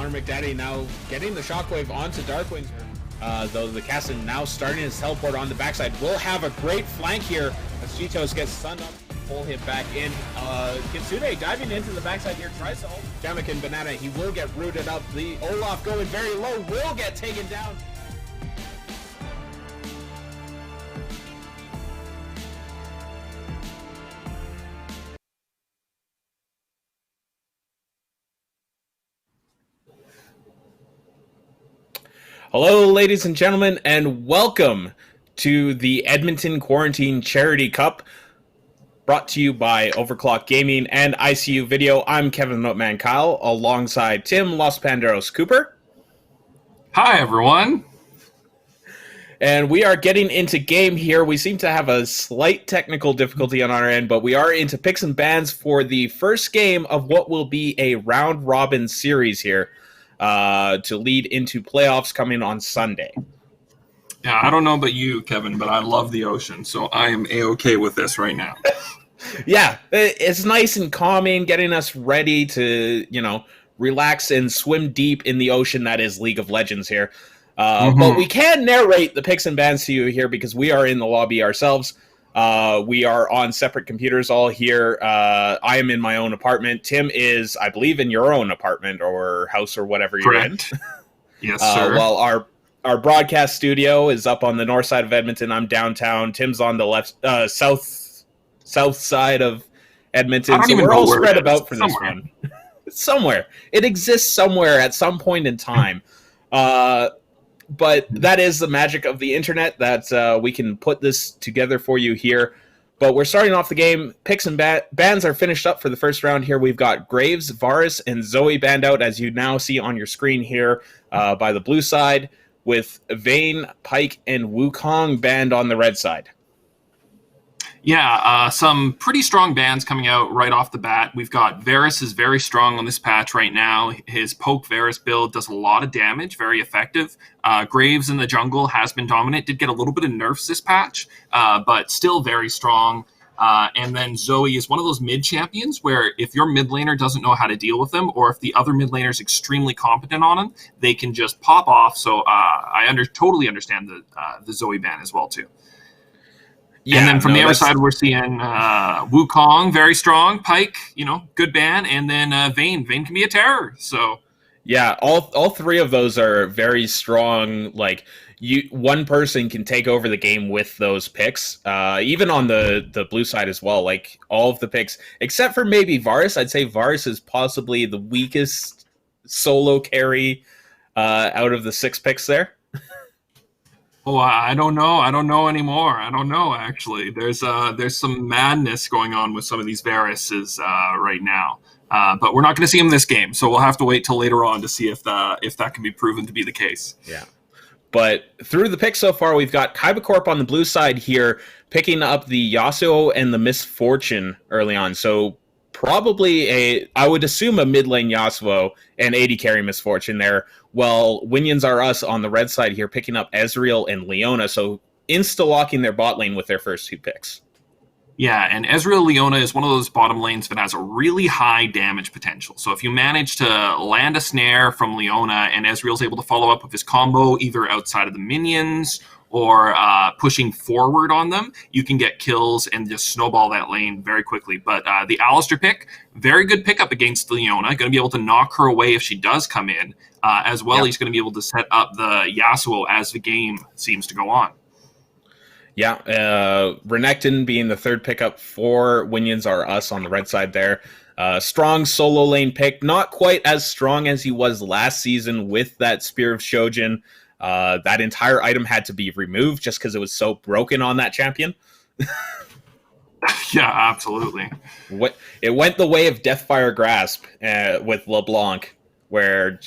Connor McDaddy now getting the shockwave onto Darkwing. Though the Cassin now starting his teleport on the backside. Will have a great flank here as Cheetos gets stunned up. Pull him back in. Kitsune diving into the backside here. Tries to hold Jamek and Banana. He will get rooted up. The Olaf going very low. Will get taken down. Hello, ladies and gentlemen, and welcome to the Edmonton Quarantine Charity Cup, brought to you by Overclock Gaming and ICU Video. I'm Kevin Notman Kyle, alongside Tim Los Panderos Cooper. Hi, everyone. And we are getting into game here. We seem to have a slight technical difficulty on our end, but we are into picks and bans for the first game of what will be a round-robin series here. To lead into playoffs coming on Sunday. Yeah, I don't know about you, Kevin, but I love the ocean, so I am A-okay with this right now. Yeah, it's nice and calming, getting us ready to, relax and swim deep in the ocean that is League of Legends here. But we can narrate the picks and bans to you here because we are in the lobby ourselves. We are on separate computers all here. I am in my own apartment. Tim is, I believe, in your own apartment or house or whatever you're Correct. in. Yes, sir. While our broadcast studio is up on the north side of Edmonton. I'm downtown. Tim's on the left, south side of Edmonton. So we're all spread about for this one. Somewhere. It exists somewhere at some point in time. But that is the magic of the internet, that we can put this together for you here. But we're starting off the game. Picks and bans are finished up for the first round here. We've got Graves, Varus, and Zoe banned out, as you now see on your screen here by the blue side, with Vayne, Pyke, and Wukong banned on the red side. Yeah, some pretty strong bans coming out right off the bat. We've got Varus is very strong on this patch right now. His poke Varus build does a lot of damage, very effective. Graves in the jungle has been dominant, did get a little bit of nerfs this patch, but still very strong. And then Zoe is one of those mid champions where if your mid laner doesn't know how to deal with them, or if the other mid laner is extremely competent on him, they can just pop off. So I totally understand the Zoe ban as well too. Yeah, and then from the other side, we're seeing Wukong, very strong. Pyke, good ban. And then Vayne. Vayne can be a terror. So yeah, all three of those are very strong. Like, one person can take over the game with those picks. Even on the blue side as well. Like, all of the picks, except for maybe Varus. I'd say Varus is possibly the weakest solo carry out of the 6 picks there. Oh, I don't know. I don't know anymore. I don't know, actually. There's some madness going on with some of these Varuses right now. But we're not going to see him this game, so we'll have to wait till later on to see if that can be proven to be the case. Yeah. But through the picks so far, we've got Kaibacorp on the blue side here, picking up the Yasuo and the Misfortune early on. So probably I would assume a mid lane Yasuo and AD carry Misfortune there. Well, Winions Are Us on the red side here, picking up Ezreal and Leona, so insta-locking their bot lane with their first 2 picks. Yeah, and Ezreal Leona is one of those bottom lanes that has a really high damage potential. So if you manage to land a snare from Leona and Ezreal's able to follow up with his combo either outside of the minions or pushing forward on them, you can get kills and just snowball that lane very quickly. But the Alistar pick, very good pickup against Leona. Going to be able to knock her away if she does come in. As well, He's going to be able to set up the Yasuo as the game seems to go on. Yeah, Renekton being the third pickup for Winions Are Us on the red side there. Strong solo lane pick, not quite as strong as he was last season with that Spear of Shojin. That entire item had to be removed just because it was so broken on that champion. Yeah, absolutely. It went the way of Deathfire Grasp with LeBlanc, where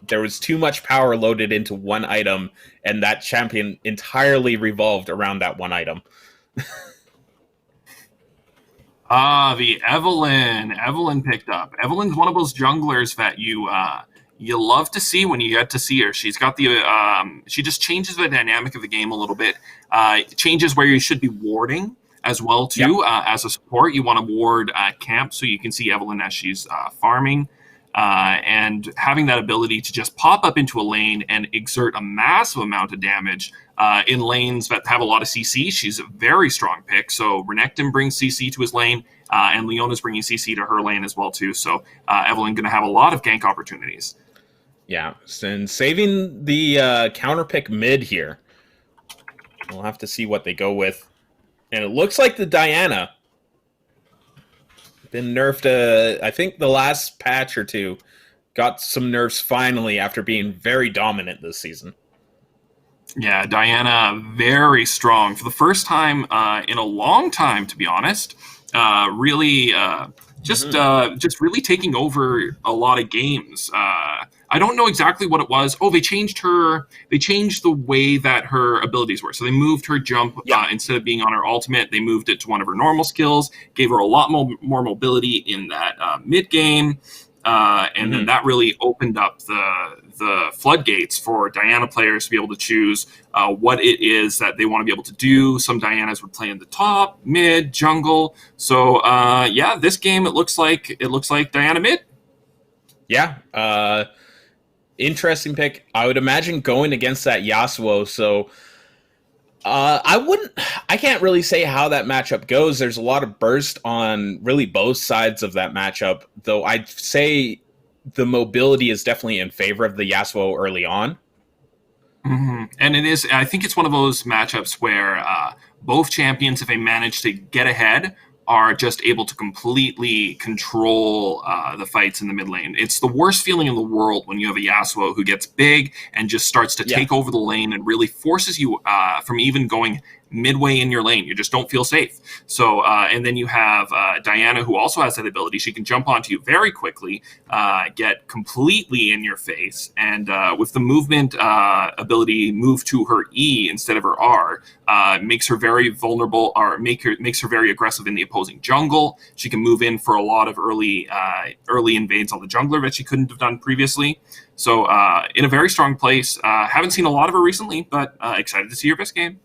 there was too much power loaded into one item, and that champion entirely revolved around that one item. The Evelynn. Evelynn picked up. Evelyn's one of those junglers that you love to see when you get to see her. She's got she just changes the dynamic of the game a little bit. Changes where you should be warding as well too. As a support, you want to ward camp so you can see Evelynn as she's farming. And having that ability to just pop up into a lane and exert a massive amount of damage in lanes that have a lot of CC, she's a very strong pick. So Renekton brings CC to his lane, and Leona's bringing CC to her lane as well too. So Evelyn going to have a lot of gank opportunities. Yeah, and saving the counter pick mid here. We'll have to see what they go with. And it looks like the Diana been nerfed, I think the last patch or two got some nerfs finally after being very dominant this season. Yeah, Diana, very strong. For the first time in a long time, to be honest. Really just really taking over a lot of games. I don't know exactly what it was. Oh, they changed the way that her abilities were. So they moved her jump instead of being on her ultimate, they moved it to one of her normal skills, gave her a lot more mobility in that mid game. And then that really opened up the floodgates for Diana players to be able to choose what it is that they want to be able to do. Some Dianas would play in the top, mid, jungle. So this game it looks like Diana mid. Yeah, interesting pick. I would imagine going against that Yasuo. So I can't really say how that matchup goes. There's a lot of burst on really both sides of that matchup, though I'd say the mobility is definitely in favor of the Yasuo early on. Mm-hmm. And I think it's one of those matchups where both champions, if they manage to get ahead, are just able to completely control the fights in the mid lane. It's the worst feeling in the world when you have a Yasuo who gets big and just starts to take over the lane and really forces you from even going midway in your lane. You just don't feel safe. So, and then you have Diana, who also has that ability. She can jump onto you very quickly, get completely in your face, and with the movement ability, move to her E instead of her R, makes her very vulnerable, or makes her very aggressive in the opposing jungle. She can move in for a lot of early invades on the jungler that she couldn't have done previously. So, in a very strong place. Haven't seen a lot of her recently, but excited to see her this game.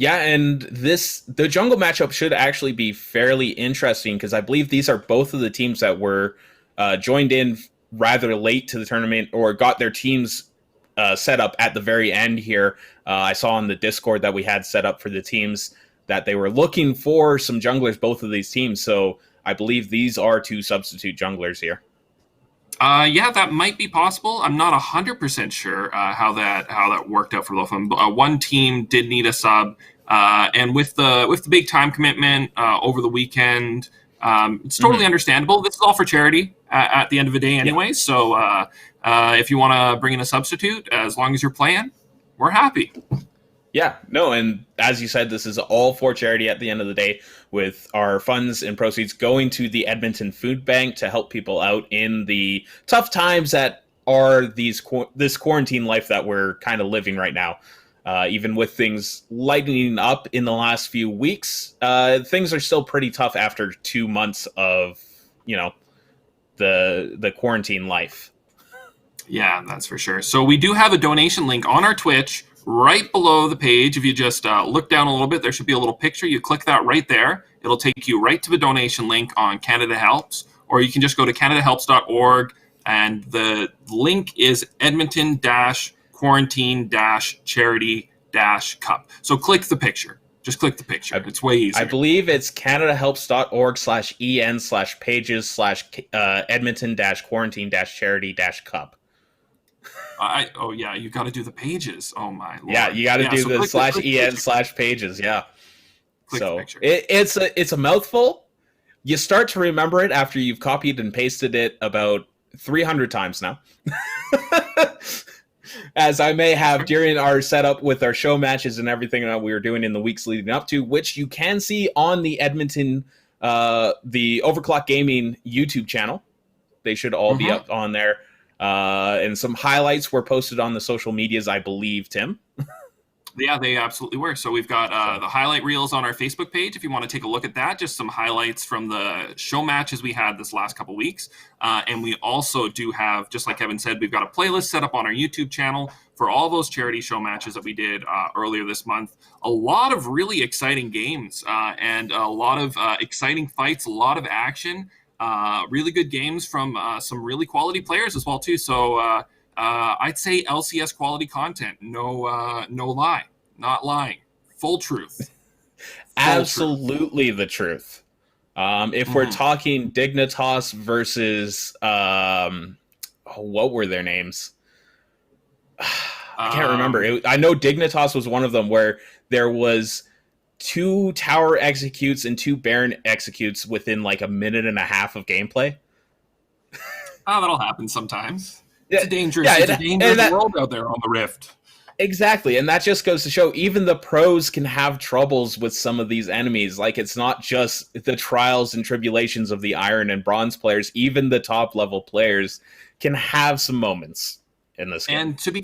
Yeah, and the jungle matchup should actually be fairly interesting because I believe these are both of the teams that were joined in rather late to the tournament or got their teams set up at the very end here. I saw on the Discord that we had set up for the teams that they were looking for some junglers, both of these teams. So I believe these are two substitute junglers here. That might be possible. I'm not 100% sure how that worked out for both of them. One team did need a sub, and with the big time commitment over the weekend, it's totally understandable. This is all for charity at the end of the day, anyway. So if you want to bring in a substitute, as long as you're playing, we're happy. Yeah, no, and as you said, this is all for charity at the end of the day, with our funds and proceeds going to the Edmonton Food Bank to help people out in the tough times that are this quarantine life that we're kind of living right now. Even with things lightening up in the last few weeks, things are still pretty tough after 2 months of, the quarantine life. Yeah, that's for sure. So we do have a donation link on our Twitch right below the page. If you just look down a little bit, there should be a little picture. You click that right there. It'll take you right to the donation link on Canada Helps, or you can just go to canadahelps.org, and the link is Edmonton Quarantine Charity Cup. So click the picture. Just click the picture. It's way easier. I believe it's canadahelps.org/en/pages/Edmonton Quarantine Charity Cup. You got to do the pages. Oh my Lord. Yeah, you got to do the /en/pages. Yeah. So it's a mouthful. You start to remember it after you've copied and pasted it about 300 times now. As I may have during our setup with our show matches and everything that we were doing in the weeks leading up to, which you can see on the Edmonton, the Overclock Gaming YouTube channel. They should all be up on there. And some highlights were posted on the social medias, I believe, Tim. Yeah, they absolutely were. So we've got the highlight reels on our Facebook page if you want to take a look at that. Just some highlights from the show matches we had this last couple weeks. And we also do have, just like Kevin said, we've got a playlist set up on our YouTube channel for all those charity show matches that we did earlier this month. A lot of really exciting games and a lot of exciting fights, a lot of action. Really good games from some really quality players as well too. So I'd say LCS quality content. No lie, not lying, full truth, full truth. Absolutely the truth. If we're Mhm. talking Dignitas versus what were their names? I can't remember. I know Dignitas was one of them where there was 2 tower executes and 2 Baron executes within like a minute and a half of gameplay. That'll happen sometimes. Yeah, It's a dangerous world out there on the Rift. Exactly, and that just goes to show even the pros can have troubles with some of these enemies. Like, it's not just the trials and tribulations of the Iron and Bronze players. Even the top level players can have some moments in this game. And to be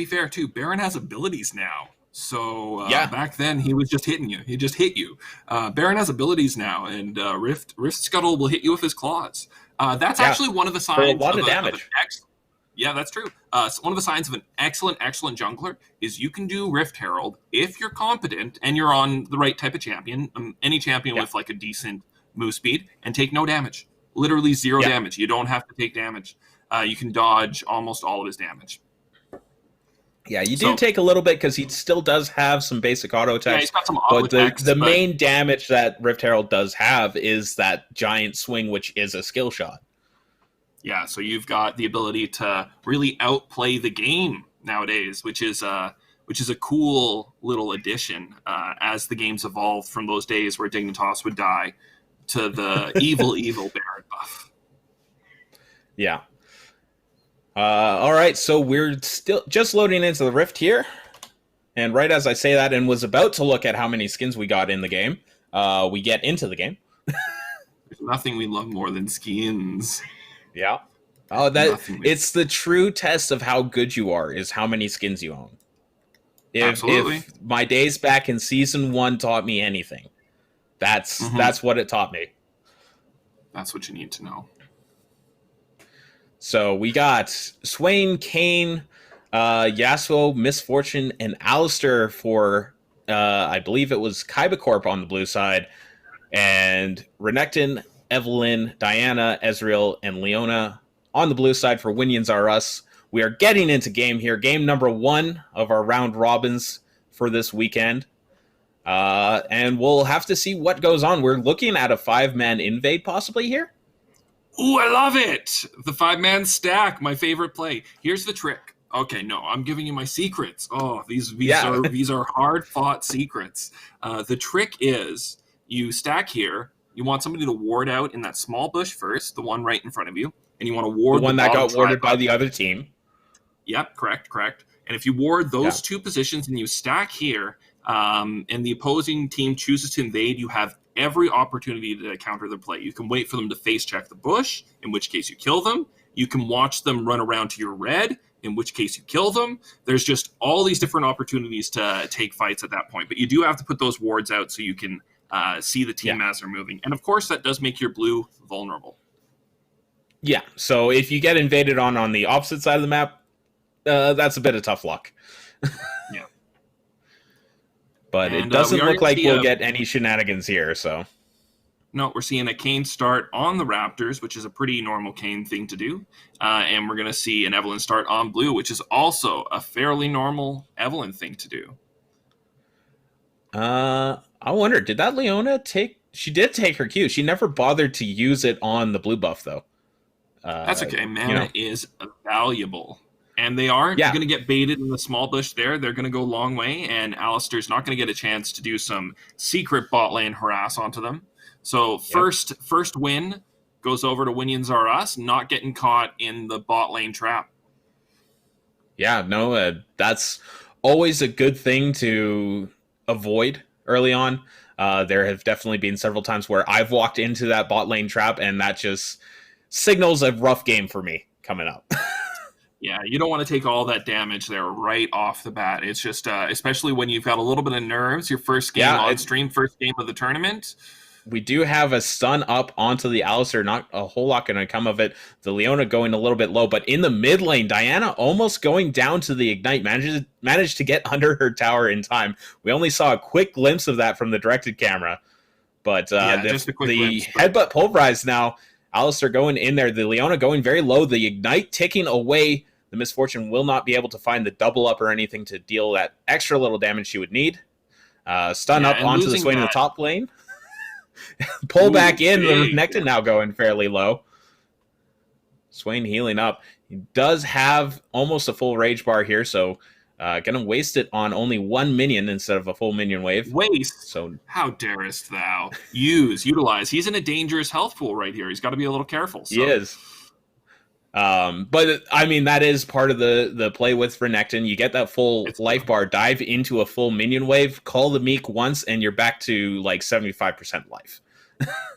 fair too, Baron has abilities now. So Yeah. back then he was just hitting you. He just hit you. Baron has abilities now, and Rift Scuttle will hit you with his claws. That's actually one of the signs for a lot of damage. Yeah, that's true. So one of the signs of an excellent jungler is you can do Rift Herald if you're competent and you're on the right type of champion, any champion with like a decent move speed, and take no damage. Literally zero damage. You don't have to take damage. You can dodge almost all of his damage. Yeah, you do take a little bit because he still does have some basic auto attacks. Yeah, he's got some auto attacks. The main damage that Rift Herald does have is that giant swing, which is a skill shot. Yeah, so you've got the ability to really outplay the game nowadays, which is a cool little addition as the games evolved from those days where Dignitas would die to the evil Baron buff. Yeah. All right, so we're still just loading into the Rift here. And right as I say that and was about to look at how many skins we got in the game, we get into the game. There's nothing we love more than skins. Yeah. Oh, it's the true test of how good you are is how many skins you own. Absolutely. If my days back in season 1 taught me anything, that's what it taught me. That's what you need to know. So we got Swain, Kane, Yasuo, Misfortune, and Alistair for I believe it was Kaiba Corp on the blue side, and Renekton, Evelyn, Diana, Ezreal, and Leona on the blue side for Winions Are Us. We are getting into game here. Game number 1 of our round robins for this weekend. And we'll have to see what goes on. We're looking at a 5-man invade possibly here. Ooh, I love it! The 5-man stack, my favorite play. Here's the trick. Okay, no, I'm giving you my secrets. Oh, these are hard-fought secrets. The trick is you stack here. You want somebody to ward out in that small bush first, the one right in front of you, and you want to ward the one that got warded by the other team. Yep, correct. And if you ward those 2 positions and you stack here, and the opposing team chooses to invade, you have every opportunity to counter their play. You can wait for them to face check the bush, in which case you kill them. You can watch them run around to your red, in which case you kill them. There's just all these different opportunities to take fights at that point. But you do have to put those wards out so you can see the team as they're moving. And of course, that does make your blue vulnerable. Yeah, so if you get invaded on the opposite side of the map, that's a bit of tough luck. Yeah. But it doesn't look like we'll get any shenanigans here, so. No, we're seeing a Kane start on the Raptors, which is a pretty normal Kane thing to do. And we're going to see an Evelyn start on blue, which is also a fairly normal Evelyn thing to do. I wonder, did that Leona take... She did take her Q. She never bothered to use it on the blue buff, though. That's okay. Mana is valuable. And they are going to get baited in the small bush there. They're going to go a long way, and Alistair's not going to get a chance to do some secret bot lane harass onto them. So first win goes over to Winions Are Us, not getting caught in the bot lane trap. Yeah, no, that's always a good thing to avoid early on. There have definitely been several times where I've walked into that bot lane trap, and that just signals a rough game for me coming up. Yeah, you don't want to take all that damage there right off the bat. It's just, especially when you've got a little bit of nerves, your first game on stream, first game of the tournament. We do have a stun up onto the Alistair. Not a whole lot going to come of it. The Leona going a little bit low, but in the mid lane, Diana almost going down to the Ignite. Managed to get under her tower in time. We only saw a quick glimpse of that from the directed camera. But the headbutt pulverized now. Alistair going in there. The Leona going very low. The Ignite ticking away. The Misfortune will not be able to find the double up or anything to deal that extra little damage she would need. Stun up onto the Swain in the top lane. Pull back in. The Renekton now going fairly low. Swain healing up. He does have almost a full rage bar here, so gonna waste it on only one minion instead of a full minion wave. Waste? So how darest thou? Utilize. He's in a dangerous health pool right here. He's got to be a little careful. So. He is. But I mean, that is part of the play with Renekton. You get that full life bar, dive into a full minion wave, call the Meek once, and you're back to like 75% life.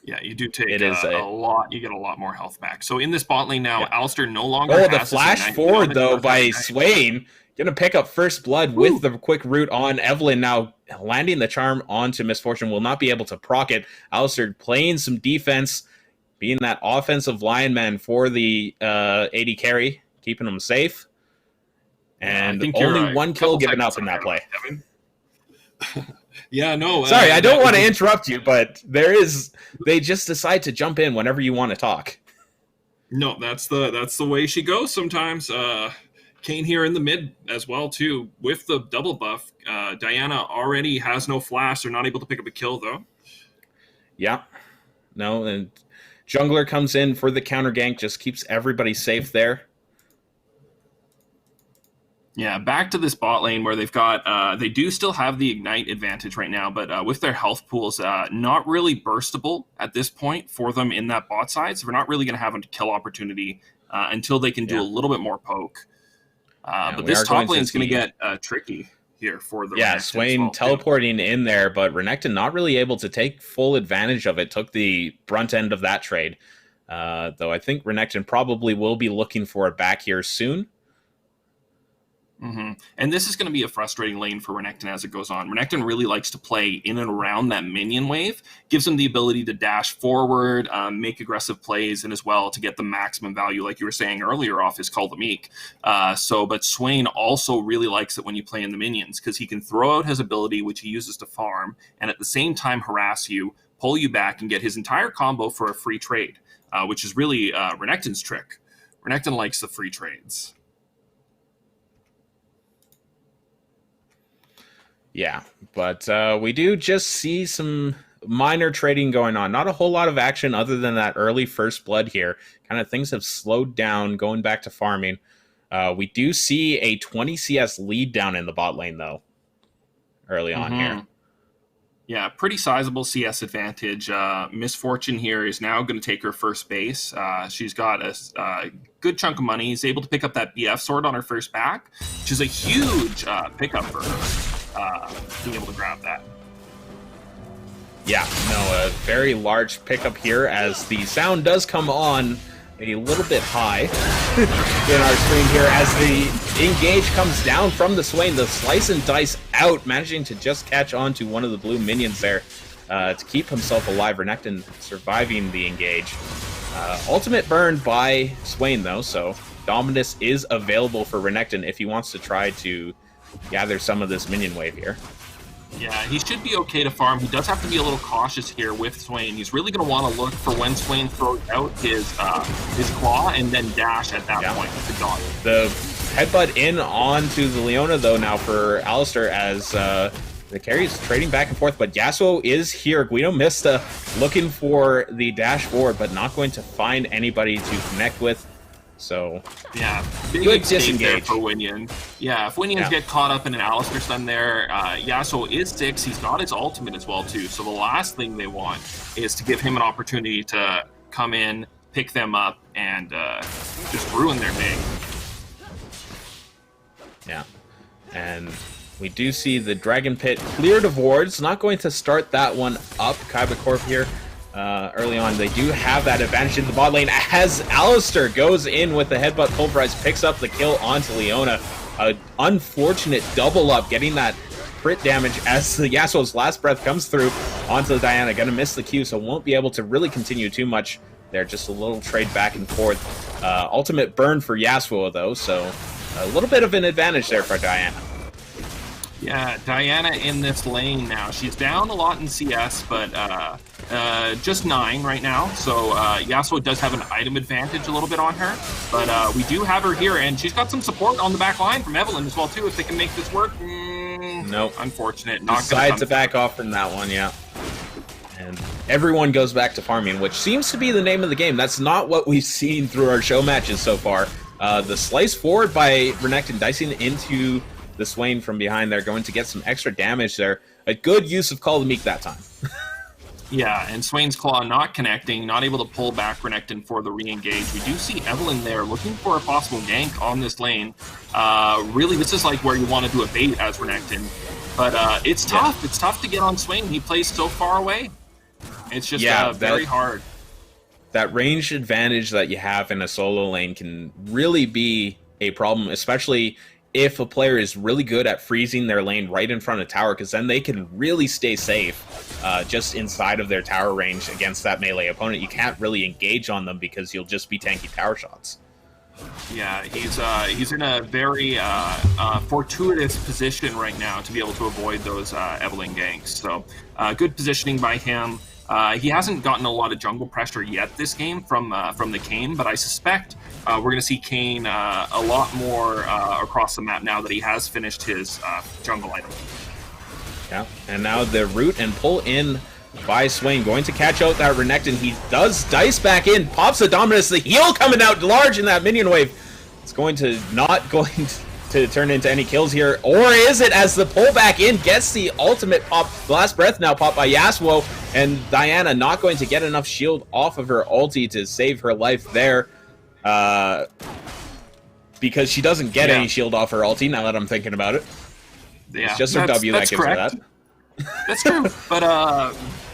Yeah, you do take a lot. You get a lot more health back. So in this bot lane now, Alistair no longer. Oh, the flash forward though by Swain, gonna pick up first blood with the quick root on Evelyn. Now landing the charm onto Misfortune, will not be able to proc it. Alistair playing some defense, being that offensive lion man for the AD carry, keeping him safe. And only one kill given up in that play. Yeah, no. Sorry, I don't want to interrupt you, but they just decide to jump in whenever you want to talk. No, that's the way she goes sometimes. Kane here in the mid as well, too, with the double buff. Diana already has no flash. They're not able to pick up a kill, though. Yeah. No, and jungler comes in for the counter gank, just keeps everybody safe there. Yeah, back to this bot lane where they've got, they do still have the Ignite advantage right now, but with their health pools, not really burstable at this point for them in that bot side, so we're not really going to have a kill opportunity until they can do a little bit more poke. But this top lane is going to get tricky here for the Renekton Swain teleporting in there, but Renekton not really able to take full advantage of it, took the brunt end of that trade. Though I think Renekton probably will be looking for it back here soon. Mm-hmm. And this is going to be a frustrating lane for Renekton as it goes on. Renekton really likes to play in and around that minion wave, gives him the ability to dash forward, make aggressive plays, and as well to get the maximum value, like you were saying earlier, off his Call the Meek. But Swain also really likes it when you play in the minions, because he can throw out his ability, which he uses to farm, and at the same time harass you, pull you back, and get his entire combo for a free trade, which is really Renekton's trick. Renekton likes the free trades. Yeah, but we do just see some minor trading going on. Not a whole lot of action other than that early first blood here. Kind of things have slowed down going back to farming. We do see a 20 CS lead down in the bot lane, though, early on here. Yeah, pretty sizable CS advantage. Misfortune here is now going to take her first base. She's got a good chunk of money. She's able to pick up that BF sword on her first back, which is a huge pickup for her. Being able to grab that. Yeah, no, a very large pickup here as the sound does come on a little bit high in our screen here as the engage comes down from the Swain. The slice and dice out, managing to just catch on to one of the blue minions there to keep himself alive. Renekton surviving the engage. Ultimate burn by Swain, though, so Dominus is available for Renekton if he wants to try to gather some of this minion wave here. Yeah, he should be okay to farm. He does have to be a little cautious here with Swain. He's really going to want to look for when Swain throws out his claw and then dash at that point with the dog. The headbutt in onto the Leona, though, now for Alistair as the carry's trading back and forth, but Yasuo is here. Guido Mista looking for the dash forward, but not going to find anybody to connect with. So, yeah, good disengage for Winion. Yeah, if Winions get caught up in an Alistair stun there, Yasuo is 6. He's got his ultimate as well, too. So the last thing they want is to give him an opportunity to come in, pick them up, and just ruin their day. Yeah, and we do see the Dragon Pit cleared of wards. Not going to start that one up. Kaiba Corp here. Early on, they do have that advantage in the bot lane as Alistair goes in with the headbutt pulverize, picks up the kill onto Leona. An unfortunate double up, getting that crit damage as the Yasuo's last breath comes through onto Diana. Gonna miss the Q, so won't be able to really continue too much there. Just a little trade back and forth. Ultimate burn for Yasuo, though, so a little bit of an advantage there for Diana. Yeah, Diana in this lane now. She's down a lot in CS, but just 9 right now. So Yasuo does have an item advantage a little bit on her, but we do have her here, and she's got some support on the back line from Evelyn as well too. If they can make this work, nope. Unfortunate. Not Decide to back off from that one, yeah. And everyone goes back to farming, which seems to be the name of the game. That's not what we've seen through our show matches so far. The slice forward by Renekton, dicing into the Swain from behind there, going to get some extra damage there. A good use of Call the Meek that time. Yeah, and Swain's Claw not connecting, not able to pull back Renekton for the re-engage. We do see Evelyn there looking for a possible gank on this lane. Really, this is like where you want to do a bait as Renekton. But it's tough. It's tough to get on Swain. He plays so far away. It's just very hard. That range advantage that you have in a solo lane can really be a problem, especially if a player is really good at freezing their lane right in front of tower, because then they can really stay safe just inside of their tower range against that melee opponent. You can't really engage on them because you'll just be tanky tower shots. Yeah, he's in a very fortuitous position right now to be able to avoid those Evelyn ganks. So good positioning by him. He hasn't gotten a lot of jungle pressure yet this game from the Kayn, but I suspect we're going to see Kayn a lot more across the map now that he has finished his jungle item. Yeah, and now the root and pull in by Swain, going to catch out that Renekton. He does dice back in, pops the Dominus, the heal coming out large in that minion wave. It's going to to turn into any kills here, or is it, as the pull back in gets the ultimate pop, the last breath now popped by Yasuo, and Diana not going to get enough shield off of her ulti to save her life there, because she doesn't get any shield off her ulti, now that I'm thinking about it. Yeah, it's just her W that gives her that. That's true,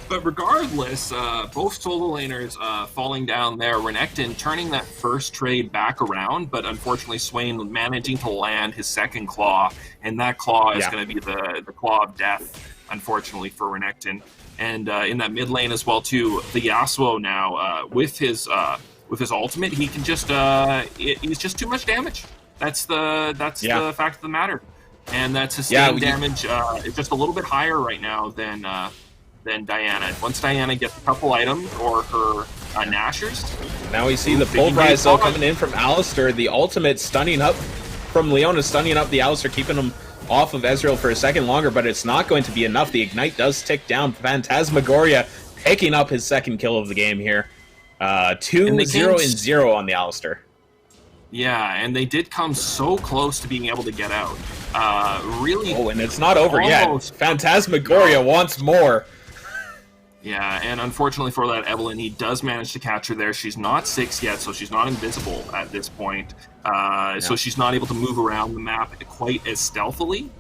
but regardless, both solo laners falling down there. Renekton turning that first trade back around, but unfortunately Swain managing to land his second claw, and that claw is going to be the claw of death, unfortunately, for Renekton. And in that mid lane as well too, the Yasuo now with his ultimate, he can just he's just too much damage. That's the fact of the matter. And that sustained damage is just a little bit higher right now than Diana. Once Diana gets a couple items or her Nashers. Now we see the pull prize though coming in from Alistar. The ultimate stunning up from Leona, stunning up the Alistar, keeping him off of Ezreal for a second longer, but it's not going to be enough. The Ignite does tick down. Phantasmagoria picking up his second kill of the game here. 2-0-0 on the Alistar. Yeah, and they did come so close to being able to get out. Really. Oh, and it's not over yet. Phantasmagoria wants more. Yeah, and unfortunately for that Evelyn, he does manage to catch her there. She's not 6 yet, so she's not invisible at this point. So she's not able to move around the map quite as stealthily.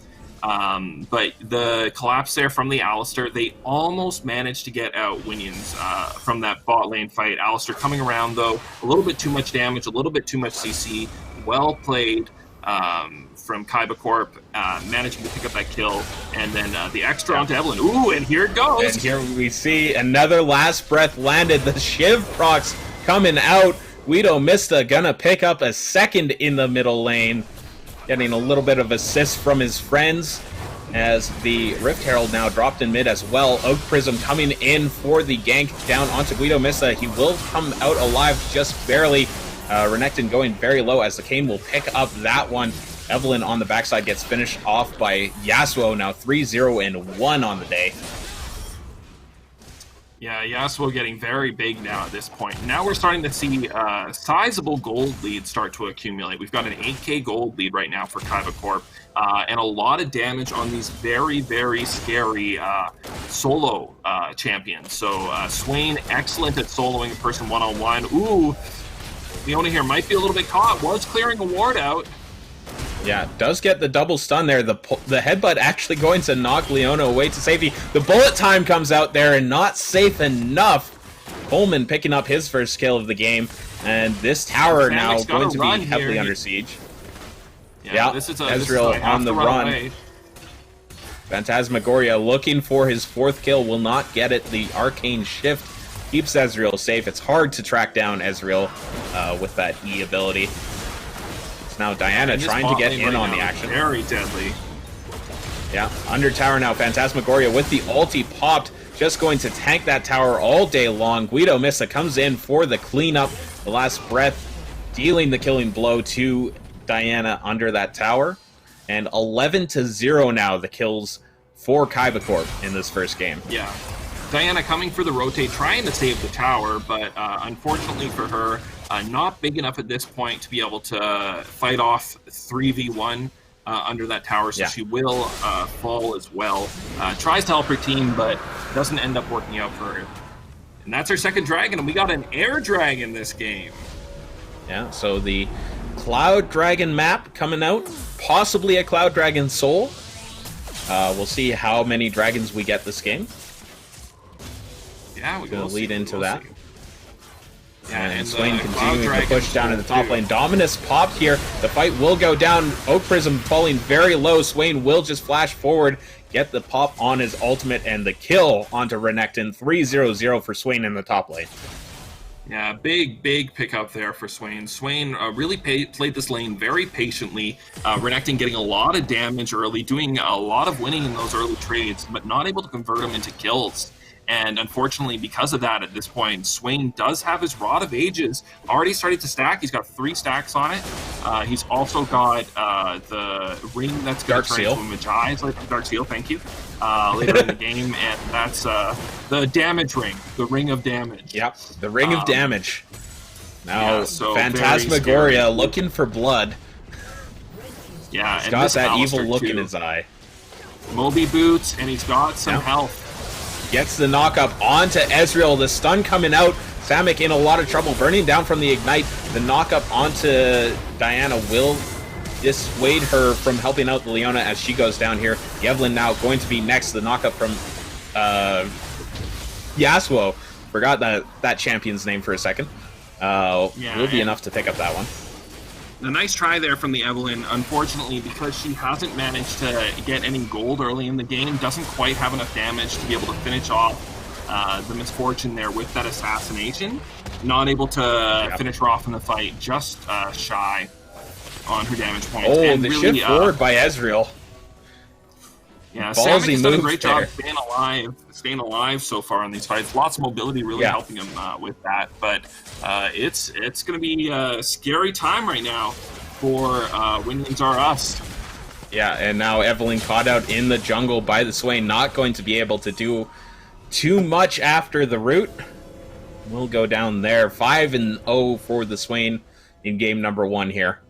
But the collapse there from the Alistar, they almost managed to get out Winions from that bot lane fight. Alistar coming around, though, a little bit too much damage, a little bit too much CC. Well played from Kaiba Corp, managing to pick up that kill, and then the extra onto Evelyn. Ooh, and here it goes! And here we see another last breath landed. The Shiv procs coming out. Guido Mista gonna pick up a second in the middle lane, getting a little bit of assist from his friends, as the Rift Herald now dropped in mid as well. Oak Prism coming in for the gank down onto Guido Mista. He will come out alive just barely. Renekton going very low as the Kayn will pick up that one. Evelyn on the backside gets finished off by Yasuo, now 3-0-1 on the day. Yeah, Yasuo getting very big now at this point. Now we're starting to see sizable gold leads start to accumulate. We've got an 8k gold lead right now for Kaiba Corp, and a lot of damage on these very, very scary solo champions. So Swain, excellent at soloing a person one-on-one. Ooh, Leona here might be a little bit caught. Was clearing a ward out. Yeah, does get the double stun there. The headbutt actually going to knock Leona away to safety. The bullet time comes out there and not safe enough. Coleman picking up his first kill of the game. And this tower now going to be heavily under siege. Yeah, Ezreal on the run. Phantasmagoria looking for his fourth kill. Will not get it. The Arcane Shift keeps Ezreal safe. It's hard to track down Ezreal with that E ability. Now Diana trying to get in on the action. Very deadly. Yeah, under tower now. Phantasmagoria with the ulti popped. just going to tank that tower all day long. Guido Missa comes in for the cleanup, the last breath, dealing the killing blow to Diana under that tower. And 11-0 now, the kills for Kaiba Corp in this first game. Yeah. Diana coming for the rotate, trying to save the tower, but unfortunately for her, not big enough at this point to be able to fight off 3v1 under that tower, so she will fall as well. Tries to help her team, but doesn't end up working out for her. And that's our second dragon, and we got an air dragon this game. Yeah, so the Cloud Dragon map coming out, possibly a Cloud Dragon Soul. We'll see how many dragons we get this game. Yeah, we're going to lead into that. Yeah, and Swain continuing to push down in the top lane. Dominus popped here. The fight will go down. Oak Prism falling very low. Swain will just flash forward, get the pop on his ultimate, and the kill onto Renekton. 3-0-0 for Swain in the top lane. Yeah, big pickup there for Swain. Swain really played this lane very patiently. Renekton getting a lot of damage early, doing a lot of winning in those early trades, but not able to convert them into kills. And unfortunately, because of that, at this point, Swain does have his Rod of Ages already started to stack. He's got 3 stacks on it. He's also got the ring that's going to turn into a Magi. Dark Seal, thank you. Later in the game, and that's the damage ring, the Ring of Damage. Yep, the Ring of Damage. Now, yeah, so Phantasmagoria looking for blood. Yeah, he's got that evil look in his eye. Moby Boots, and he's got some health. Gets the knock-up onto Ezreal. The stun coming out. Samick in a lot of trouble. Burning down from the Ignite. The knock-up onto Diana will dissuade her from helping out the Leona as she goes down here. The Evelyn now going to be next. The knock-up from Yasuo. Forgot that champion's name for a second. Will be enough to pick up that one. A nice try there from the Evelyn. Unfortunately, because she hasn't managed to get any gold early in the game, doesn't quite have enough damage to be able to finish off the misfortune there with that assassination. Not able to finish her off in the fight, just shy on her damage points. Oh, and the really, shift forward by Ezreal. Yeah, Samick has done a great job staying alive so far in these fights. Lots of mobility really helping him with that. But it's going to be a scary time right now for Winions Are Us. Yeah, and now Evelyn caught out in the jungle by the Swain. Not going to be able to do too much after the root. We'll go down there. 5-0 for the Swain in game number 1 here.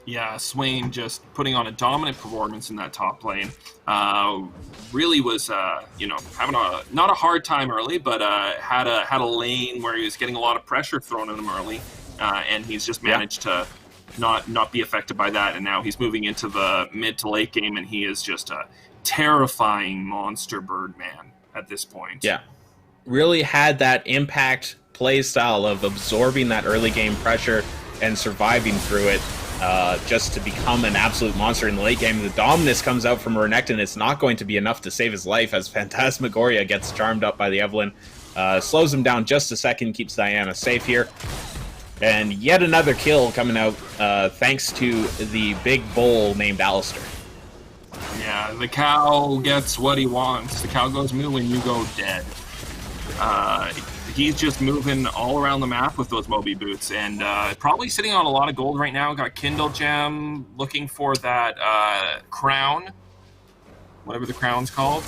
Yeah, Swain just putting on a dominant performance in that top lane. Really was, having not a hard time early, but had a lane where he was getting a lot of pressure thrown at him early, and he's just managed to not be affected by that. And now he's moving into the mid to late game, and he is just a terrifying monster Birdman at this point. Yeah, really had that impact play style of absorbing that early game pressure and surviving through it. Just to become an absolute monster in the late game. The Dominus comes out from Renekton. It's not going to be enough to save his life as Phantasmagoria gets charmed up by the Evelyn. Slows him down just a second, keeps Diana safe here. And yet another kill coming out thanks to the big bull named Alistair. Yeah, the cow gets what he wants. The cow goes moo and you go dead. He's just moving all around the map with those Moby Boots, and probably sitting on a lot of gold right now. Got Kindle Gem, looking for that crown, whatever the crown's called.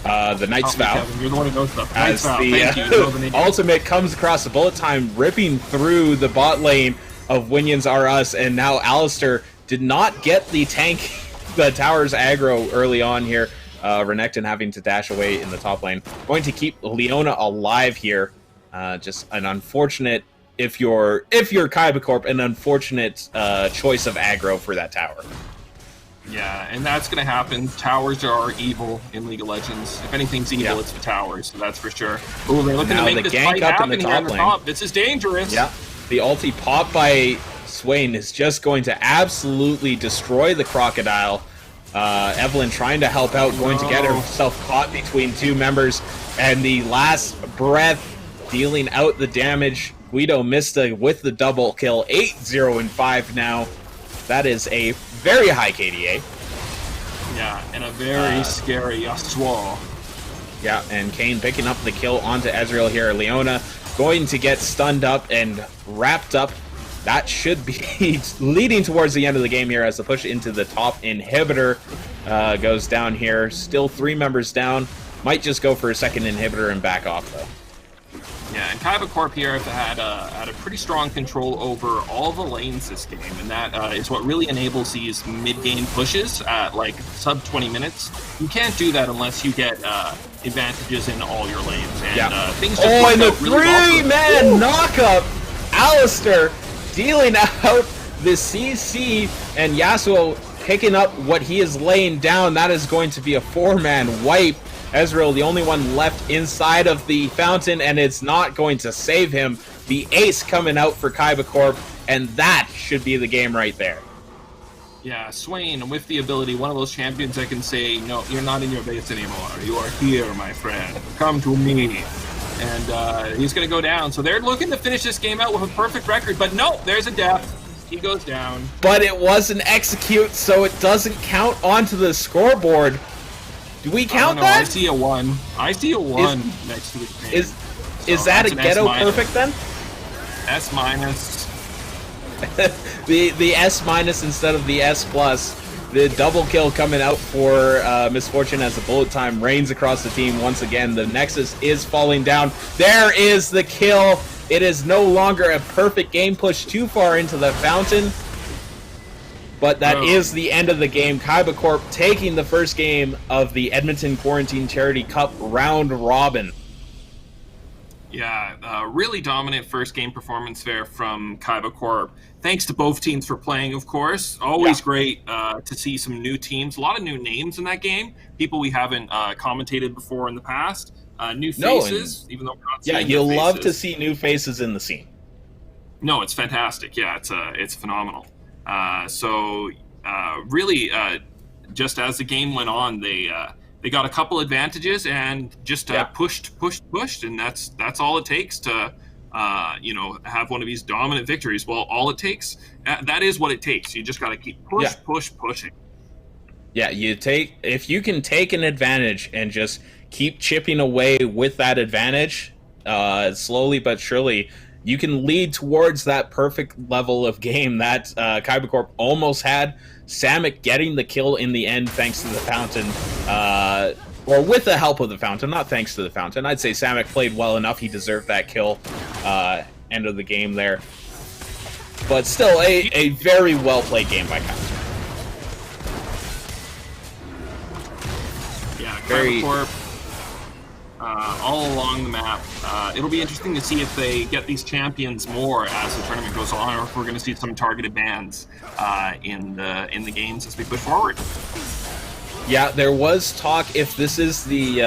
The Knight's Vow. Kevin, you're the one who knows stuff. As the ultimate comes across the bullet time, ripping through the bot lane of Winions Are Us, and now Alistair did not get the tank, the tower's aggro early on here. Renekton having to dash away in the top lane. Going to keep Leona alive here. Just an unfortunate, if you're Kaiba Corp, an unfortunate choice of aggro for that tower. Yeah, and that's going to happen. Towers are evil in League of Legends. If anything's evil, it's the towers, so that's for sure. Ooh, they're looking to make this fight happen here in the top. This is dangerous. Yeah, the ulti pop by Swain is just going to absolutely destroy the Crocodile. Evelyn trying to help out, going to get herself caught between 2 members, and the last breath dealing out the damage. Guido Mista with the double kill, 8-0-5 now. That is a very high KDA. Yeah, and a very scary Yasuo. Yeah, and Kane picking up the kill onto Ezreal here. Leona going to get stunned up and wrapped up. That should be leading towards the end of the game here as the push into the top inhibitor goes down here. Still 3 members down. Might just go for a second inhibitor and back off, though. Yeah, and Kaiba Corp here have had a pretty strong control over all the lanes this game, and that is what really enables these mid-game pushes at like sub 20 minutes. You can't do that unless you get advantages in all your lanes. And things just and the really three-man knock-up! Alistair dealing out the CC, and Yasuo picking up what he is laying down. That is going to be a 4-man wipe. Ezreal, the only one left inside of the fountain, and it's not going to save him. The ace coming out for Kaiba Corp, and that should be the game right there. Yeah, Swain, with the ability, one of those champions that can say, no, you're not in your base anymore. You are here, my friend. Come to me. And he's going to go down. So they're looking to finish this game out with a perfect record, but no, there's a death. He goes down. But it was an execute, so it doesn't count onto the scoreboard. Do we count that? I see a 1. I see a 1 next to the name. Is that a ghetto perfect then? S minus. the S minus instead of the S plus. The double kill coming out for Misfortune as the bullet time reigns across the team once again. The Nexus is falling down. There is the kill. It is no longer a perfect game push too far into the fountain. But that is the end of the game. Kaiba Corp taking the first game of the Edmonton Quarantine Charity Cup round robin. Yeah, really dominant first game performance there from Kaiba Corp. Thanks to both teams for playing, of course. Always great to see some new teams. A lot of new names in that game. People we haven't commentated before in the past. New faces, even though we're not seeing you'll new love faces. to see new faces in the scene. No, it's fantastic. Yeah, it's phenomenal. Really, just as the game went on, they got a couple advantages and just pushed, and that's all it takes to have one of these dominant victories. Well, all it takes, that is what it takes. You just got to keep pushing. Yeah, if you can take an advantage and just keep chipping away with that advantage, slowly but surely, you can lead towards that perfect level of game that Kaiba Corp almost had. Samek getting the kill in the end thanks to the fountain, or with the help of the fountain, not thanks to the fountain. I'd say Samek played well enough. He deserved that kill. End of the game there. But still, a very well-played game by Kaiba. Yeah, Kaiba Corp. All along the map. It'll be interesting to see if they get these champions more as the tournament goes on, or if we're going to see some targeted bans in the games as we push forward. Yeah, there was talk if this is the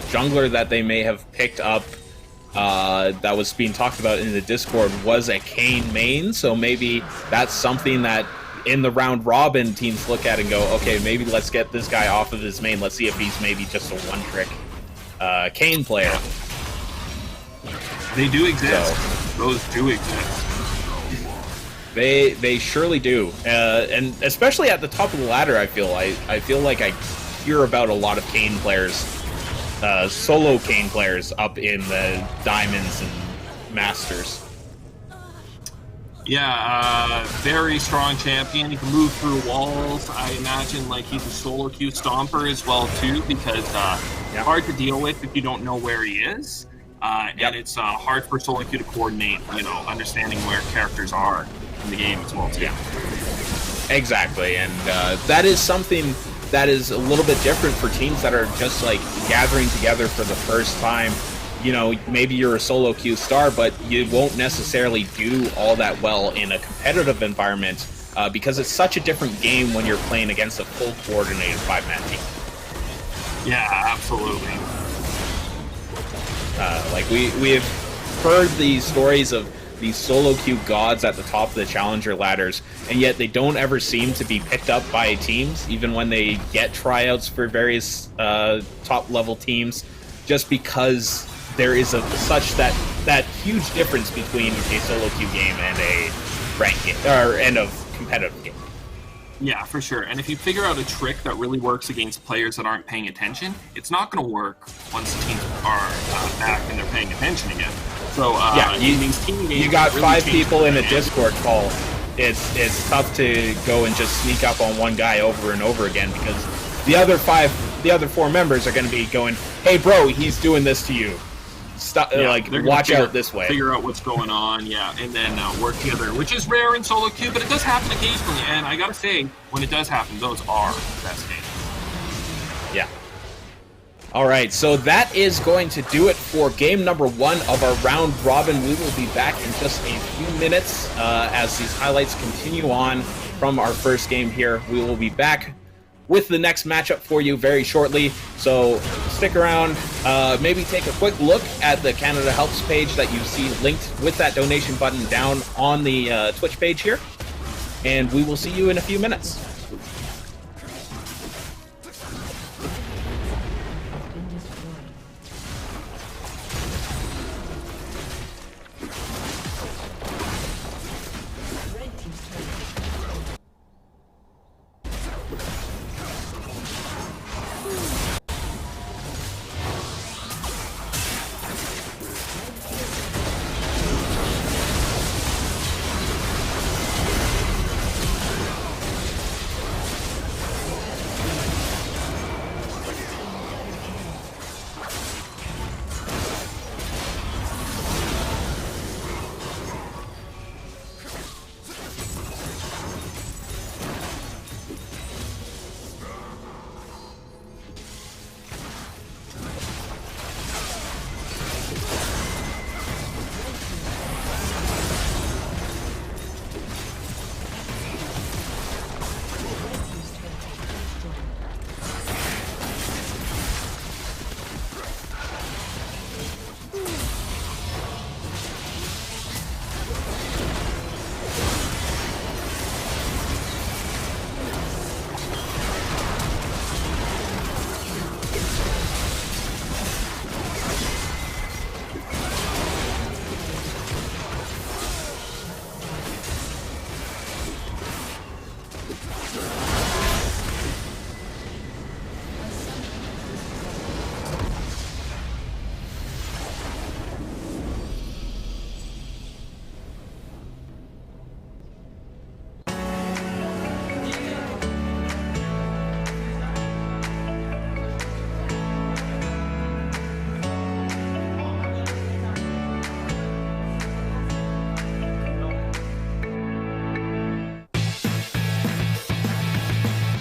jungler that they may have picked up that was being talked about in the Discord was a Kane main, so maybe that's something that in the round robin teams look at and go, okay, maybe let's get this guy off of his main. Let's see if he's maybe just a one-trick Kane player. They do exist. So, those do exist. They surely do, and especially at the top of the ladder. I feel like I hear about a lot of Kane players, solo Kane players up in the Diamonds and Masters. Yeah, very strong champion. He can move through walls. I imagine like he's a solo queue stomper as well too, because hard to deal with if you don't know where he is, and it's hard for solo queue to coordinate. Understanding where characters are in the game as well too. Yeah, exactly, and that is something that is a little bit different for teams that are just like gathering together for the first time. Maybe you're a solo queue star, but you won't necessarily do all that well in a competitive environment because it's such a different game when you're playing against a full coordinated 5-man team. Yeah, absolutely. We have heard these stories of these solo queue gods at the top of the challenger ladders, and yet they don't ever seem to be picked up by teams, even when they get tryouts for various top-level teams, just because there is such that huge difference between a solo queue game and a ranked game, and a competitive game. Yeah, for sure. And if you figure out a trick that really works against players that aren't paying attention, it's not going to work once the teams are back and they're paying attention again. So yeah, you got really 5 people in a Discord call. It's tough to go and just sneak up on one guy over and over again, because the other 4 members are going to be going, "Hey, bro, he's doing this to you. Stop! Watch out this way." Figure out what's going on, yeah, and then work together, which is rare in solo queue, but it does happen occasionally. And I gotta say, when it does happen, those are the best games. Yeah. All right, so that is going to do it for game number 1 of our round robin. We will be back in just a few minutes as these highlights continue on from our first game here. We will be back with the next matchup for you very shortly, so stick around. Maybe take a quick look at the Canada Helps page that you see linked with that donation button down on the Twitch page here, and we will see you in a few minutes.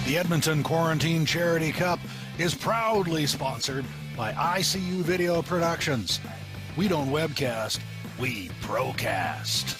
The Edmonton Quarantine Charity Cup is proudly sponsored by ICU Video Productions. We don't webcast, we procast.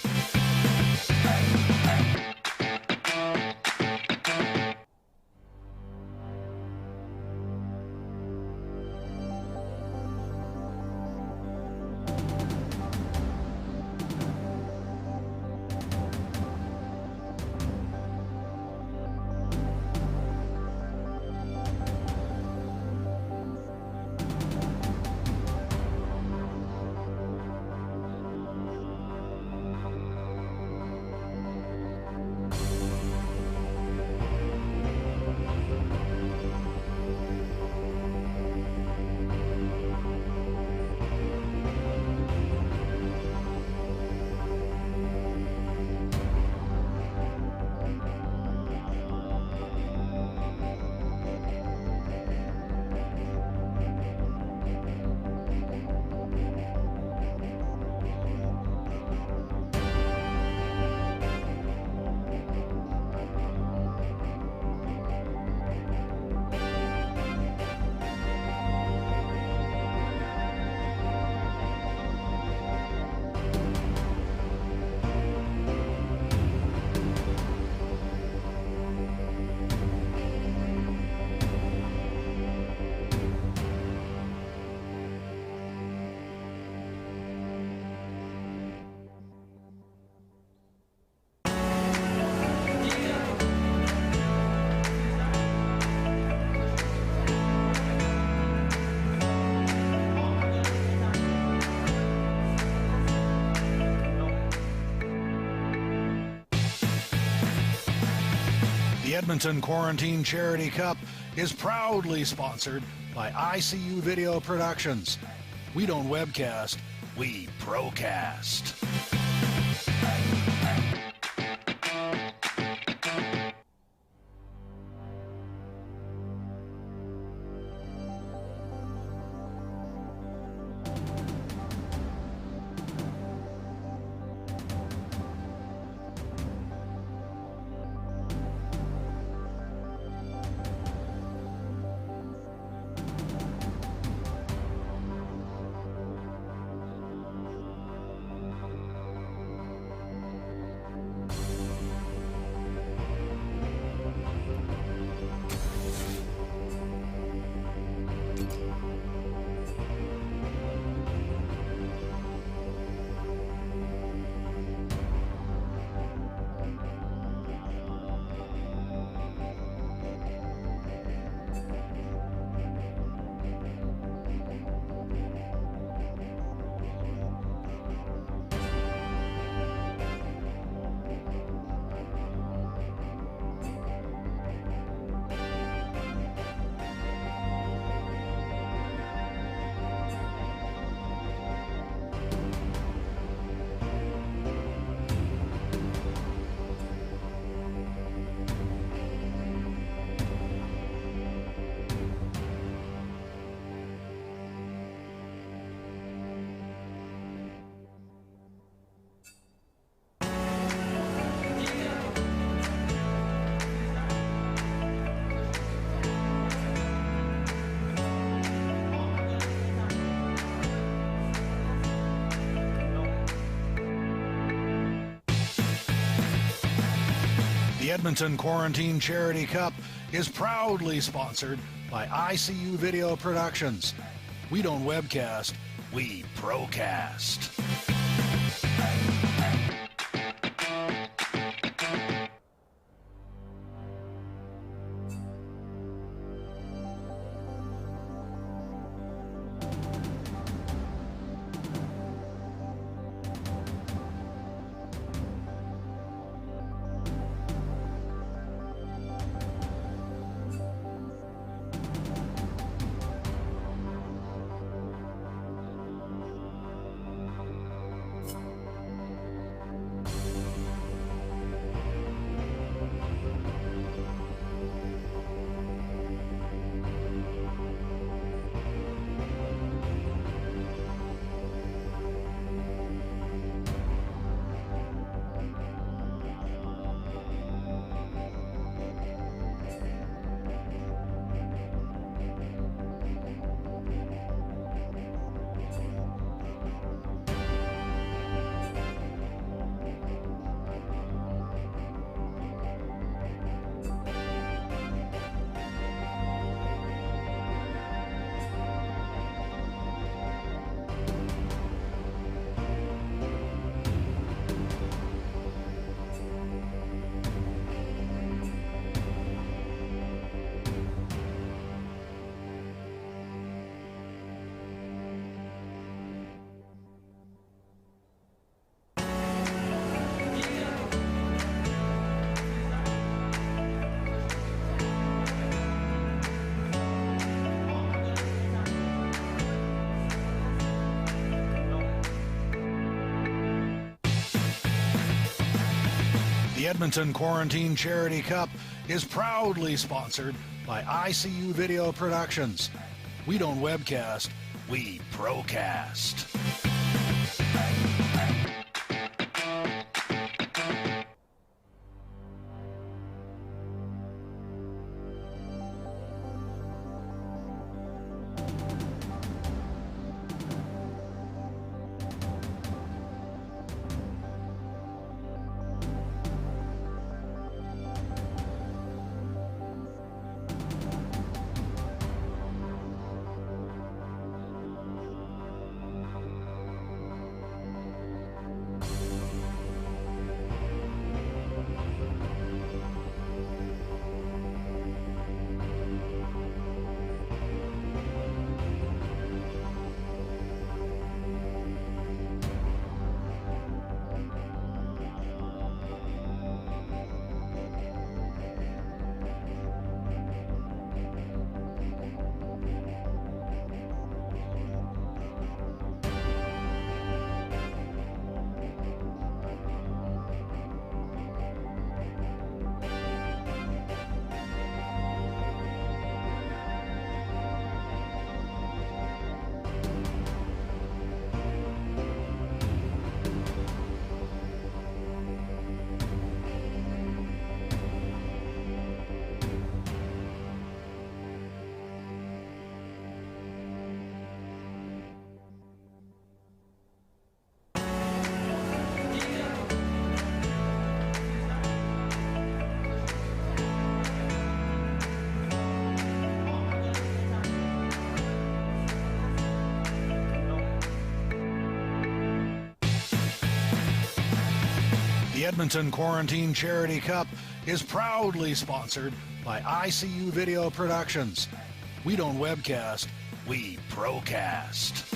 The Edmonton Quarantine Charity Cup is proudly sponsored by ICU Video Productions. We don't webcast, we procast. The Edmonton Quarantine Charity Cup is proudly sponsored by ICU Video Productions. We don't webcast, we procast. The Edmonton Quarantine Charity Cup is proudly sponsored by ICU Video Productions. We don't webcast, we procast. The Edmonton Quarantine Charity Cup is proudly sponsored by ICU Video Productions. We don't webcast, we procast.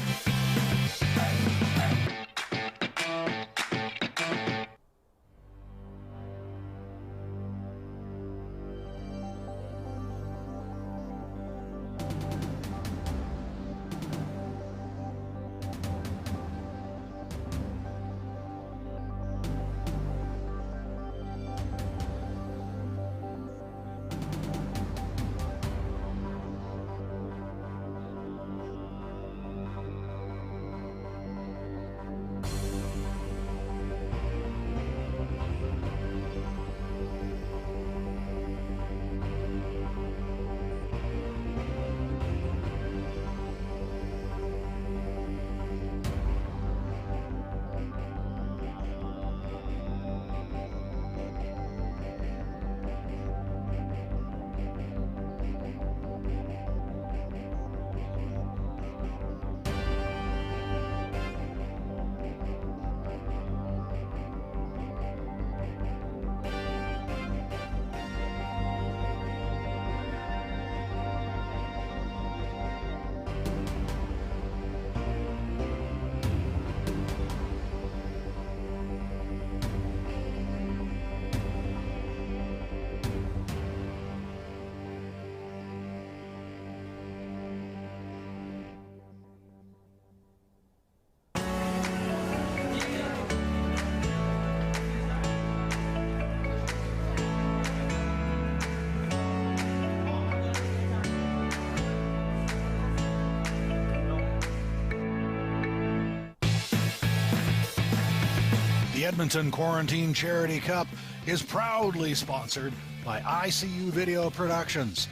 The Edmonton Quarantine Charity Cup is proudly sponsored by ICU Video Productions.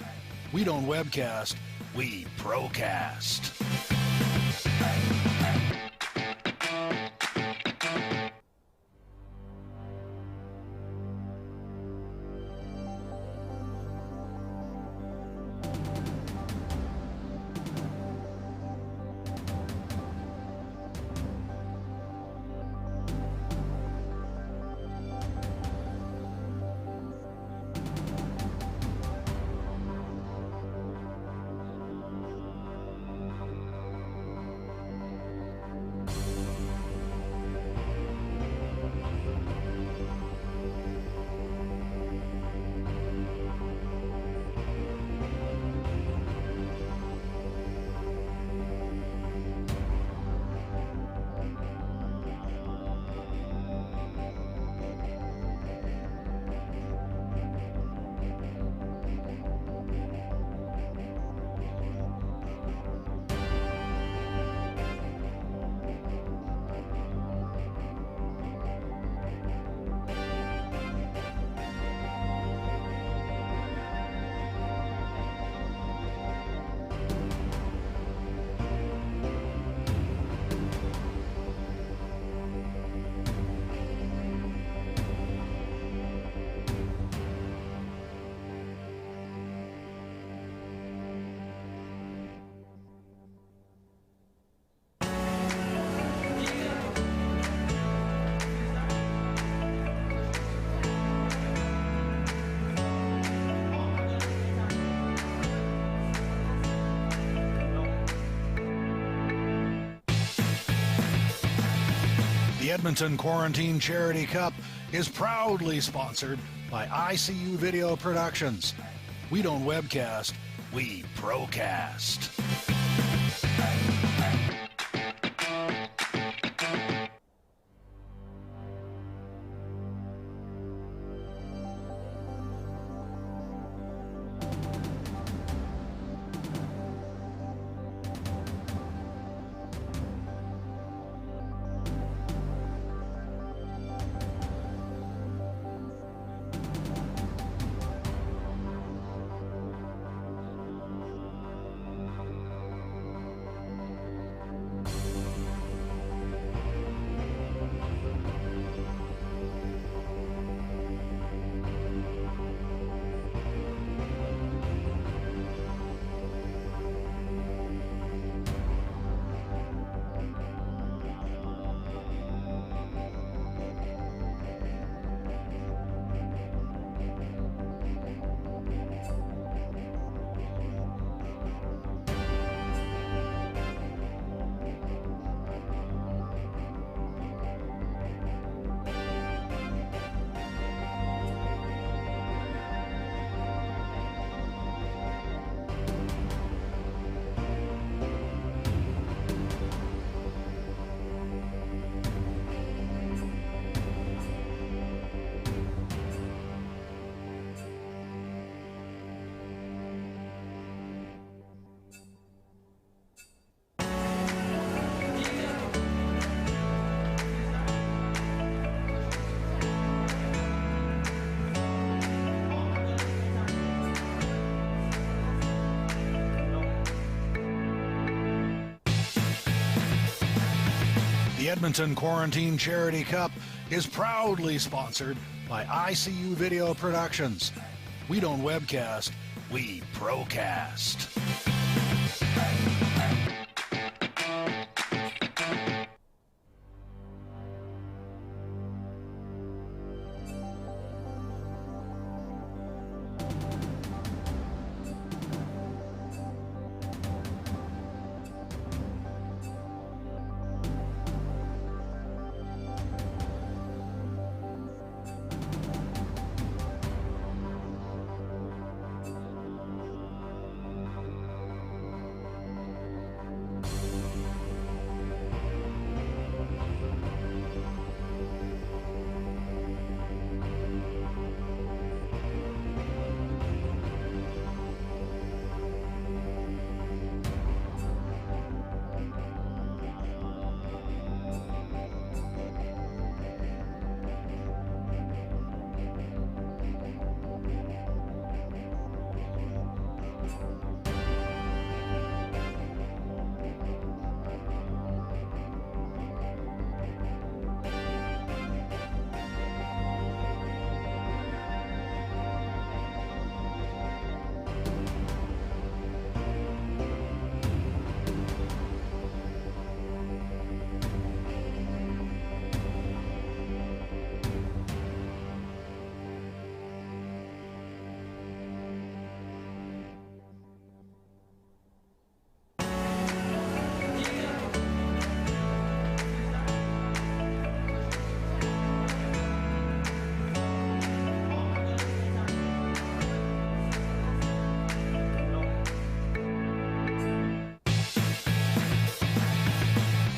We don't webcast, we procast. The Edmonton Quarantine Charity Cup is proudly sponsored by ICU Video Productions. We don't webcast, we procast. The Edmonton Quarantine Charity Cup is proudly sponsored by ICU Video Productions. We don't webcast, we procast.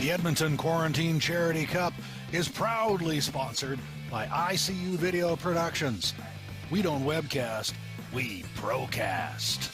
The Edmonton Quarantine Charity Cup is proudly sponsored by ICU Video Productions. We don't webcast, we procast.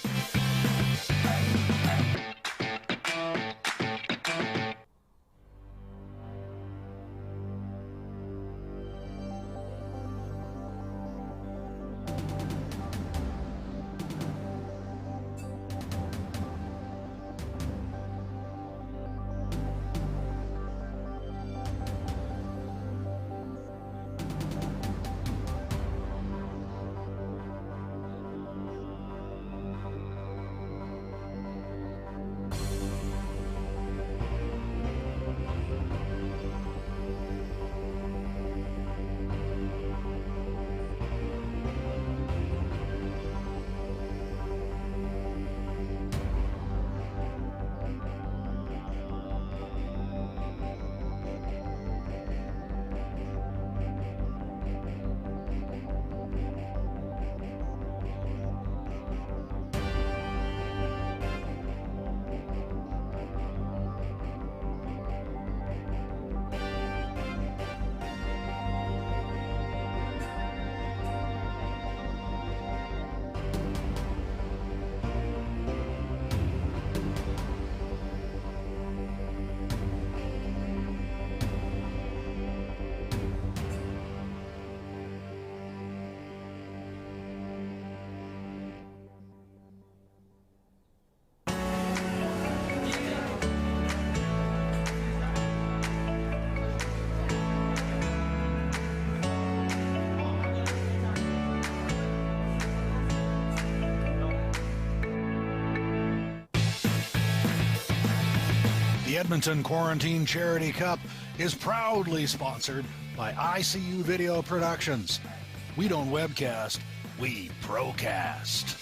The Edmonton Quarantine Charity Cup is proudly sponsored by ICU Video Productions. We don't webcast, we procast.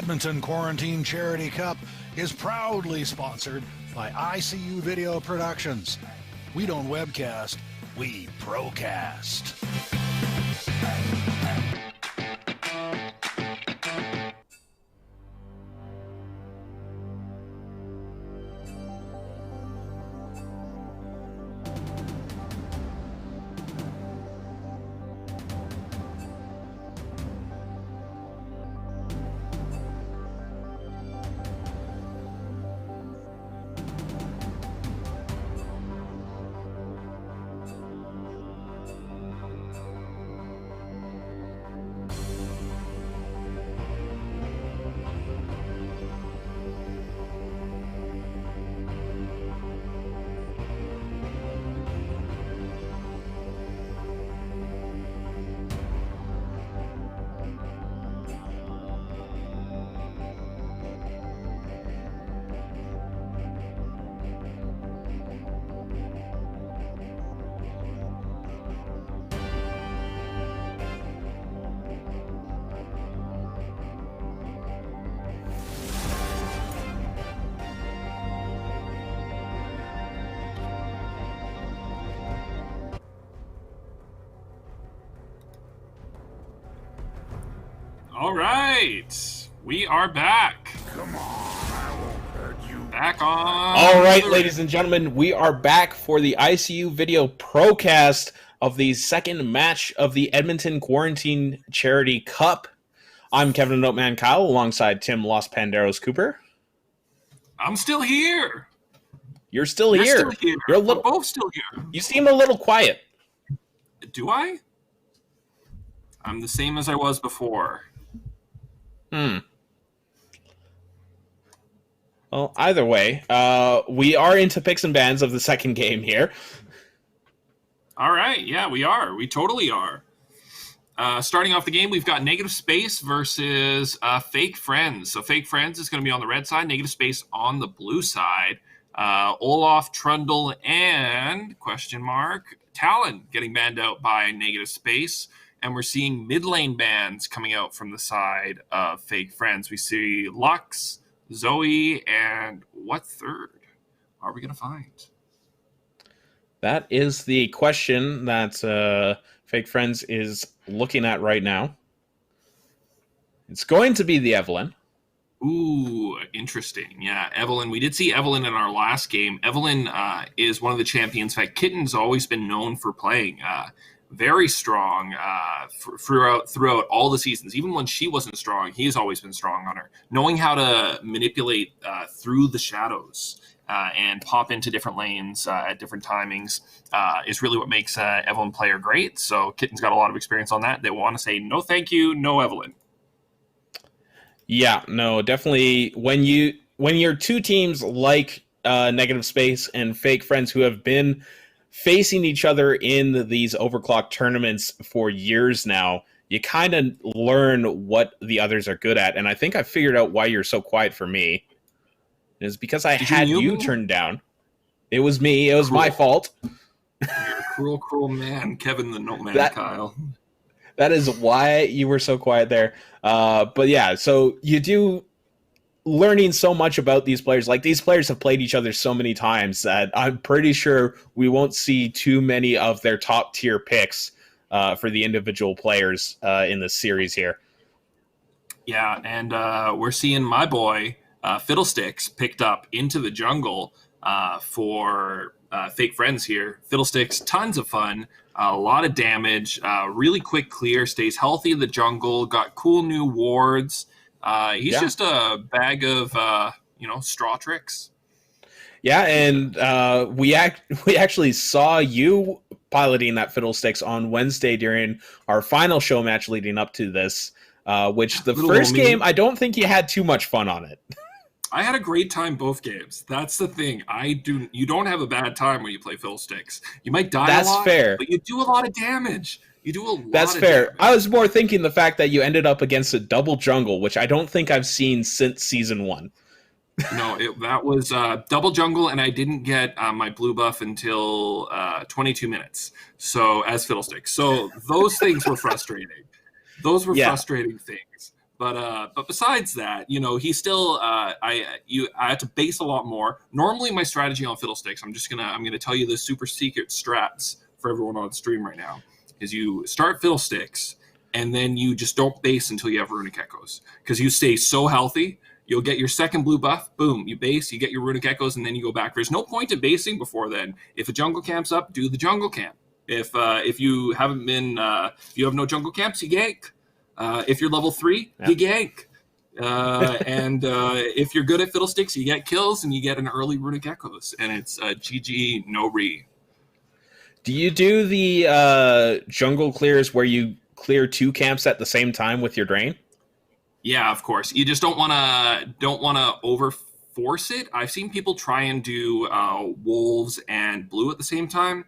Edmonton Quarantine Charity Cup is proudly sponsored by ICU Video Productions. We don't webcast, we procast. All right, we are back. Come on, I won't hurt you. Back on. All right, ladies and gentlemen, we are back for the ICU video procast of the second match of the Edmonton Quarantine Charity Cup. I'm Kevin Noteman Kyle alongside Tim Los Panderos Cooper. I'm still here. You're still here. Still here. You're a We're little, both still here. you seem a little quiet. Do I? I'm the same as I was before. Well, either way, we are into picks and bans of the second game here. All right, yeah, we are. We totally are. Starting off the game, we've got Negative Space versus Fake Friends. So Fake Friends is going to be on the red side, Negative Space on the blue side. Olaf, Trundle, and Talon getting banned out by Negative Space. And we're seeing mid lane bans coming out from the side of Fake Friends. We see Lux, Zoe, and what third are we going to find? That is the question that Fake Friends is looking at right now. It's going to be the Evelyn. Ooh, interesting. Yeah, Evelyn. We did see Evelyn in our last game. Evelyn is one of the champions. In fact, Kitten's always been known for playing very strong throughout all the seasons. Even when she wasn't strong, he's always been strong on her. Knowing how to manipulate through the shadows and pop into different lanes at different timings is really what makes Evelyn player great. So Kitten's got a lot of experience on that. They want to say, no thank you, no Evelyn. Yeah, no, definitely. When you're two teams like Negative Space and Fake Friends who have been facing each other in these overclock tournaments for years now, you kind of learn what the others are good at. And I think I figured out why you're so quiet for me. It's because I had you turned down. It was me. It was my fault. You're a cruel, cruel man, Kevin the Noteman Kyle. That is why you were so quiet there. But yeah, so you do learning so much about these players. Like, these players have played each other so many times that I'm pretty sure we won't see too many of their top tier picks for the individual players in this series here. Yeah, and we're seeing my boy Fiddlesticks picked up into the jungle for Fake Friends here. Fiddlesticks, tons of fun, a lot of damage, really quick clear, stays healthy in the jungle, got cool new wards. He's just a bag of, straw tricks. Yeah, and we actually saw you piloting that Fiddlesticks on Wednesday during our final show match leading up to this, which the first game, I don't think you had too much fun on it. I had a great time both games. That's the thing. You don't have a bad time when you play Fiddlesticks. You might die a lot, fair. But you do a lot of damage. That's fair. Damage. I was more thinking the fact that you ended up against a double jungle, which I don't think I've seen since season 1. No, that was double jungle, and I didn't get my blue buff until 22 minutes. So as Fiddlesticks. So those things were frustrating. Those were frustrating things. But besides that, he still I had to base a lot more. Normally, my strategy on Fiddlesticks, I'm gonna tell you the super secret strats for everyone on the stream right now, is you start Fiddlesticks and then you just don't base until you have Runic Echoes, because you stay so healthy. You'll get your second blue buff, boom, you base, you get your Runic Echoes, and then you go back. There's no point in basing before then. If a jungle camp's up, do the jungle camp. If you haven't been, if you have no jungle camps, you gank. If you're level 3, you gank. And if you're good at Fiddlesticks, you get kills and you get an early Runic Echoes, and it's GG, no re. Do you do the jungle clears where you clear 2 camps at the same time with your drain? Yeah, of course. You just don't wanna over force it. I've seen people try and do wolves and blue at the same time.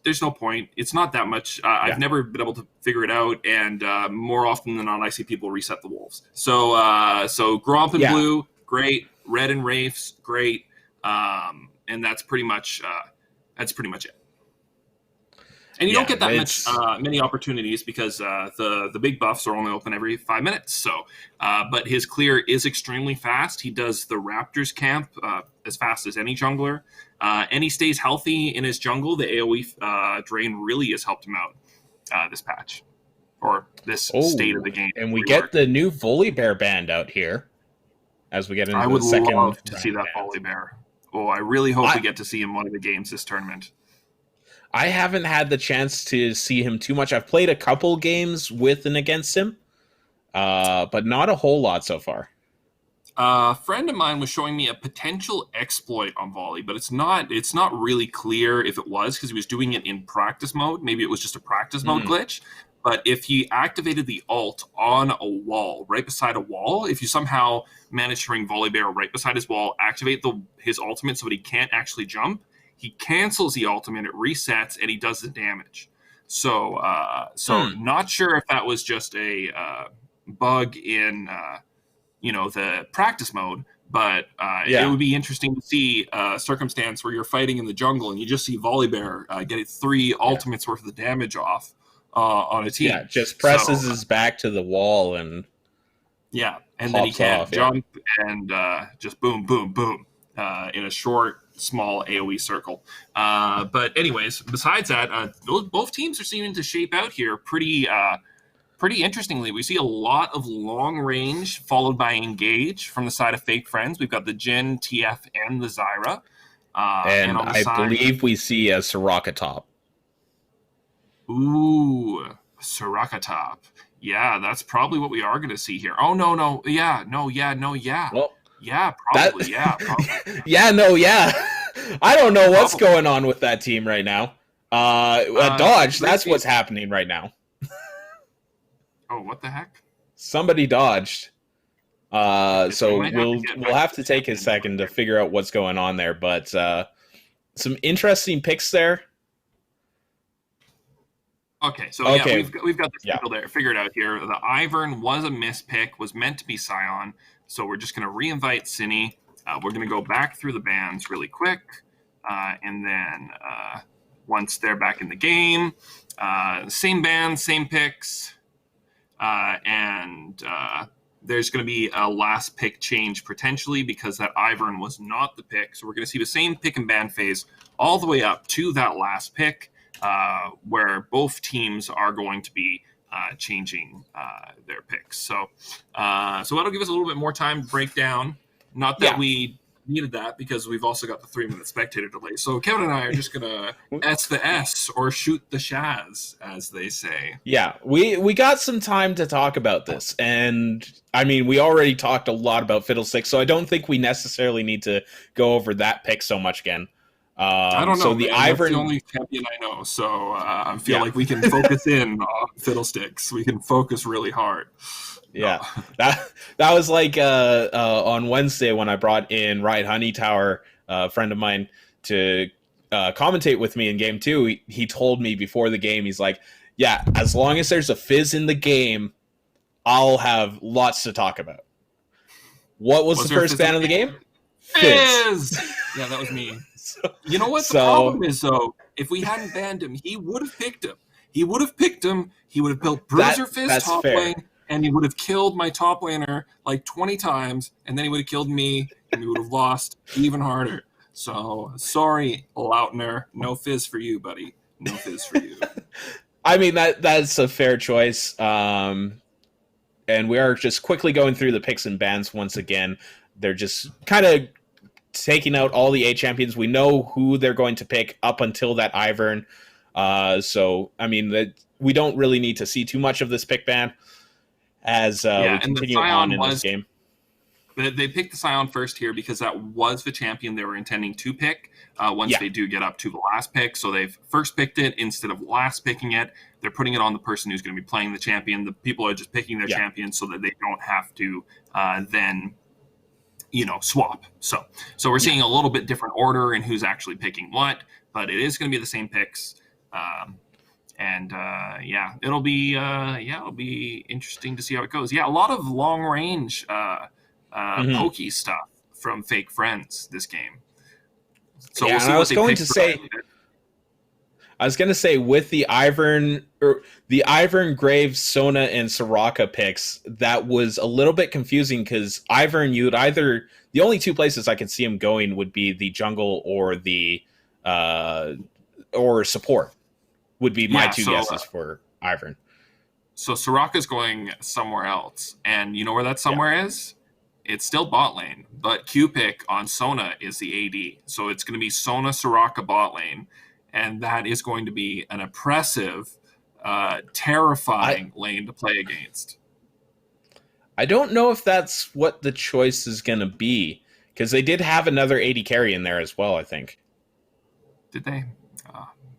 There's no point. It's not that much. I've never been able to figure it out, and more often than not, I see people reset the wolves. So Gromp and blue, great. Red and Wraiths, great. And that's pretty much it. And you don't get that many opportunities, because the big buffs are only open every 5 minutes. So, but his clear is extremely fast. He does the Raptors camp as fast as any jungler, and he stays healthy in his jungle. The AoE drain really has helped him out this patch, or this state of the game. And we get the new Volibear band out here as we get into the second. I would love to see that Volibear. Oh, I really hope we get to see him one of the games this tournament. I haven't had the chance to see him too much. I've played a couple games with and against him, but not a whole lot so far. A friend of mine was showing me a potential exploit on Volley, but it's not really clear if it was, because he was doing it in practice mode. Maybe it was just a practice mode glitch. But if he activated the ult on a wall, right beside a wall, if you somehow manage to bring Volibear right beside his wall, activate his ultimate so that he can't actually jump, he cancels the ultimate, it resets, and he does the damage. So not sure if that was just a bug in the practice mode, but it would be interesting to see a circumstance where you're fighting in the jungle and you just see Volibear getting 3 ultimates worth of the damage off on a team. Yeah, just presses his back to the wall and and then he can't jump and just boom, boom, boom in a short, small AoE circle. But anyways, besides that, both teams are seeming to shape out here pretty interestingly. We see a lot of long range followed by engage from the side of Fake Friends. We've got the Jhin, TF, and the Zyra. And on the side, believe we see a Soraka top. Ooh, Soraka top. Yeah, that's probably what we are going to see here. Oh, no. Yeah. Well, yeah, probably. Probably. I don't know what's going on with that team right now. Dodge, that's what's happening right now. Oh, what the heck? Somebody dodged. So we'll have to take a second to figure out what's going on there. But some interesting picks there. Okay, so we've got this people there figured out here. The Ivern was a mispick, was meant to be Scion. So we're just going to re-invite Cine. We're going to go back through the bans really quick. And then once they're back in the game, same bans, same picks. And there's going to be a last pick change potentially, because that Ivern was not the pick. So we're going to see the same pick and ban phase all the way up to that last pick, where both teams are going to be changing their picks. So that'll give us a little bit more time to break down. Not that we needed that, because we've also got the 3-minute spectator delay. So Kevin and I are just gonna S the S, or shoot the Shaz, as they say. Yeah, we got some time to talk about this, and I mean, we already talked a lot about Fiddlesticks, so I don't think we necessarily need to go over that pick so much again. I don't know. So the Ivern, that's the only champion I know, so I feel like we can focus in on Fiddlesticks. We can focus really hard. Yeah, that was like on Wednesday when I brought in Riot Honey Tower, a friend of mine, to commentate with me in game 2. He told me before the game, he's like, yeah, as long as there's a Fizz in the game, I'll have lots to talk about. What was the first ban of the game? Fizz! Yeah, that was me. You know what the problem is, though? If we hadn't banned him, he would have picked him. He would have picked him. He would have built Bruiser Fizz top lane. and he would have killed my top laner like 20 times, and then he would have killed me, and we would have lost even harder. So sorry, Lautner. No fizz for you, buddy. No fizz for you. I mean, that's a fair choice. And we are just quickly going through the picks and bans once again. They're just kind of taking out all the A champions. We know who they're going to pick up until that Ivern. So, I mean, we don't really need to see too much of this pick ban as we continue on in this game. They picked the Scion first here because that was the champion they were intending to pick once they do get up to the last pick. So they've first picked it instead of last picking it. They're putting it on the person who's going to be playing the champion. The people are just picking their champion so that they don't have to then, swap. So we're seeing a little bit different order in who's actually picking what, but it is going to be the same picks. It'll be interesting to see how it goes. Yeah, a lot of long range pokey stuff from fake friends this game. So we'll see I was going to say with the Ivern Graves, Sona, and Soraka picks, that was a little bit confusing because Ivern, the only two places I could see him going would be the jungle or the or support would be my two guesses for Ivern. So Soraka's going somewhere else, and you know where that somewhere is? It's still bot lane, but Q pick on Sona is the AD. So it's going to be Sona, Soraka bot lane, and that is going to be an oppressive, terrifying lane to play against. I don't know if that's what the choice is going to be, because they did have another AD carry in there as well, I think. Did they?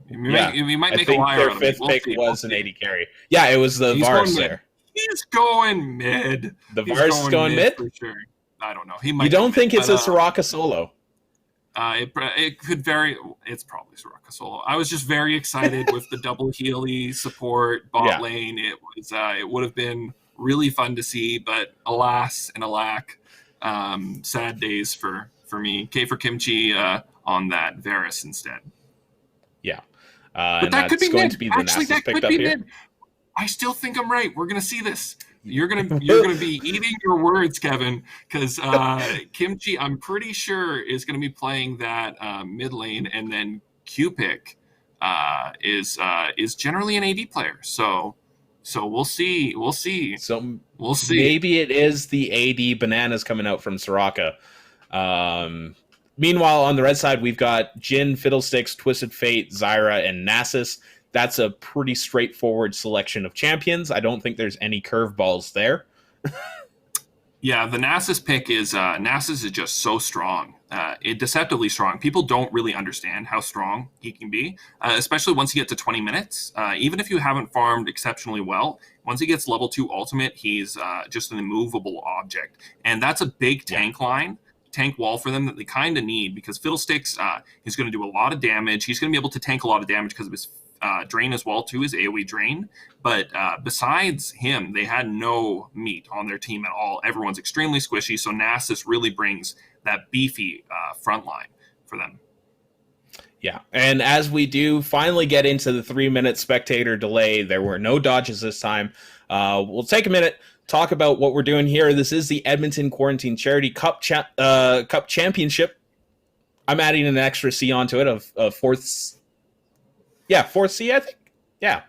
You might make a liar their out of me. fifth pick was an AD carry. Yeah, it was the Vars there. He's going mid. The Vars is going mid? For sure. I don't know. He might. You don't think it's a Soraka solo? It could vary. It's probably Soraka solo. I was just very excited with the double Healy support bot lane. It was. It would have been really fun to see, but alas and alack, sad days for me. K for Kimchi on that Varus instead. Yeah, but that could be going mid. to be the Actually, that could be mid. I still think I'm right. We're gonna see this. You're gonna be eating your words, Kevin, because Kimchi, I'm pretty sure, is gonna be playing that mid lane, and then Q pick is generally an AD player. So we'll see. So we'll see. Maybe it is the AD bananas coming out from Soraka. Meanwhile, on the red side, we've got Jhin, Fiddlesticks, Twisted Fate, Zyra, and Nasus. That's a pretty straightforward selection of champions. I don't think there's any curveballs there. Yeah, the Nasus pick is Nasus is just so strong, deceptively strong. People don't really understand how strong he can be, especially once you get to 20 minutes. Even if you haven't farmed exceptionally well, once he gets level 2 ultimate, he's just an immovable object. And that's a big tank wall for them that they kind of need, because Fiddlesticks is going to do a lot of damage. He's going to be able to tank a lot of damage because of his drain as well, too, his AoE drain. But besides him, they had no meat on their team at all. Everyone's extremely squishy, so Nasus really brings that beefy front line for them. Yeah, and as we do finally get into the 3-minute spectator delay, there were no dodges this time. We'll take a minute, talk about what we're doing here. This is the Edmonton Quarantine Charity Cup Cup Championship. I'm adding an extra C onto it of fourth. Yeah, fourth C, I think. Yeah.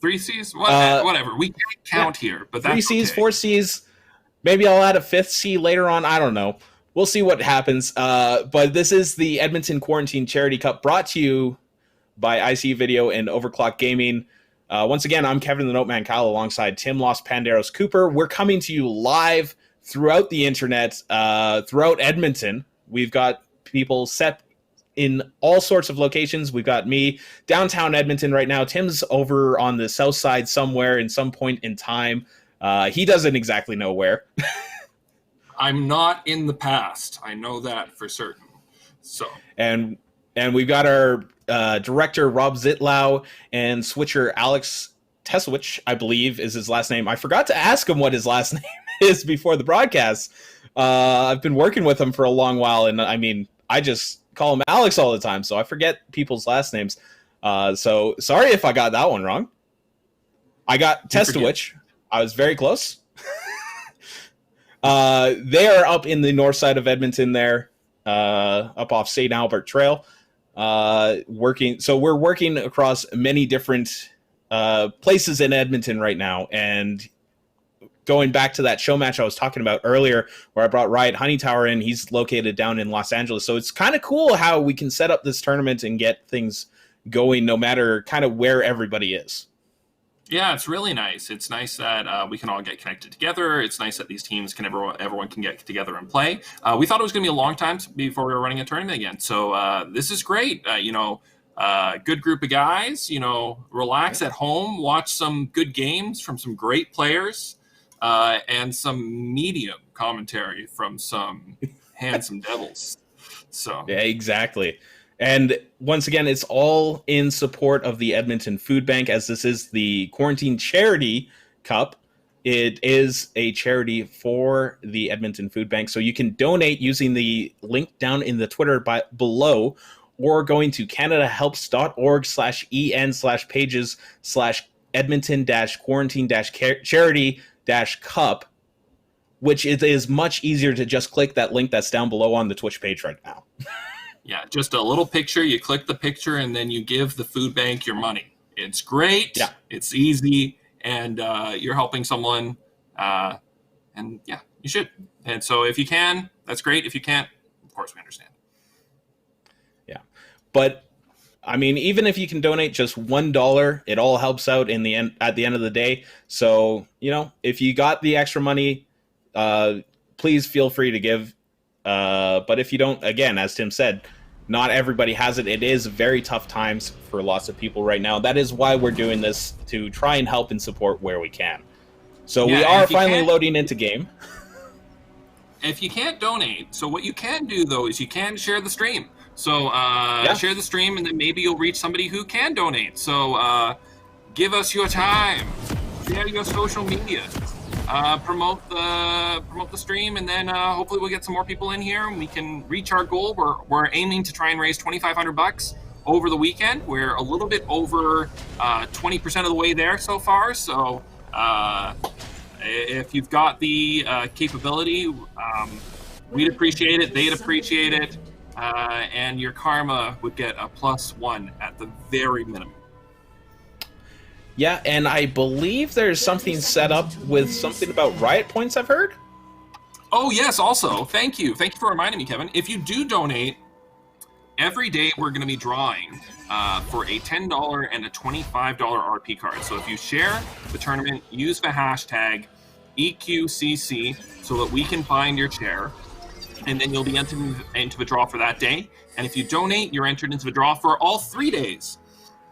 3 Cs? Whatever. We can't count here, but that's 3 Cs, okay. 4 Cs. Maybe I'll add a 5th C later on. I don't know. We'll see what happens. But this is the Edmonton Quarantine Charity Cup, brought to you by ICU Video and Overclock Gaming. Once again, I'm Kevin the Noteman Kyle alongside Tim Los Panderos Cooper. We're coming to you live throughout the internet, throughout Edmonton. We've got people set in all sorts of locations. We've got me downtown Edmonton right now. Tim's over on the south side somewhere in some point in time. He doesn't exactly know where. I'm not in the past. I know that for certain. So and we've got our director Rob Zitlau and switcher Alex Tesowich, I believe is his last name. I forgot to ask him what his last name is before the broadcast. I've been working with him for a long while, and I mean, I just call him Alex all the time, so I forget people's last names. So sorry if I got that one wrong. I got Testowich. I was very close. They are up in the north side of Edmonton there, up off St. Albert Trail. Working. So we're working across many different places in Edmonton right now. And going back to that show match I was talking about earlier, where I brought Riot Honeytower in, he's located down in Los Angeles. So it's kind of cool how we can set up this tournament and get things going no matter kind of where everybody is. Yeah, it's really nice. It's nice that we can all get connected together. It's nice that these teams can everyone can get together and play. We thought it was going to be a long time before we were running a tournament again. So this is great. Good group of guys. Relax at home, watch some good games from some great players, and some medium commentary from some handsome devils. So yeah, exactly. And once again, it's all in support of the Edmonton Food Bank, as this is the Quarantine Charity Cup. It is a charity for the Edmonton Food Bank. So you can donate using the link down in the Twitter below, or going to canadahelpsstop.org/en/pages/Edmonton-quarantine-charity-cup, which it is much easier to just click that link that's down below on the Twitch page right now. Yeah, just a little picture. You click the picture, and then you give the food bank your money. It's great. Yeah. It's easy, and you're helping someone. And yeah, you should. And so if you can, that's great. If you can't, of course, we understand. Yeah, but I mean, even if you can donate just $1, it all helps out in the end. At the end of the day, so if you got the extra money, please feel free to give. But if you don't, again, as Tim said, not everybody has it. It is very tough times for lots of people right now. That is why we're doing this, to try and help and support where we can. So we are finally loading into game. If you can't donate, so what you can do, though, is you can share the stream. So share the stream, and then maybe you'll reach somebody who can donate. So give us your time. Share your social media. Promote the stream, and then hopefully we'll get some more people in here and we can reach our goal. We're aiming to try and raise $2,500 over the weekend. We're a little bit over 20% of the way there so far. So if you've got the capability, we'd appreciate it. They'd appreciate it, and your karma would get a +1 at the very minimum. Yeah, and I believe there's something set up with something about riot points, I've heard. Oh, yes, also. Thank you. Thank you for reminding me, Kevin. If you do donate, every day we're going to be drawing for a $10 and a $25 RP card. So if you share the tournament, use the hashtag EQCC so that we can find your chair, and then you'll be entered into the draw for that day. And if you donate, you're entered into the draw for all 3 days.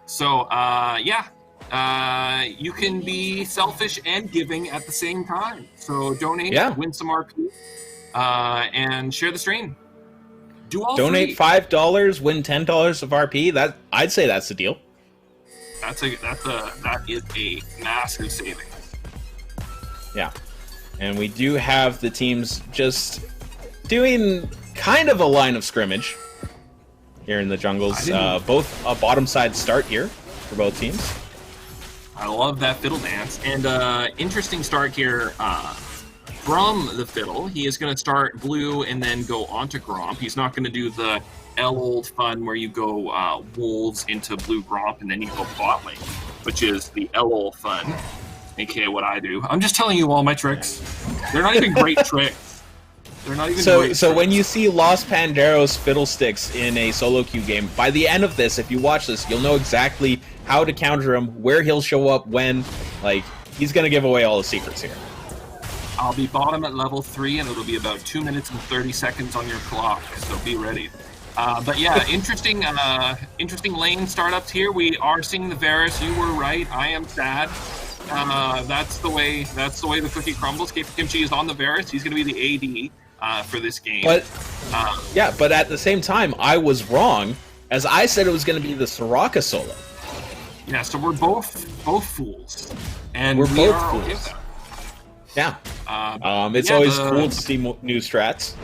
So, you can be selfish and giving at the same time. So donate, win some RP, and share the stream. Do all donate three. $5, win $10 of RP. That I'd say that's the deal. That is a massive savings. Yeah, and we do have the teams just doing kind of a line of scrimmage here in the jungles. Both a bottom side start here for both teams. I love that fiddle dance. And interesting start here from the fiddle. He is going to start blue and then go onto Gromp. He's not going to do the L-old fun where you go wolves into blue Gromp and then you go bot lane, which is the L-old fun, aka what I do. I'm just telling you all my tricks. They're not even great tricks. They're not even great So tricks. when you see Los Panderos fiddlesticks in a solo queue game, by the end of this, if you watch this, you'll know exactly how to counter him, where he'll show up, when. Like, he's going to give away all the secrets here. I'll be bottom at level 3, and it'll be about 2 minutes and 30 seconds on your clock, so be ready. But yeah, interesting lane startups here. We are seeing the Varus. You were right. I am sad. That's the way the cookie crumbles. Kimchi is on the Varus. He's going to be the AD for this game. But but at the same time, I was wrong, as I said it was going to be the Soraka solo. Yeah, so we're both fools, and we're both okay fools. Yeah. It's always cool to see new strats.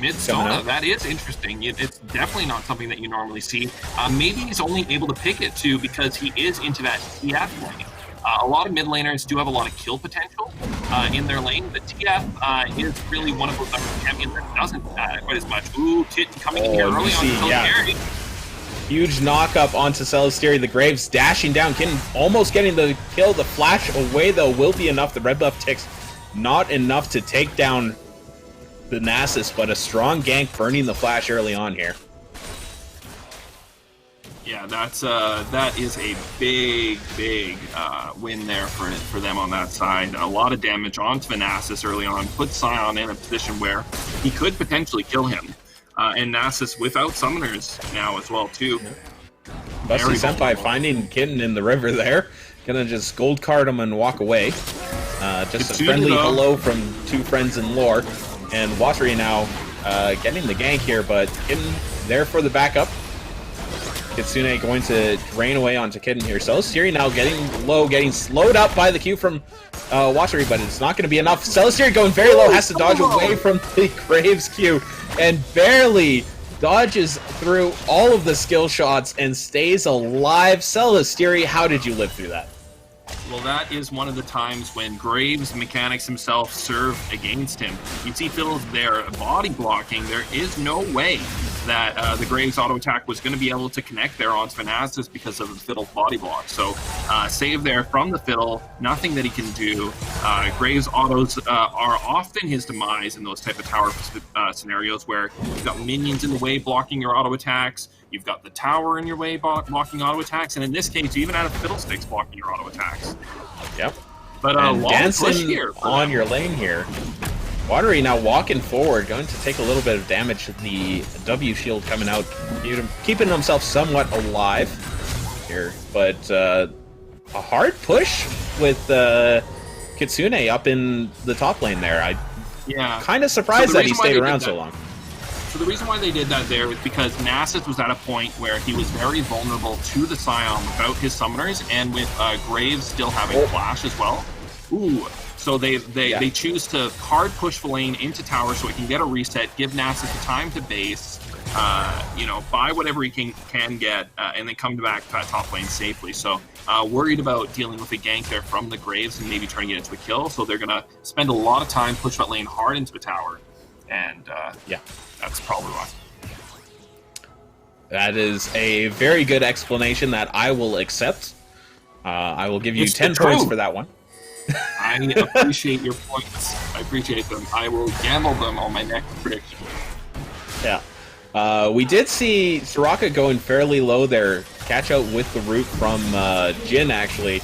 Mid-Sona, that is interesting. It's definitely not something that you normally see. Maybe he's only able to pick it too because he is into that CF lane. A lot of mid laners do have a lot of kill potential in their lane, but TF is really one of those champions that doesn't quite as much. Ooh, Kitten coming in here early on Celestieri. Huge knock-up onto Celestieri. The Graves dashing down. Kitten almost getting the kill. The flash away, though, will be enough. The red buff ticks not enough to take down the Nasus, but a strong gank burning the flash early on here. Yeah, that is a big win there for them on that side. A lot of damage onto Nasus early on, put Sion in a position where he could potentially kill him. And Nasus without summoners now as well too. Busty Senpai finding Kitten in the river there. Gonna just gold card him and walk away. Just a friendly hello from two friends in lore. And Watery now getting the gank here, but Kitten there for the backup. Kitsune going to drain away onto Kitten here. Celestieri now getting low, getting slowed up by the Q from Watery, but it's not going to be enough. Celestieri going very low, has to dodge away from the Graves Q, and barely dodges through all of the skill shots and stays alive. Celestieri, how did you live through that? Well, that is one of the times when Graves mechanics himself serve against him. You see Fiddle's there body blocking. There is no way that the Graves auto attack was going to be able to connect there onto Nasus because of the Fiddle's body block. So save there from the Fiddle, nothing that he can do. Graves autos are often his demise in those type of tower scenarios where you've got minions in the way blocking your auto attacks. You've got the tower in your way blocking auto attacks, and in this case, you even had a Fiddlesticks blocking your auto attacks. Yep. But dancing here on your lane here. Watery now walking forward, going to take a little bit of damage. The W shield coming out, keeping himself somewhat alive here. But a hard push with Kitsune up in the top lane there. Kind of surprised that he stayed around so long. So the reason why they did that there is because Nasus was at a point where he was very vulnerable to the Scion without his summoners, and with Graves still having flash as well. Ooh, so they choose to hard push the lane into tower so he can get a reset, give Nasus the time to base, buy whatever he can get, and then come back to that top lane safely. So worried about dealing with a gank there from the Graves and maybe trying to get into a kill, so they're going to spend a lot of time push that lane hard into the tower. And that's probably why. That is a very good explanation that I will accept. I will give you 10 points for that one. I appreciate your points. I appreciate them. I will gamble them on my next prediction. Yeah. We did see Soraka going fairly low there. Catch out with the root from Jin, actually.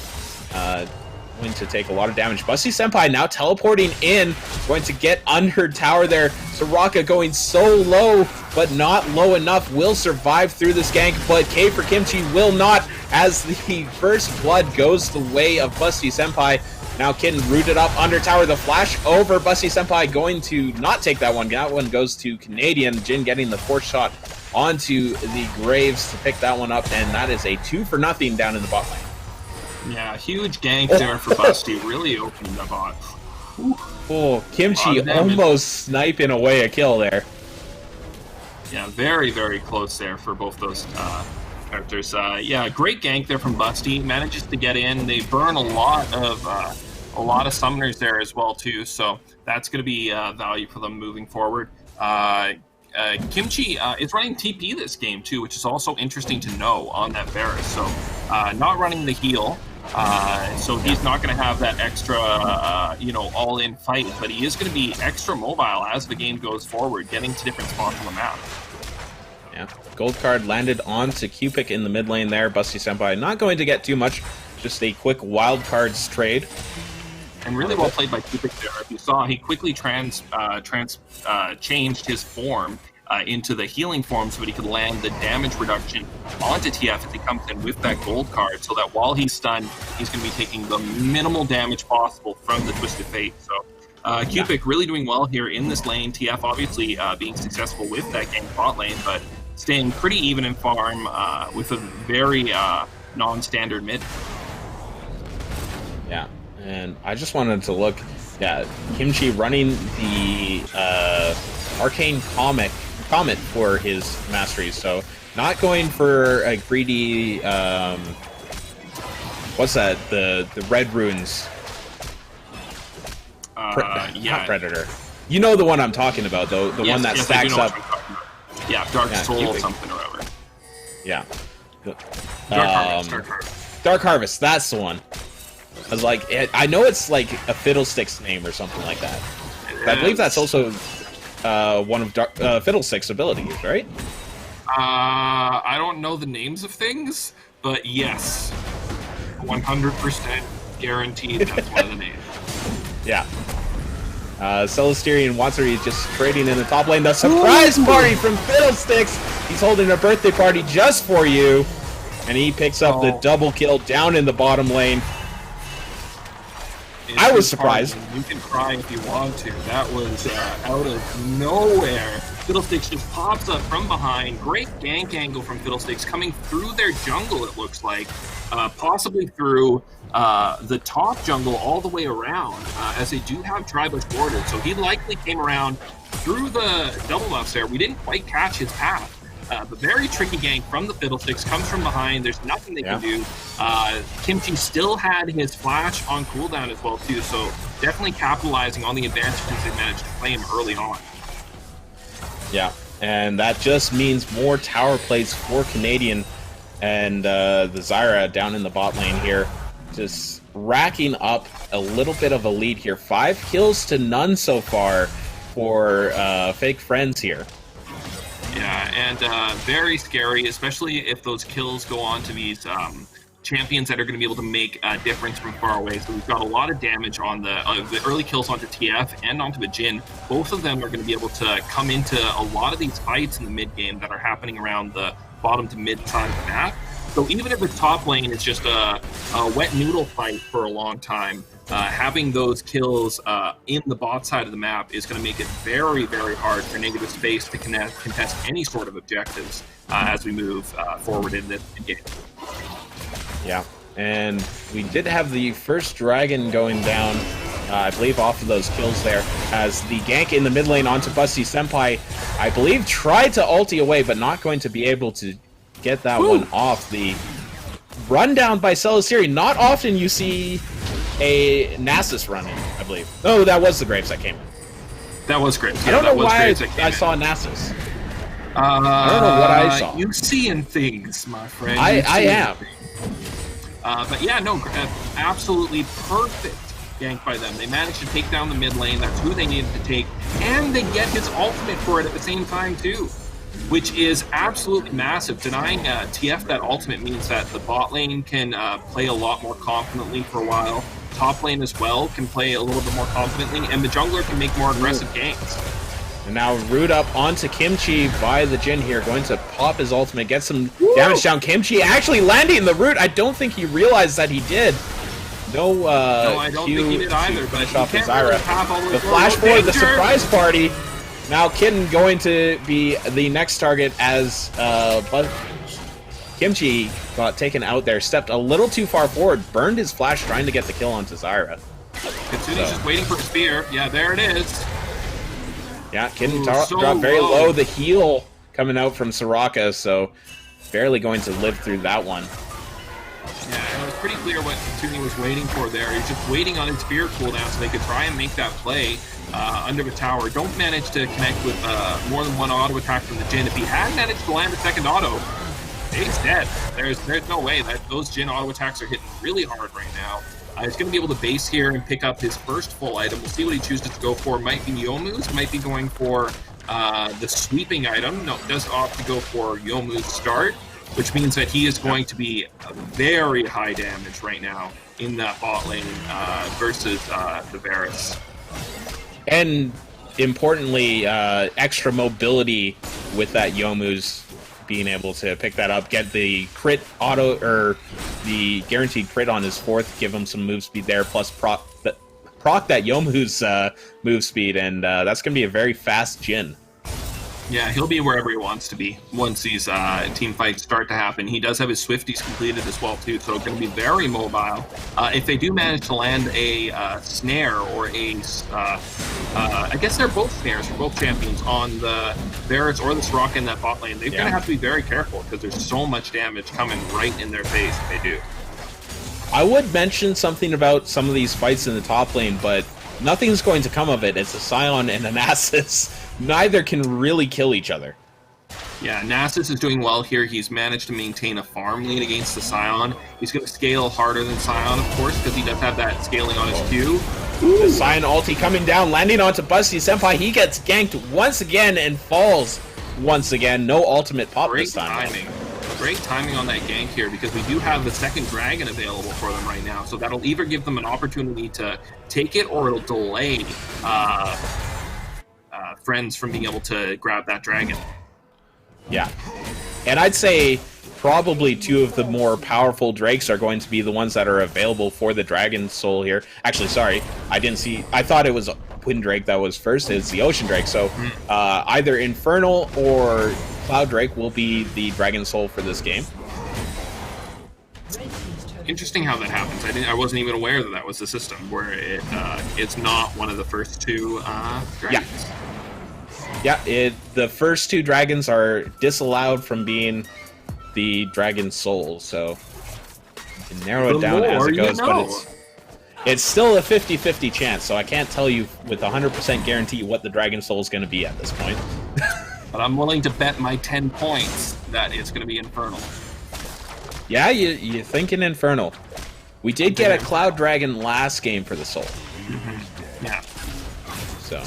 Going to take a lot of damage. Busty Senpai now teleporting in, going to get under tower there. Soraka going so low, but not low enough, will survive through this gank, but K for Kimchi will not, as the first blood goes the way of Busty Senpai. Now Kitten rooted up under tower, the flash over Busty Senpai, going to not take that one. That one goes to Canadian. Jin getting the fourth shot onto the Graves to pick that one up, and that is a 2-for-0 down in the bot lane. Yeah, huge gank there for Busty, really opening the bot. Oh, Kimchi almost sniping away a kill there. Yeah, very, very close there for both those characters. Great gank there from Busty. Manages to get in. They burn a lot of summoners there as well too. So that's going to be value for them moving forward. Kimchi is running TP this game too, which is also interesting to know on that Varus. So not running the heal. So he's not going to have that extra, all-in fight, but he is going to be extra mobile as the game goes forward, getting to different spots on the map. Yeah, gold card landed onto Cupic in the mid lane there. Busty Senpai not going to get too much, just a quick wild cards trade. And really well played by Cupic there. If you saw, he quickly changed his form into the healing form so that he could land the damage reduction onto TF as he comes in with that gold card, so that while he's stunned, he's going to be taking the minimal damage possible from the Twisted Fate. So Cupic really doing well here in this lane. TF obviously being successful with that gank bot lane, but staying pretty even in farm with a very non-standard mid. Yeah, and I just wanted to look, Kimchi running the Arcane Comet for his masteries, so not going for a greedy what's that? The red runes. Yeah, Not Predator. You know the one I'm talking about, though. The one that stacks up. Yeah, Dark Soul something or other. Yeah. Dark Harvest. That's the one. I was like, I know it's like a Fiddlestick's name or something like that. I believe that's also one of Fiddlestick's abilities, right? I don't know the names of things, but yes, 100% guaranteed that's one of the names. Yeah. Celesterian Watsuri just trading in the top lane. The surprise party from Fiddlesticks. He's holding a birthday party just for you. And he picks up the double kill down in the bottom lane. I was surprised. You can cry if you want to. That was out of nowhere. Fiddlesticks just pops up from behind. Great gank angle from Fiddlesticks coming through their jungle, it looks like. Possibly through the top jungle all the way around, as they do have Tribush bordered. So he likely came around through the double buffs there. We didn't quite catch his path. But very tricky gank from the Fiddlesticks, comes from behind. There's nothing they can do. Kimchi still had his flash on cooldown as well too, so definitely capitalizing on the advantages they managed to claim early on. Yeah, and that just means more tower plays for Canadian, and the Zyra down in the bot lane here, just racking up a little bit of a lead here. 5 kills to none so far for Fake Friends here. Yeah, and very scary, especially if those kills go on to these champions that are going to be able to make a difference from far away. So we've got a lot of damage on the early kills onto TF and onto the Jhin. Both of them are going to be able to come into a lot of these fights in the mid game that are happening around the bottom to mid side of the map. So even if the top lane is just a wet noodle fight for a long time, having those kills in the bot side of the map is going to make it very, very hard for Negative Space to contest any sort of objectives as we move forward in this game. Yeah, and we did have the first dragon going down, I believe, off of those kills there, as the gank in the mid lane onto Busty Senpai, I believe, tried to ulti away, but not going to be able to get that one off. The rundown by Celestiri. Not often you see a Nasus running, I believe. Oh, that was the Graves that came in. That was Graves. I don't know why I saw Nasus. I don't know what I saw. You seeing things, my friend. I am. But yeah, no, absolutely perfect gank by them. They managed to take down the mid lane. That's who they needed to take. And they get his ultimate for it at the same time, too, which is absolutely massive. Denying TF that ultimate means that the bot lane can play a lot more confidently for a while. Top lane as well can play a little bit more confidently, and the jungler can make more aggressive ganks. And now root up onto Kimchi by the Jhin here, going to pop his ultimate, get some damage down. Kimchi actually landing the root. I don't think he realized that he did. No, I don't think he did either, but he off can't Zyra. really path all the way The through. flash forward, the Danger! surprise party. Now Kitten going to be the next target as Kimchi got taken out there, stepped a little too far forward, burned his flash trying to get the kill onto Zyra. Katsune's just waiting for the spear. Yeah, there it is. Yeah, Kitten so dropped very low. low. The heal coming out from Soraka, so barely going to live through that one. Yeah, and it was pretty clear what Katsune was waiting for there. He was just waiting on his spear cooldown so they could try and make that play under the tower. Don't manage to connect with more than one auto attack from the Jhin. If he had managed to land a second auto, he's dead. There's no way that those Jhin auto attacks are hitting really hard right now. He's going to be able to base here and pick up his first full item. We'll see what he chooses to go for. Might be Yomu's, might be going for the sweeping item. No, does opt to go for Yomu's start, which means that he is going to be very high damage right now in that bot lane versus the Varus. And importantly, extra mobility with that Yomu's, being able to pick that up, get the crit auto, or the guaranteed crit on his fourth, give him some move speed there, plus proc that Yomu's move speed, and that's going to be a very fast Jhin. Yeah, he'll be wherever he wants to be once these team fights start to happen. He does have his Swifties completed as well, too, so going to be very mobile. If they do manage to land a snare or a... I guess they're both snares for both champions on the Varus or the Soraka in that bot lane. They're going to have to be very careful because there's so much damage coming right in their face if they do. I would mention something about some of these fights in the top lane, but nothing's going to come of it. It's a Scion and a Nasus. Neither can really kill each other. Yeah, Nasus is doing well here. He's managed to maintain a farm lead against the Scion. He's going to scale harder than Scion, of course, because he does have that scaling on his Q. The Scion ulti coming down, landing onto Busty Senpai. He gets ganked once again and falls once again. No ultimate pop this time. Great timing on that gank here, because we do have the second dragon available for them right now. So that'll either give them an opportunity to take it, or it'll delay friends from being able to grab that dragon. Yeah. And I'd say probably two of the more powerful drakes are going to be the ones that are available for the Dragon Soul here. Actually, sorry, I thought it was Wind Drake that was first. It's the Ocean Drake. So either Infernal or Cloud Drake will be the Dragon Soul for this game. Interesting how that happens. I wasn't even aware that was the system where it's not one of the first two dragons. Yeah, the first two dragons are disallowed from being the Dragon Soul, so you can narrow it down as it goes, but it's still a 50-50 chance, so I can't tell you with 100% guarantee what the Dragon Soul is going to be at this point. But I'm willing to bet my 10 points that it's going to be Infernal. Yeah, you're thinking Infernal. We did get a Cloud Dragon last game for the Soul. Mm-hmm. Yeah. So,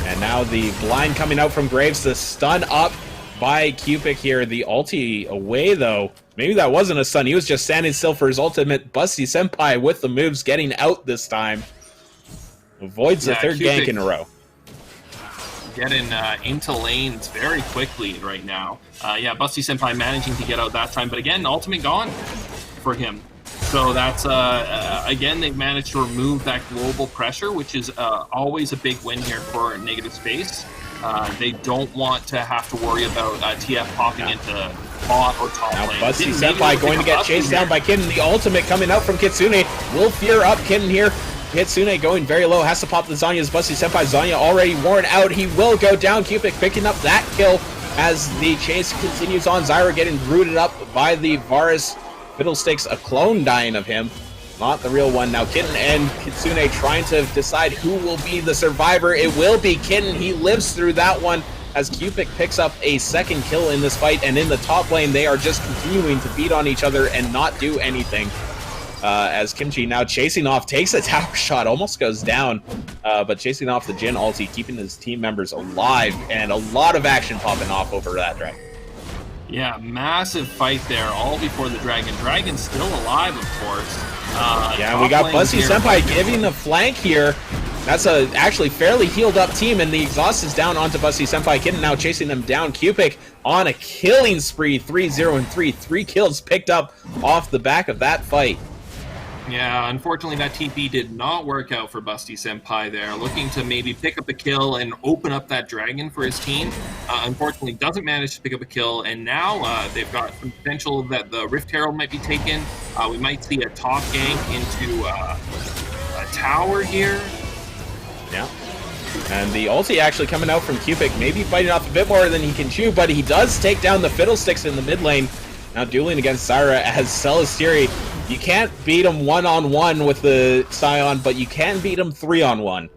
and now the blind coming out from Graves, the stun up by Cupid here. The ulti away, though. Maybe that wasn't a stun. He was just standing still for his ultimate. Busty Senpai with the moves getting out this time. Avoids the third gank in a row. Getting into lanes very quickly right now. Yeah, Busty Senpai managing to get out that time. But again, ultimate gone for him. So that's, again, they've managed to remove that global pressure, which is always a big win here for negative space. They don't want to have to worry about TF popping into bot or top lane. Now Busty Senpai going to get chased down by Kitten. The ultimate coming out from Kitsune. Will fear up Kitten here. Kitsune going very low. Has to pop the Zanya's Busty Senpai. Zanya already worn out. He will go down. Cupid picking up that kill as the chase continues on. Zyra getting rooted up by the Varus. Fiddlesticks, a clone dying of him, not the real one. Now Kitten and Kitsune trying to decide who will be the survivor. It will be Kitten. He lives through that one as Cupid picks up a second kill in this fight. And in the top lane, they are just continuing to beat on each other and not do anything. As Kimchi now chasing off, takes a tower shot, almost goes down, but chasing off the Jin ulti, keeping his team members alive, and a lot of action popping off over that dragon. Yeah, massive fight there, all before the dragon. Dragon's still alive, of course. Yeah, we got Busty Senpai giving the flank here. That's a actually fairly healed up team, and the exhaust is down onto Busty Senpai. Kitten now chasing them down. Cupid on a killing spree, 3-0-3. 3 kills picked up off the back of that fight. Yeah, unfortunately that TP did not work out for Busty Senpai there. Looking to maybe pick up a kill and open up that dragon for his team. Unfortunately doesn't manage to pick up a kill, and now they've got some potential that the Rift Herald might be taken. We might see a top gank into a tower here. Yeah. And the ulti actually coming out from Cupid, maybe fighting off a bit more than he can chew, but he does take down the Fiddlesticks in the mid lane. Now dueling against Zyra as Celestiri. You can't beat him one-on-one with the Scion, but you can beat him 3-on-1.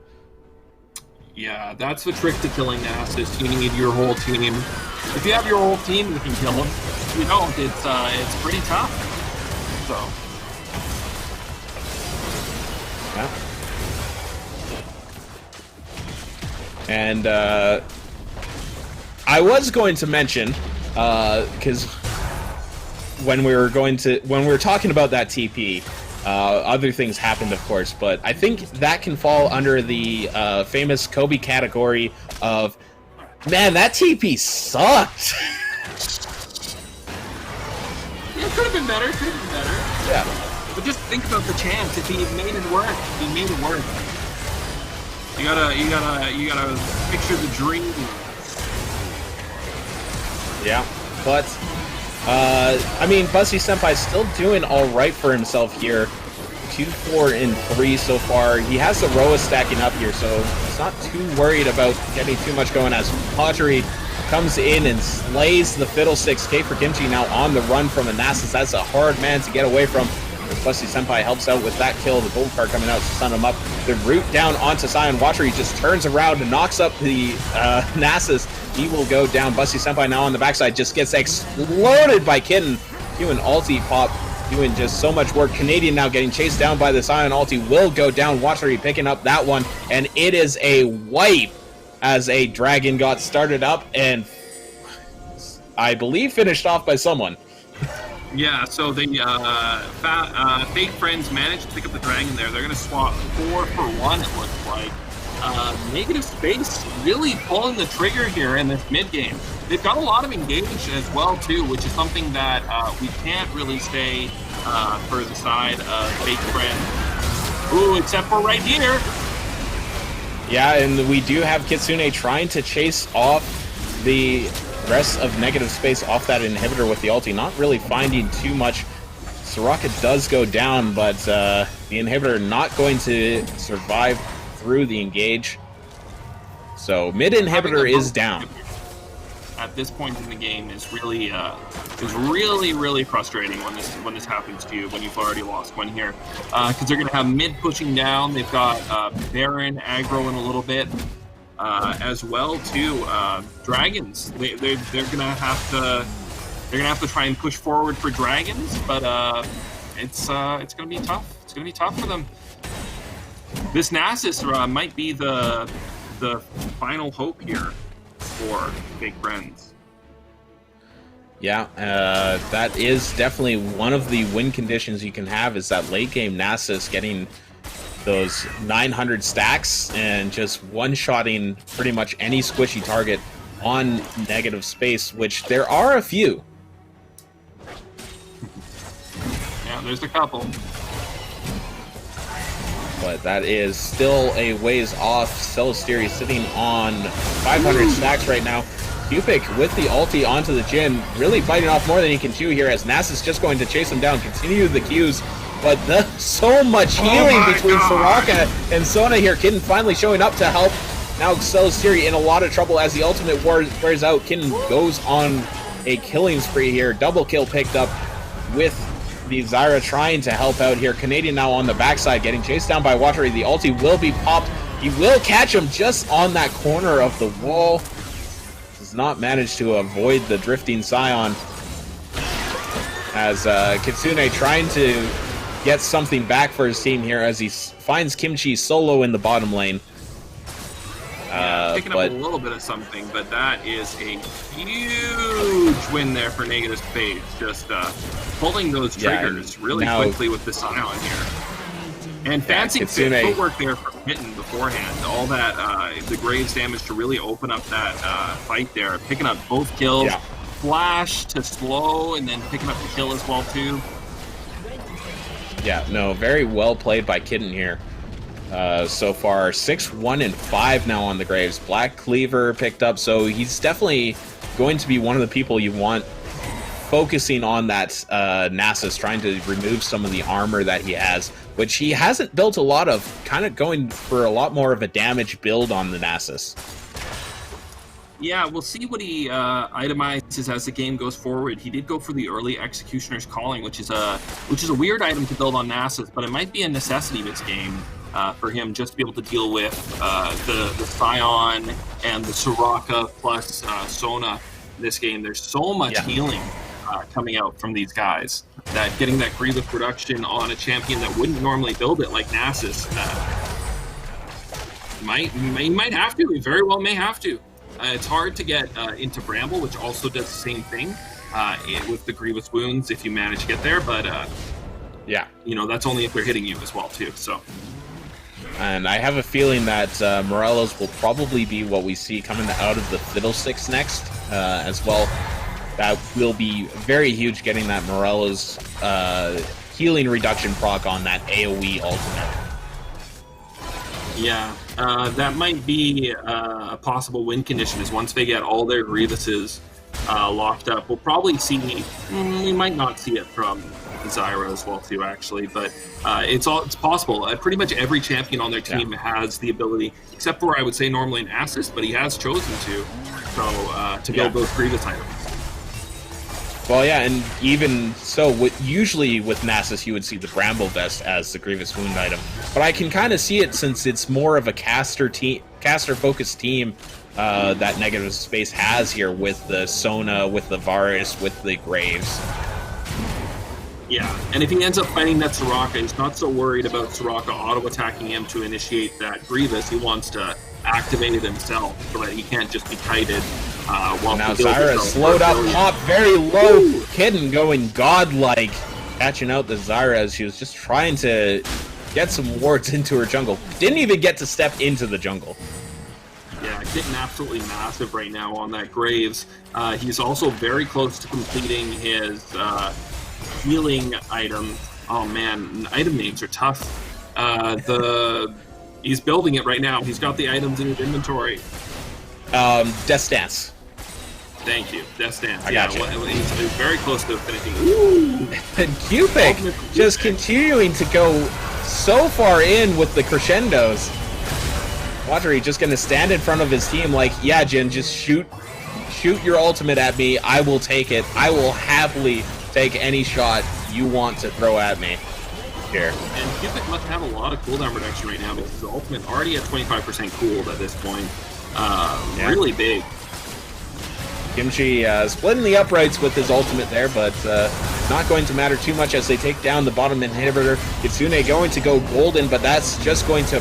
Yeah, that's the trick to killing Nasus. You need your whole team. If you have your whole team, you can kill him. If you don't, it's pretty tough. So. Yeah. And I was going to mention, because when we were talking about that TP, other things happened, of course, but I think that can fall under the famous Kobe category of, man, that TP sucked. Yeah, it could have been better. Yeah. But just think about the chance. If he made it work, You gotta picture the dream. Yeah, but I mean, Busty Senpai's still doing all right for himself here. 2-4-3 so far. He has the Roa stacking up here, so he's not too worried about getting too much going as Pottery comes in and slays the Fiddlesticks. K for Kimchi now on the run from a Nasus. That's a hard man to get away from. Busty Senpai helps out with that kill. The gold card coming out to stun him up. The root down onto Sion. Watery just turns around and knocks up the Nasus. He will go down. Busty Senpai now on the backside just gets exploded by Kitten. Doing ulti pop, doing just so much work. Canadian now getting chased down by the Sion ulti. Will go down. Watery picking up that one. And it is a wipe as a dragon got started up and I believe finished off by someone. Yeah, so the fake friends managed to pick up the dragon there. They're going to swap 4 for 1, it looks like. Negative Space really pulling the trigger here in this mid game. They've got a lot of engage as well too, which is something that we can't really say for the side of fake friends. Ooh, except for right here. Yeah, and we do have Kitsune trying to chase off the rest of Negative Space off that inhibitor with the ulti, not really finding too much. Soraka does go down, but the inhibitor not going to survive through the engage. So mid inhibitor is down. At this point in the game is really really frustrating when this happens to you when you've already lost one here, because they're gonna have mid pushing down. They've got Baron aggro in a little bit. As well too, dragons. They're gonna have to try and push forward for dragons, but it's gonna be tough. It's gonna be tough for them. This Nasus might be the final hope here for fake friends. Yeah, that is definitely one of the win conditions you can have, is that late game Nasus getting those 900 stacks and just one-shotting pretty much any squishy target on Negative Space, which there are a few. Yeah, there's a couple. But that is still a ways off. Celesteria sitting on 500 stacks right now. Cupid with the ulti onto the Jhin, really biting off more than he can chew here, as Nasus just going to chase him down, continue the Qs. But so much healing between Soraka and Sona here. Kitten finally showing up to help. Now Celesteria in a lot of trouble as the ultimate wears out. Kitten goes on a killing spree here. Double kill picked up with the Zyra trying to help out here. Canadian now on the backside getting chased down by Watery. The ulti will be popped. He will catch him just on that corner of the wall. Does not manage to avoid the drifting Scion. As Kitsune trying to get something back for his team here as he finds Kimchi solo in the bottom lane. Picking up a little bit of something, but that is a huge win there for Negative Space. Just pulling those triggers really quickly with the Scion here. And fancy footwork there from Mitten beforehand. All that, the Graves damage to really open up that fight there. Picking up both kills. Yeah. Flash to slow, and then picking up the kill as well too. Yeah, no, very well played by Kitten here. So far, 6-1-5 now on the Graves. Black Cleaver picked up, so he's definitely going to be one of the people you want focusing on that Nasus, trying to remove some of the armor that he has, which he hasn't built a lot of, kind of going for a lot more of a damage build on the Nasus. Yeah, we'll see what he itemizes as the game goes forward. He did go for the early Executioner's Calling, which is a weird item to build on Nasus, but it might be a necessity this game for him just to be able to deal with the Scion and the Soraka plus Sona this game. There's so much healing coming out from these guys that getting that Grievous production on a champion that wouldn't normally build it like Nasus might have to. He very well may have to. It's hard to get into Bramble, which also does the same thing with the Grievous Wounds if you manage to get there, but yeah, you know, that's only if they're hitting you as well too. So, and I have a feeling that Morelos will probably be what we see coming out of the Fiddlesticks next as well. That will be very huge, getting that Morelos healing reduction proc on that AoE ultimate. Yeah, that might be a possible win condition, is once they get all their Grievuses locked up. We'll probably see, we might not see it from Zyra as well too, actually, but it's possible. Pretty much every champion on their team has the ability, except for I would say normally an Nasus, but he has chosen to build those Grievous items. Well, yeah, and even so, usually with Nasus, you would see the Bramble Vest as the Grievous Wound item. But I can kind of see it since it's more of a caster-focused team that Negative Space has here with the Sona, with the Varus, with the Graves. Yeah, and if he ends up fighting that Soraka, he's not so worried about Soraka auto-attacking him to initiate that Grievous. He wants to activate it himself so that he can't just be kited. While now Zyra slowed up, pop very low. Kidden going godlike, catching out the Zyra as she was just trying to get some wards into her jungle. Didn't even get to step into the jungle. Yeah, Kitten absolutely massive right now on that Graves. He's also very close to completing his healing item. Oh man, item names are tough. He's building it right now. He's got the items in his inventory. Death Stance. Thank you. Death Dance. I got you. He's very close to finishing. Ooh. And Cupid just continuing to go so far in with the crescendos. Wattery just going to stand in front of his team like, yeah, Jin, just shoot your ultimate at me. I will take it. I will happily take any shot you want to throw at me. Here. And Cupid must have a lot of cooldown reduction right now because his ultimate already at 25% cooled at this point. Really big. Kimchi splitting the uprights with his ultimate there, but not going to matter too much as they take down the bottom inhibitor. Kitsune going to go golden, but that's just going to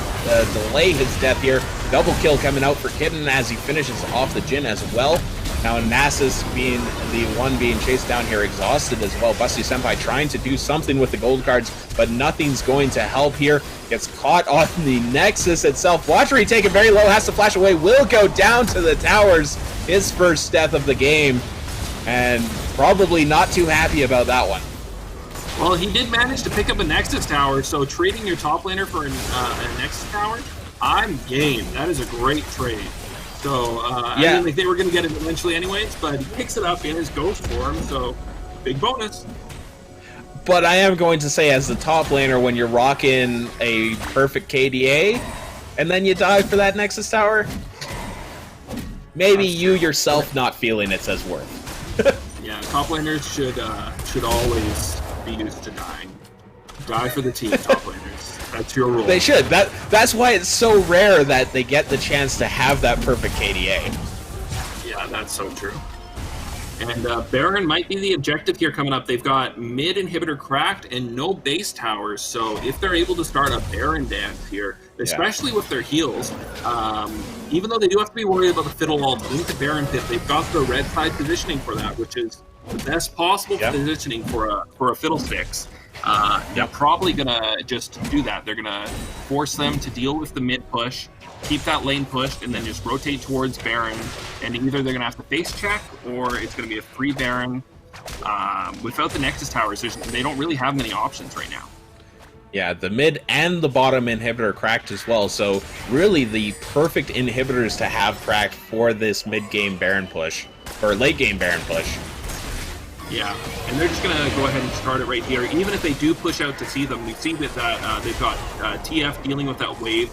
delay his death here. Double kill coming out for Kitten as he finishes off the Jhin as well. Now Nasus being the one being chased down here, exhausted as well. Busty Senpai trying to do something with the gold cards, but nothing's going to help here. Gets caught on the Nexus itself. Watchery taken very low, has to flash away, will go down to the towers. His first death of the game, and probably not too happy about that one. Well, he did manage to pick up a Nexus tower, so trading your top laner for a Nexus tower, I'm game. That is a great trade. So, I didn't think they were going to get it eventually anyways, but he picks it up in his Ghost form, so big bonus. But I am going to say, as the top laner, when you're rocking a perfect KDA, and then you die for that Nexus tower, maybe you yourself not feeling it's as worth. Yeah, top laners should always be used to dying. Die for the team, top laners. That's your rule. They should. That's why it's so rare that they get the chance to have that perfect KDA. Yeah, that's so true. And Baron might be the objective here coming up. They've got mid inhibitor cracked and no base towers, so if they're able to start a Baron dance here, especially with their heals, even though they do have to be worried about the Fiddle ult into Baron pit, they've got the red side positioning for that, which is the best possible positioning for a Fiddlesticks. They're probably gonna just do that. They're gonna force them to deal with the mid push, keep that lane pushed, and then just rotate towards Baron. And either they're gonna have to face check, or it's gonna be a free Baron. Without the Nexus towers, they don't really have many options right now. Yeah, the mid and the bottom inhibitor cracked as well. So really, the perfect inhibitors to have cracked for this mid game Baron push or late game Baron push. Yeah, and they're just going to go ahead and start it right here. Even if they do push out to see them, we've seen that they've got TF dealing with that wave,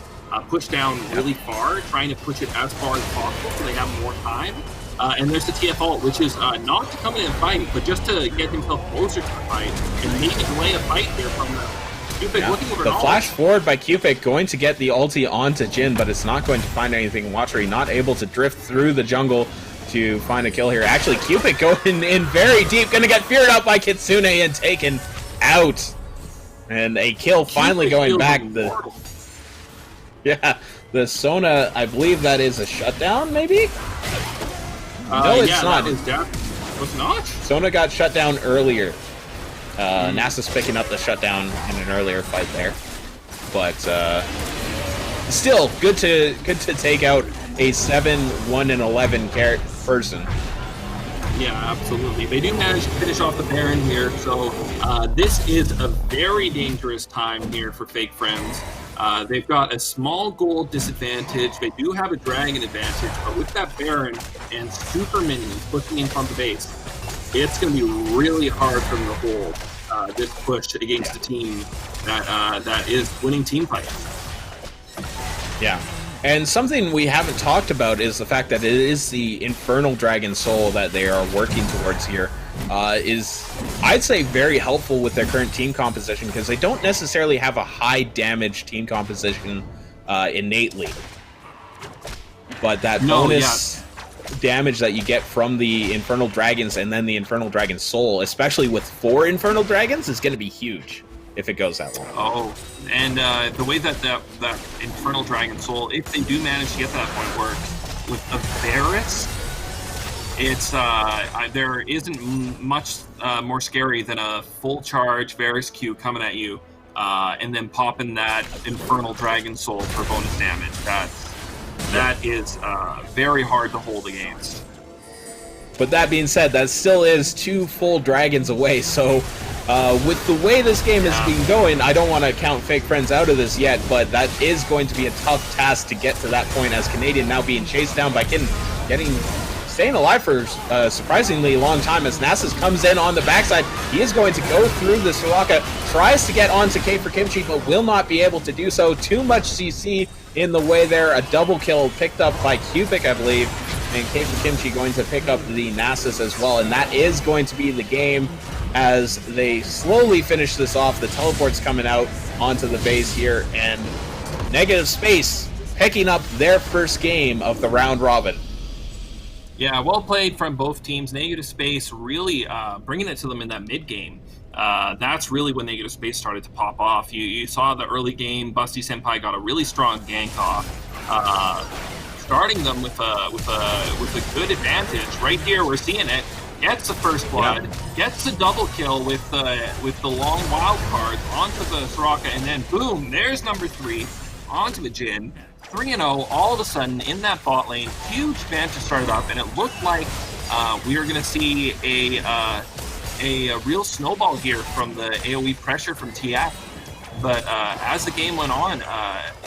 push down really far, trying to push it as far as possible so they have more time. And there's the TF ult, which is not to come in and fight, but just to get himself closer to the fight and maybe delay a fight here from Cupid looking over the flash forward by Cupid going to get the ulti onto Jhin, but it's not going to find anything. Watchery not able to drift through the jungle to find a kill here. Actually, Cupid going in very deep, going to get feared out by Kitsune and taken out. And a kill finally going back. The Sona, I believe that is a shutdown, maybe? No, it's not. Was not? Sona got shut down earlier. Nasus picking up the shutdown in an earlier fight there. But still, good to take out a 7-1-11 person. Yeah, absolutely. They do manage to finish off the Baron here, so this is a very dangerous time here for Fake Friends. They've got a small gold disadvantage. They do have a dragon advantage, but with that Baron and super minions pushing in front of the base, it's going to be really hard for them to hold this push against a team that is winning team fights. Yeah. And something we haven't talked about is the fact that it is the Infernal Dragon Soul that they are working towards here. is, I'd say, very helpful with their current team composition because they don't necessarily have a high damage team composition innately. But that bonus damage that you get from the Infernal Dragons and then the Infernal Dragon Soul, especially with 4 Infernal Dragons, is going to be huge if it goes that long. Oh, and the way that Infernal Dragon Soul, if they do manage to get to that point, works with a Varus, it's there isn't much more scary than a full charge Varus Q coming at you, and then popping that Infernal Dragon Soul for bonus damage. That is very hard to hold against. But that being said, that still is 2 full dragons away, so with the way this game has been going, I don't want to count fake friends out of this yet, but that is going to be a tough task to get to that point, as Canadian now being chased down by Kitten, staying alive for a surprisingly long time as Nasus comes in on the backside. He is going to go through the Soraka, tries to get onto K for Kimchi, but will not be able to do so. Too much CC in the way there. A double kill picked up by Cubic, I believe, and K for Kimchi going to pick up the Nasus as well, and that is going to be the game as they slowly finish this off. The teleport's coming out onto the base here, and Negative Space picking up their first game of the round robin. Yeah, well played from both teams. Negative Space really bringing it to them in that mid game. That's really when Negative Space started to pop off. You saw the early game. Busty Senpai got a really strong gank off, starting them with a good advantage. Right here, we're seeing it. Gets the first blood, gets the double kill with the long wild cards onto the Soraka, and then boom, there's number 3 onto the Jhin. 3-0 all of a sudden in that bot lane. Huge advantage started up, and it looked like we were going to see a real snowball here from the AoE pressure from TF. But as the game went on,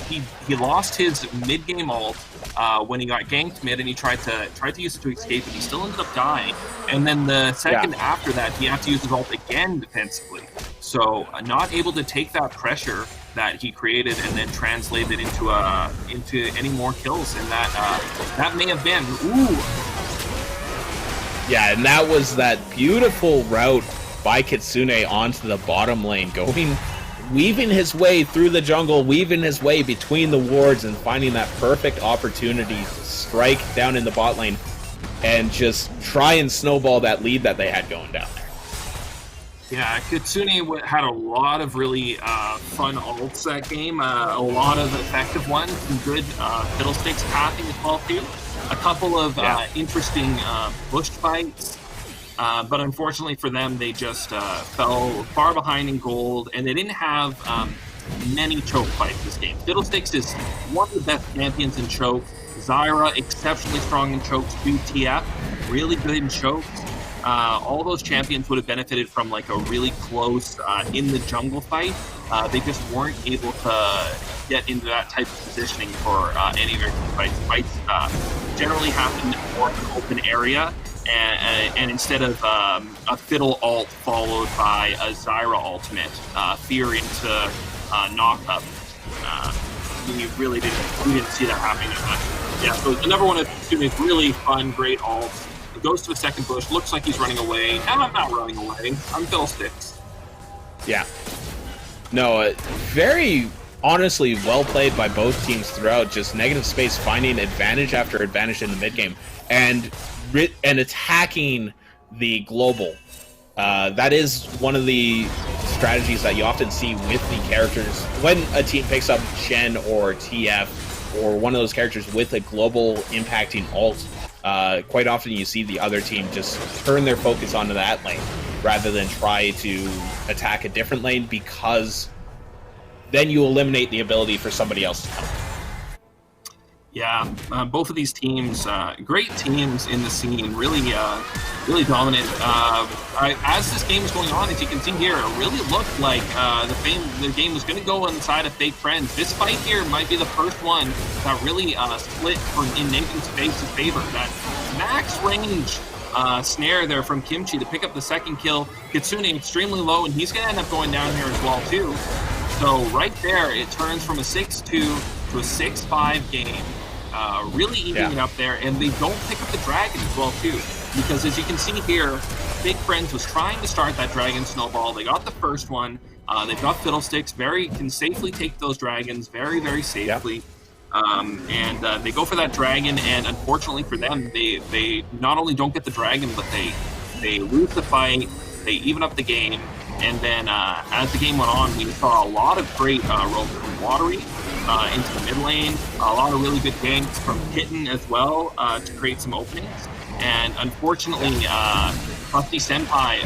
he lost his mid-game ult when he got ganked mid, and he tried to use it to escape, and he still ended up dying. And then the second after that, he had to use his ult again defensively. So not able to take that pressure that he created and then translate it into any more kills, and that may have been Yeah, and that was that beautiful route by Kitsune onto the bottom lane, weaving his way through the jungle, weaving his way between the wards, and finding that perfect opportunity to strike down in the bot lane and just try and snowball that lead that they had going down there. Yeah, Kitsune had a lot of really fun ults that game, a lot of effective ones, some good fiddlesticks pathing as well too. A couple of interesting bush fights, but unfortunately for them, they just fell far behind in gold, and they didn't have many choke fights this game. Fiddlesticks is one of the best champions in choke. Zyra, exceptionally strong in chokes. TF, really good in chokes. All those champions would have benefited from like a really close in the jungle fight. They just weren't able to get into that type of positioning for any of their fights. Fights generally happen in more of an open area, and instead of a fiddle ult followed by a Zyra ultimate, fear into knockup. We really didn't see that happening that much. Yeah, so the number one is really fun, great ult. Goes to a second bush, looks like he's running away. No, I'm not running away. I'm fiddlesticks. Yeah. No, very honestly well played by both teams throughout. Just Negative Space finding advantage after advantage in the mid game and attacking the global. That is one of the strategies that you often see with the characters when a team picks up Shen or TF or one of those characters with a global impacting ult. Quite often you see the other team just turn their focus onto that lane rather than try to attack a different lane, because then you eliminate the ability for somebody else to come. Yeah, both of these teams, great teams in the scene, really dominant. As this game was going on, as you can see here, it really looked like the game was going to go on the side of fake friends. This fight here might be the first one that really split in Negative Space's favor. That max range snare there from Kimchi to pick up the second kill. Kitsune extremely low, and he's going to end up going down here as well too. So right there, it turns from a 6-2 to a 6-5 game. Really eating it up there, and they don't pick up the dragon as well too. because as you can see here, Big Friends was trying to start that dragon snowball. They got the first one. They've got Fiddlesticks. Can safely take those dragons very, very safely. And they go for that dragon, and unfortunately for them, they not only don't get the dragon, but they lose the fight. They even up the game. And then as the game went on, we saw a lot of great roams from Watery into the mid lane, a lot of really good ganks from Kitten as well to create some openings. And unfortunately, Rusty Senpai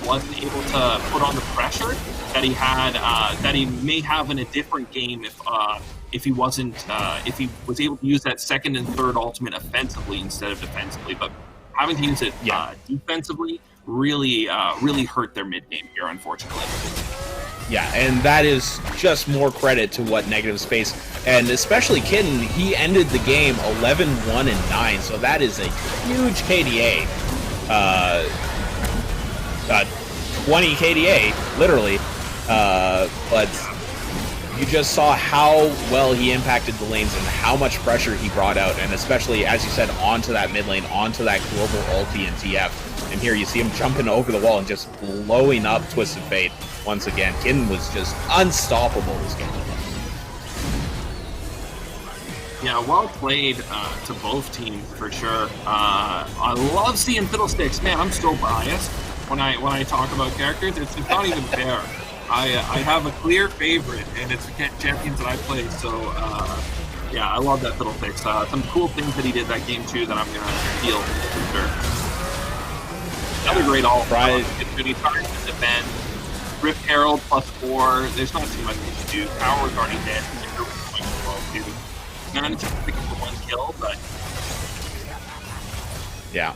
wasn't able to put on the pressure that he had, that he may have in a different game if he was able to use that second and third ultimate offensively instead of defensively. But having to use it defensively really hurt their mid game here, unfortunately. Yeah, and that is just more credit to what Negative Space, and especially Kitten, he ended the game 11-1-9, so that is a huge KDA. 20 KDA, literally. But you just saw how well he impacted the lanes and how much pressure he brought out, and especially, as you said, onto that mid lane, onto that global ulti and TF. And here you see him jumping over the wall and just blowing up Twisted Fate once again. Kitten was just unstoppable this game. Yeah, well played to both teams for sure. I love seeing Fiddlesticks. Man, I'm so biased when I talk about characters. It's not even fair. I have a clear favorite, and it's the champions that I play. So yeah, I love that Fiddlesticks. Some cool things that he did that game too that I'm gonna steal for sure. Another great ult. Right. It's really hard to defend. Rift Herald +4. There's not too much to do. Power is already dead. Managed to pick up the one kill, but yeah.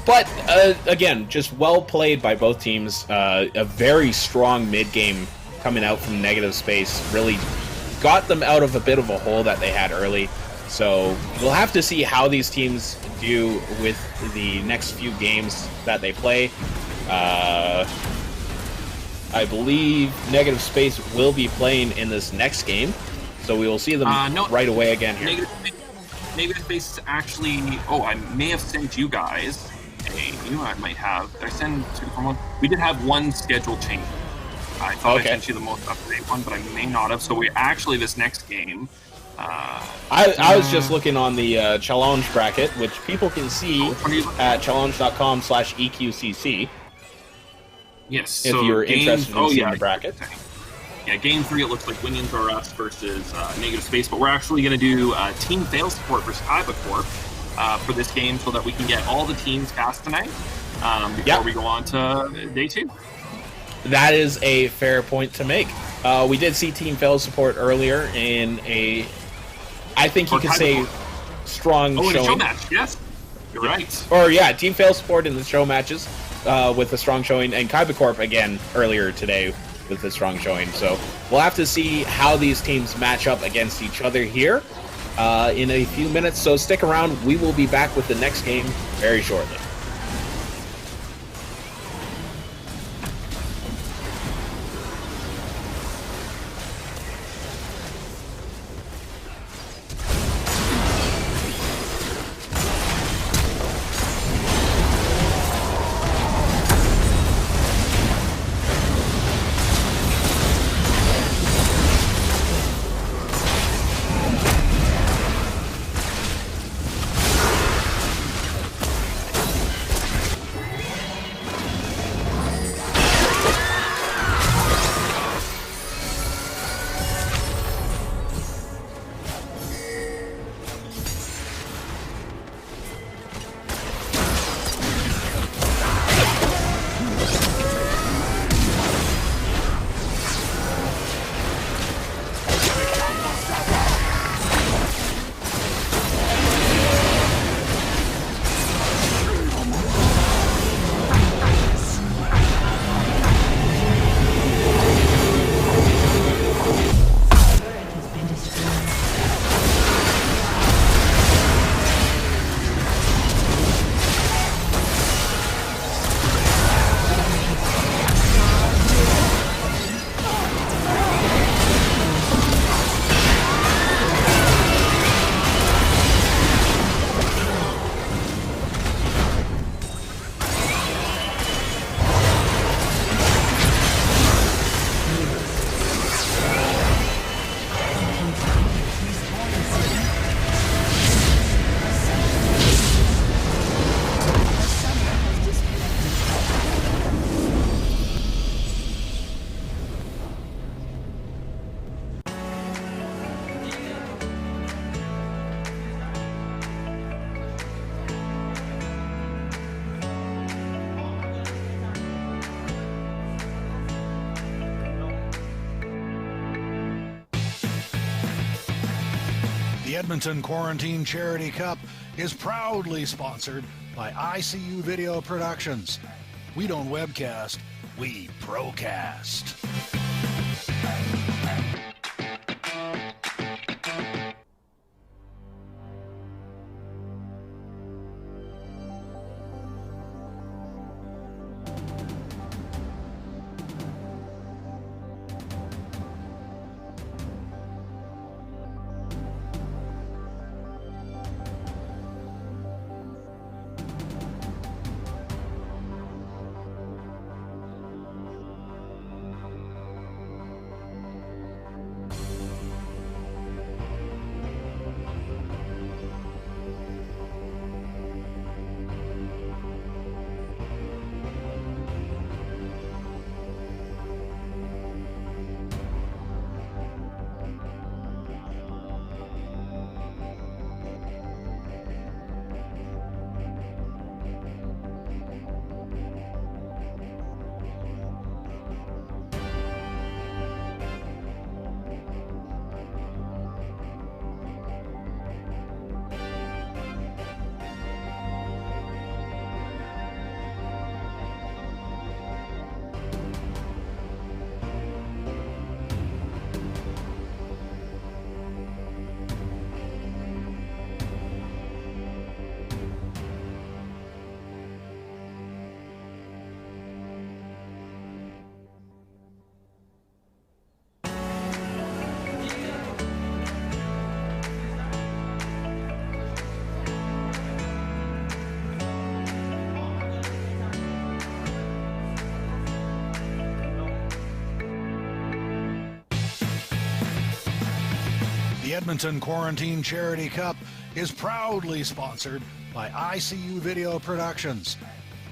But again, just well played by both teams. A very strong mid game coming out from Negative Space really got them out of a bit of a hole that they had early. So we'll have to see how these teams do with the next few games that they play. I believe Negative Space will be playing in this next game, so we will see them right away again here. Negative Space is actually... Oh, I may have sent you guys I might have. Did I send two from one? We did have one schedule change. I thought I sent you the most up-to-date one, but I may not have. So we actually, this next game... I was just looking on the challenge bracket, which people can see at challenge.com/EQCC. Yes. If you're interested in seeing the bracket. Yeah, game 3, it looks like Wingins are us versus Negative Space, but we're actually going to do Team Fail Support versus Kaiba Corp for this game so that we can get all the teams cast tonight before we go on to day 2. That is a fair point to make. We did see Team Fail Support earlier in a, I think you could say, strong showing. In a show match, yes. You're right. Or yeah, Team Fail Support in the show matches with a strong showing, and Kaiba Corp again earlier today with a strong showing. So we'll have to see how these teams match up against each other here in a few minutes. So stick around. We will be back with the next game very shortly. The Edmonton Quarantine Charity Cup is proudly sponsored by ICU Video Productions. We don't webcast, we procast. The Edmonton Quarantine Charity Cup is proudly sponsored by ICU Video Productions.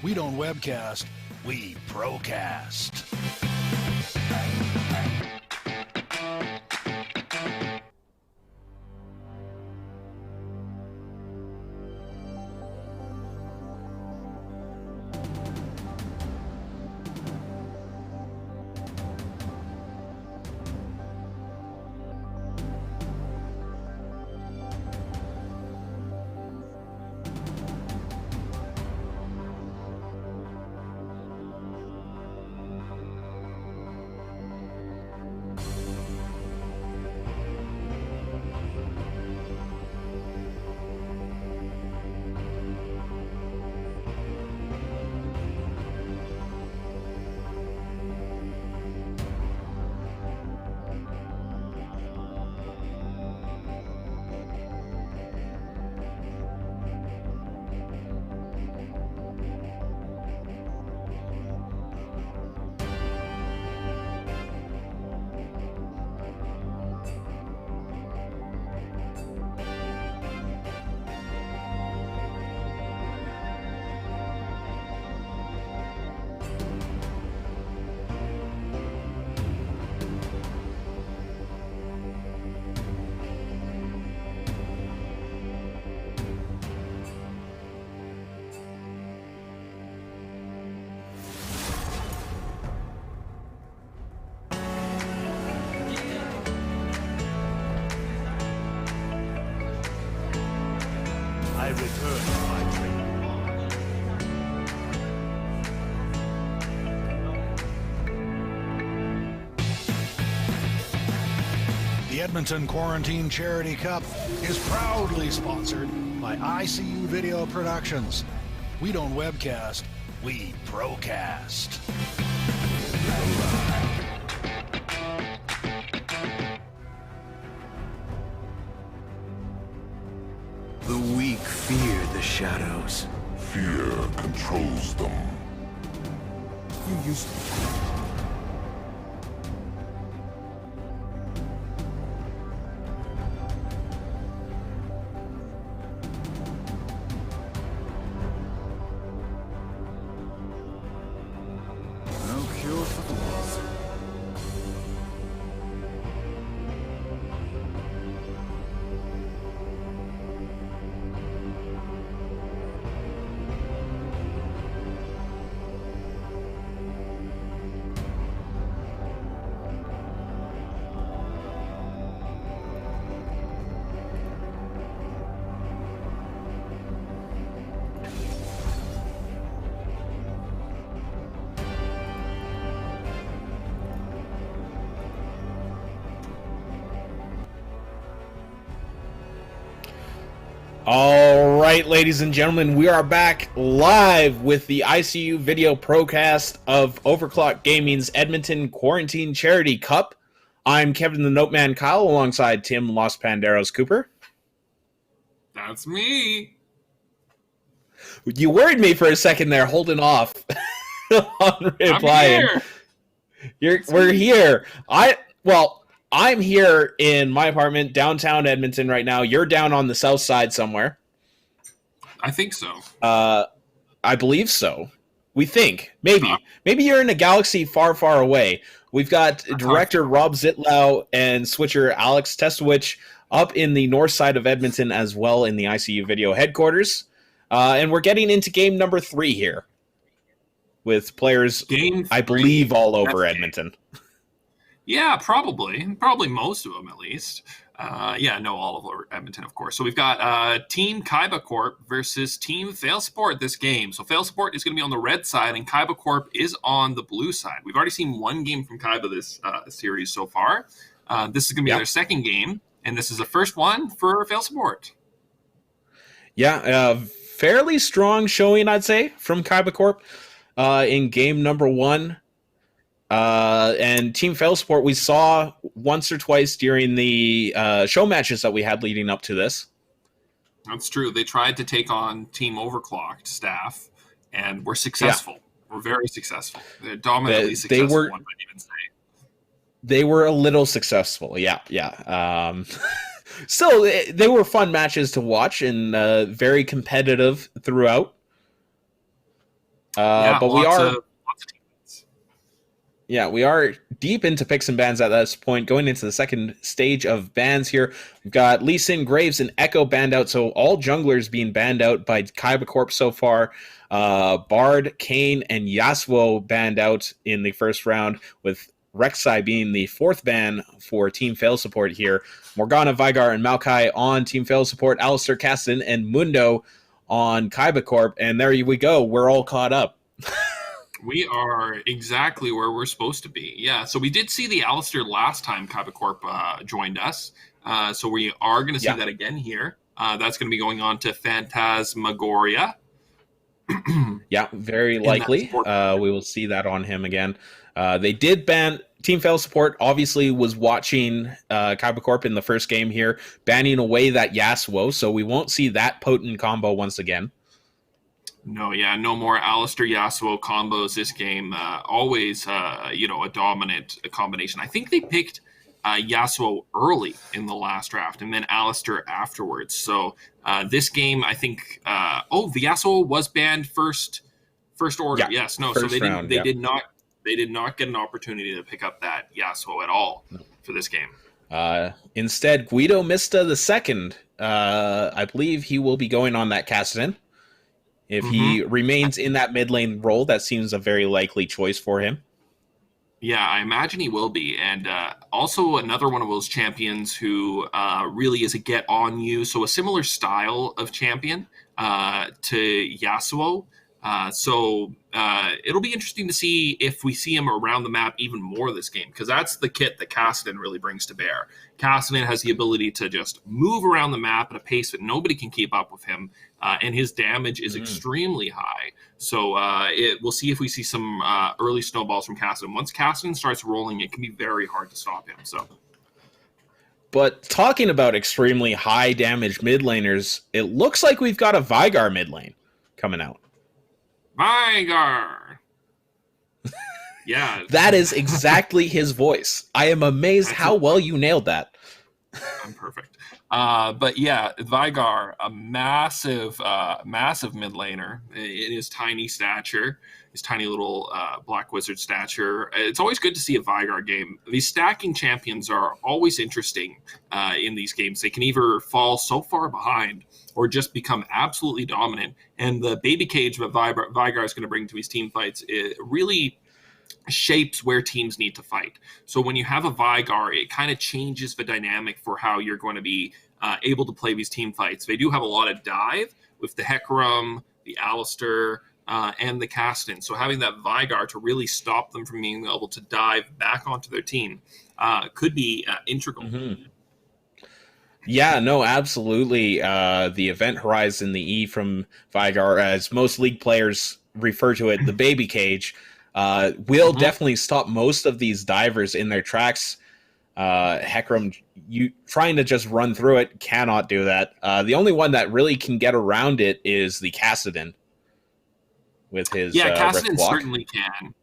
We don't webcast, we procast. I return to my training. The Edmonton Quarantine Charity Cup is proudly sponsored by ICU Video Productions. We don't webcast, we procast. The weak fear the shadows. Fear controls them. You used to. No cure for fools. All right, ladies and gentlemen, we are back live with the ICU video procast of Overclock Gaming's Edmonton Quarantine Charity Cup. I'm Kevin the Noteman Kyle alongside Tim Los Panderos Cooper. That's me. You worried me for a second there, holding off on replying. We're here. I'm here in my apartment downtown Edmonton right now. You're down on the south side somewhere. I think so. I believe so. We think. Maybe you're in a galaxy far, far away. We've got director Rob Zitlau and switcher Alex Testowich up in the north side of Edmonton as well in the ICU video headquarters. And we're getting into game number 3 here with players, I believe, all over Edmonton. Yeah, probably most of them at least. All over Edmonton, of course. So we've got Team Kaiba Corp versus Team Fail Support this game. So Fail Support is going to be on the red side, and Kaiba Corp is on the blue side. We've already seen one game from Kaiba this series so far. This is going to be their second game, and this is the first one for Fail Support. Yeah, fairly strong showing, I'd say, from Kaiba Corp in game number 1. And Team Fail Support we saw once or twice during the show matches that we had leading up to this. That's true. They tried to take on Team Overclocked staff and were successful. Yeah. Were very successful. They're dominantly successful, one might even say. They were a little successful, yeah. Still, they were fun matches to watch and very competitive throughout. But we are... Yeah, we are deep into picks and bans at this point, going into the second stage of bans here. We've got Lee Sin, Graves, and Echo banned out, so all junglers being banned out by Kaiba Corp so far. Bard, Kane, and Yasuo banned out in the first round, with Rek'Sai being the 4th ban for Team Fail Support here. Morgana, Vigar, and Maokai on Team Fail Support. Alistair, Kasten, and Mundo on Kaiba Corp. And there we go. We're all caught up. We are exactly where we're supposed to be. Yeah, so we did see the Alistair last time Kaiba Corp joined us. So we are going to see that again here. That's going to be going on to Phantasmagoria. Yeah, very likely. We will see that on him again. They did ban... Team Fail Support obviously was watching Kaiba Corp in the first game here, banning away that Yasuo, so we won't see that potent combo once again. No more Alistair Yasuo combos this game. Always, a dominant combination. I think they picked Yasuo early in the last draft and then Alistair afterwards. So this game, I think, the Yasuo was banned first order. Yeah, yes, no. So they did not get an opportunity to pick up that Yasuo at all for this game. Instead, Guido Mista II, I believe he will be going on that Kasten. If he remains in that mid lane role, that seems a very likely choice for him. Yeah, I imagine he will be. And also another one of those champions who really is a get on you. So a similar style of champion to Yasuo. So it'll be interesting to see if we see him around the map even more this game, because that's the kit that Kasten really brings to bear. Kasten has the ability to just move around the map at a pace that nobody can keep up with him, and his damage is extremely high. So we'll see if we see some early snowballs from Kasten. Once Kasten starts rolling, it can be very hard to stop him. But talking about extremely high damage mid laners, it looks like we've got a Vigar mid lane coming out. Vigar. Yeah. That is exactly his voice. I am amazed how well you nailed that. I'm perfect. But yeah, Vigar, a massive mid laner in his tiny stature, his tiny little black wizard stature. It's always good to see a Vigar game. These stacking champions are always interesting in these games. They can either fall so far behind or just become absolutely dominant. And the baby cage that Vigar is going to bring to his team fights, it really shapes where teams need to fight. So when you have a Vigar, it kind of changes the dynamic for how you're going to be able to play these team fights. They do have a lot of dive with the Hecarim, the Alistair, and the Kasten. So having that Vigar to really stop them from being able to dive back onto their team could be integral. Yeah, no, absolutely. The event horizon, the E from Vigar, as most league players refer to it, the baby cage, will definitely stop most of these divers in their tracks. Hecarim, you trying to just run through it cannot do that. The only one that really can get around it is the Cassidon with his Yeah, rift Cassidy walk. certainly can,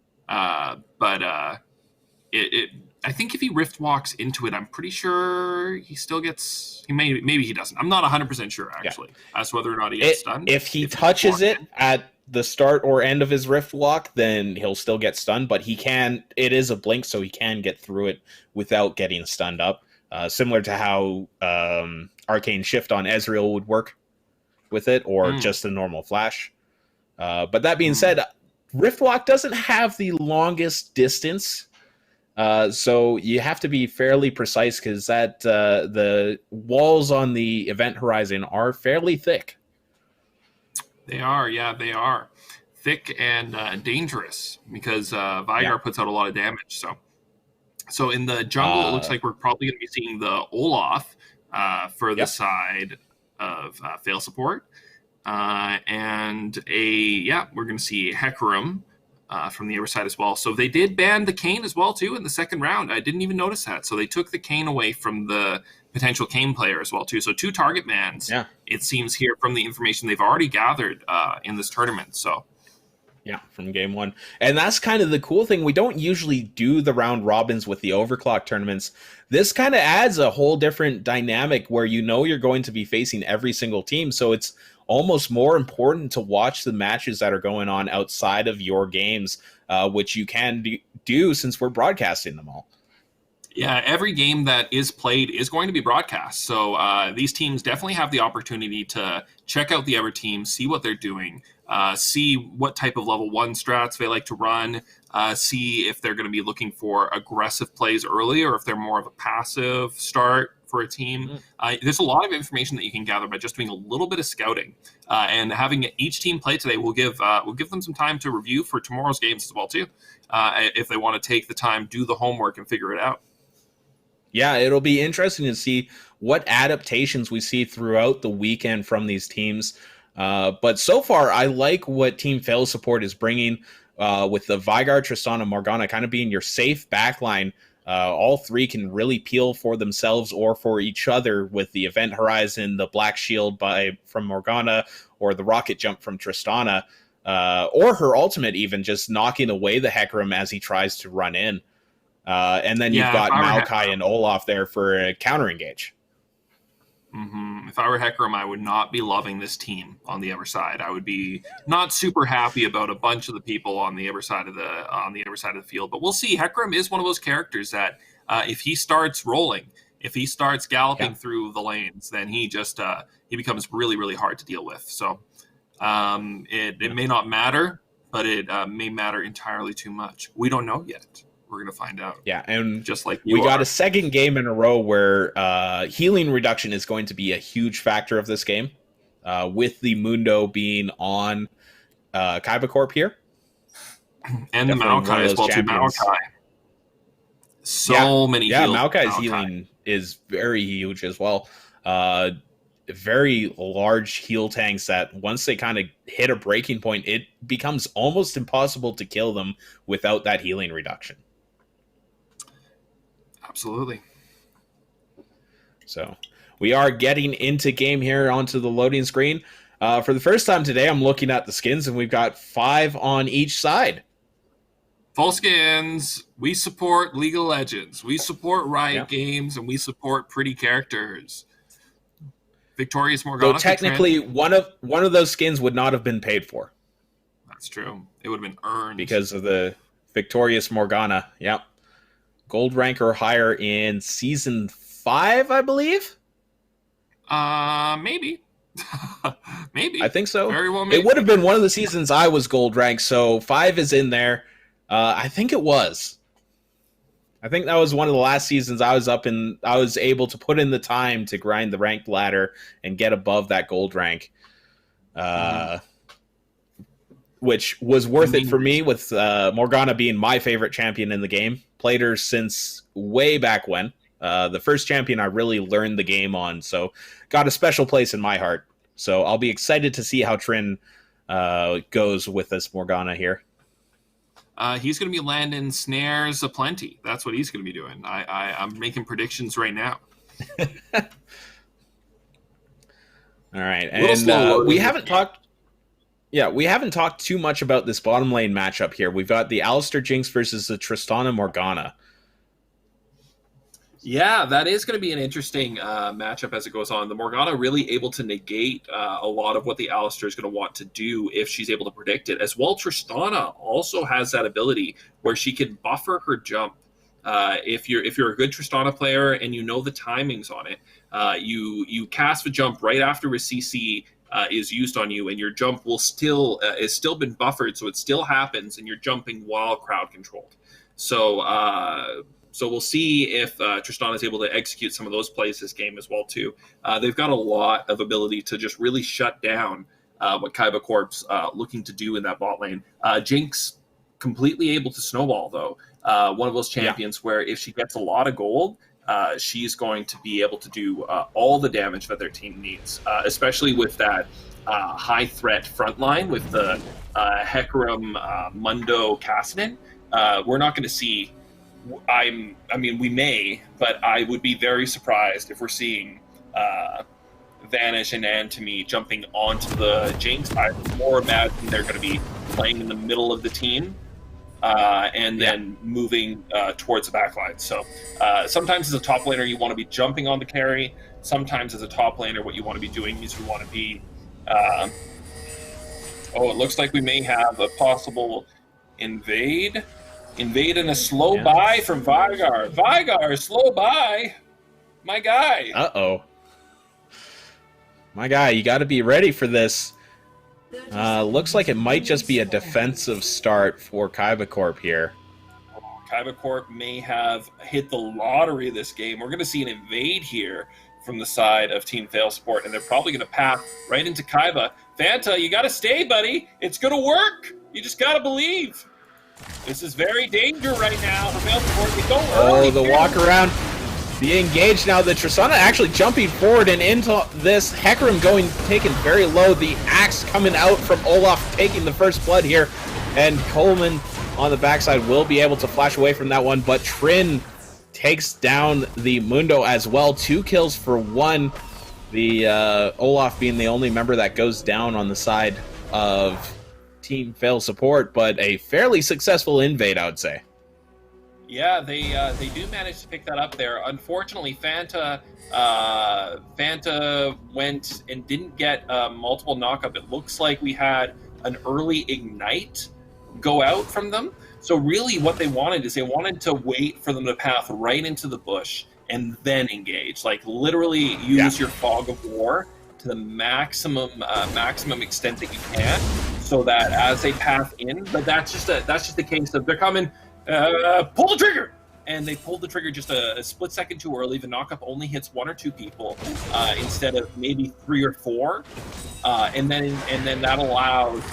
but I think if he rift walks into it, I'm pretty sure he still gets. Maybe he doesn't. I'm not 100% sure actually as to whether or not he gets stunned. If he touches it at the start or end of his rift walk, then he'll still get stunned. But he can. It is a blink, so he can get through it without getting stunned up. Similar to how Arcane Shift on Ezreal would work with it, or just a normal flash. But that being said, Riftwalk doesn't have the longest distance, so you have to be fairly precise because that the walls on the event horizon are fairly thick. They are, they are thick and dangerous because Vigar puts out a lot of damage. So in the jungle, it looks like we're probably going to be seeing the Olaf for the side of fail support. And we're going to see Hecarim from the other side as well. So they did ban the Kayn as well, too, in the second round. I didn't even notice that. So they took the Kayn away from the potential Kayn player as well, too. So 2 target bans, it seems here from the information they've already gathered in this tournament. So. Yeah, from game 1. And that's kind of the cool thing. We don't usually do the round robins with the overclock tournaments. This kind of adds a whole different dynamic where you know you're going to be facing every single team. So it's almost more important to watch the matches that are going on outside of your games, which you can do since we're broadcasting them all. Yeah, every game that is played is going to be broadcast. So these teams definitely have the opportunity to check out the other teams, see what they're doing, see what type of level 1 strats they like to run, see if they're going to be looking for aggressive plays early or if they're more of a passive start for a team. There's a lot of information that you can gather by just doing a little bit of scouting, and having each team play today will give them some time to review for tomorrow's games as well too, if they want to take the time, do the homework, and figure it out. Yeah, it'll be interesting to see what adaptations we see throughout the weekend from these teams. But so far, I like what Team Fail Support is bringing with the Vigar, Tristana, Morgana kind of being your safe backline. All 3 can really peel for themselves or for each other with the Event Horizon, the Black Shield from Morgana, or the Rocket Jump from Tristana, or her ultimate even, just knocking away the Hecarim as he tries to run in. And then you've got Maokai and Olaf there for a counter engage. If I were Hecarim, I would not be loving this team on the other side. I would be not super happy about a bunch of the people on the other side of the field. But we'll see. Hecarim is one of those characters that if he starts rolling, if he starts galloping through the lanes, then he becomes really, really hard to deal with. So it may not matter, but it may matter entirely too much. We don't know yet. We're going to find out. Yeah, and just like we got a second game in a row where healing reduction is going to be a huge factor of this game, with the Mundo being on Kaiba Corp here. And the Maokai as well, too. Maokai. Many heals. Yeah, Maokai's healing is very huge as well. Very large heal tanks that once they kind of hit a breaking point, it becomes almost impossible to kill them without that healing reduction. Absolutely. So we are getting into game here onto the loading screen. For the first time today, I'm looking at the skins, and we've got 5 on each side. Full skins. We support League of Legends. We support Riot Games, and we support pretty characters. Victorious Morgana. So technically, one of those skins would not have been paid for. That's true. It would have been earned because of the Victorious Morgana. Yep. Gold rank or higher in season 5, I believe. Maybe. Maybe. I think so. Very well. Maybe. It would have been one of the seasons I was gold rank, so 5 is in there. I think it was. I think that was one of the last seasons I was up in. I was able to put in the time to grind the ranked ladder and get above that gold rank, which was worth it for me. With Morgana being my favorite champion in the game, played her since way back when. The first champion I really learned the game on, so got a special place in my heart. So I'll be excited to see how Trin goes with this Morgana here. He's going to be landing snares aplenty. That's what he's going to be doing. I'm making predictions right now. All right, and we haven't talked. Yeah, we haven't talked too much about this bottom lane matchup here. We've got the Alistair Jinx versus the Tristana Morgana. Yeah, that is going to be an interesting matchup as it goes on. The Morgana really able to negate a lot of what the Alistair is going to want to do if she's able to predict it. As well, Tristana also has that ability where she can buffer her jump. If you're a good Tristana player and you know the timings on it, you cast a jump right after a CC is used on you, and your jump will still is still been buffered, so it still happens, and you're jumping while crowd controlled. So we'll see if Tristana is able to execute some of those plays this game as well too. They've got a lot of ability to just really shut down what Kaiba Corp's looking to do in that bot lane. Jinx completely able to snowball though. One of those champions where if she gets a lot of gold, she's going to be able to do all the damage that their team needs, especially with that high threat front line with the Hecarim, Mundo, Kassadin. We're not going to see. We may, but I would be very surprised if we're seeing Vanish and Antony jumping onto the Jinx. I more imagine they're going to be playing in the middle of the team and then moving towards the backline. So sometimes as a top laner, you want to be jumping on the carry. Sometimes as a top laner, what you want to be doing is you want to be... it looks like we may have a possible invade. Invade in a slow buy from Vygar. Vygar, slow buy. My guy. Uh-oh. My guy, you got to be ready for this. Looks like it might just be a defensive start for Kaiba Corp here. Kaiba Corp may have hit the lottery this game. We're going to see an invade here from the side of Team Fail Sport, and they're probably going to path right into Kaiba. Fanta, you got to stay, buddy. It's going to work. You just got to believe. This is very dangerous right now for Fail Sport. They go early. Oh, the walk around. Be engaged now. The Tristana actually jumping forward and into this. Hecarim taken very low. The axe coming out from Olaf taking the first blood here. And Coleman on the backside will be able to flash away from that one. But Trin takes down the Mundo as well. 2 kills for 1. The Olaf being the only member that goes down on the side of Team Fail Support. But a fairly successful invade, I would say. Yeah, they do manage to pick that up there. Unfortunately, Fanta went and didn't get multiple knockup. It looks like we had an early ignite go out from them. So really what they wanted is they wanted to wait for them to path right into the bush and then engage. Like literally use your fog of war to the maximum extent that you can, so that as they path in, but that's just the case of they're coming. Pull the trigger, and they pulled the trigger just a split second too early. The knockup only hits 1 or 2 people instead of maybe 3 or 4, and then that allows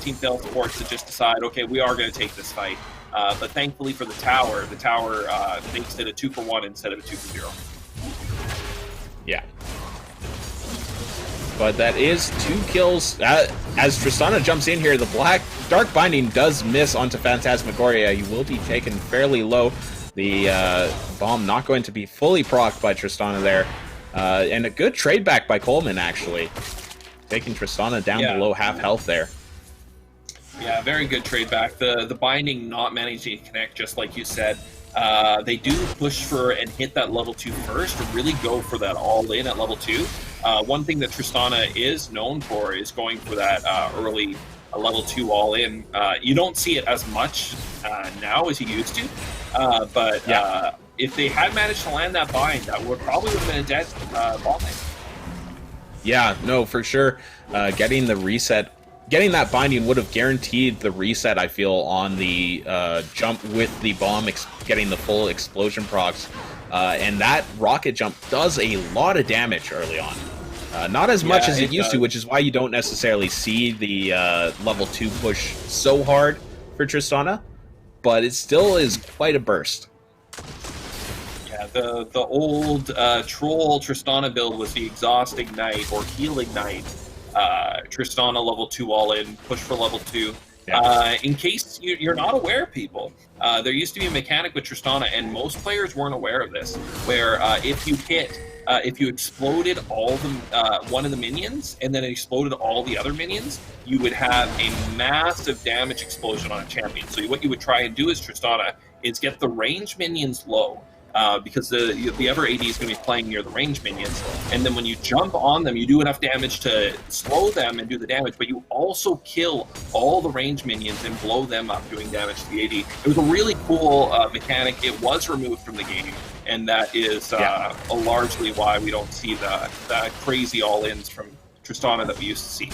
Team Fail Support to just decide, okay, we are going to take this fight. But thankfully for the tower makes it a 2 for 1 instead of a 2 for 0. Yeah. But that is 2 kills. As Tristana jumps in here, the Dark Binding does miss onto Phantasmagoria. He will be taken fairly low. The bomb not going to be fully procced by Tristana there. And a good trade back by Coleman, actually. Taking Tristana down below half health there. Yeah, very good trade back. The Binding not managing to connect, just like you said. They do push for and hit that level 2 first to really go for that all-in at level 2. One thing that Tristana is known for is going for that early level 2 all-in. You don't see it as much now as you used to, but if they had managed to land that bind, that would probably have been a dead ball lane. Yeah, no, for sure. Getting the reset, getting that binding would have guaranteed the reset, I feel, on the jump with the bomb, getting the full explosion procs. And that rocket jump does a lot of damage early on. Not as much as it used to, which is why you don't necessarily see the level 2 push so hard for Tristana, but it still is quite a burst. Yeah, the old troll Tristana build was the Exhaust Ignite or Heal Ignite. Tristana level 2 all in, push for level 2. Yeah. In case you're not aware, people, there used to be a mechanic with Tristana, and most players weren't aware of this, where if you exploded all the one of the minions and then it exploded all the other minions, you would have a massive damage explosion on a champion. So what you would try and do as Tristana is get the range minions low. Because the other AD is going to be playing near the range minions, and then when you jump on them, you do enough damage to slow them and do the damage, but you also kill all the range minions and blow them up, doing damage to the AD. It was a really cool mechanic. It was removed from the game, and that is largely why we don't see the crazy all-ins from Tristana that we used to see.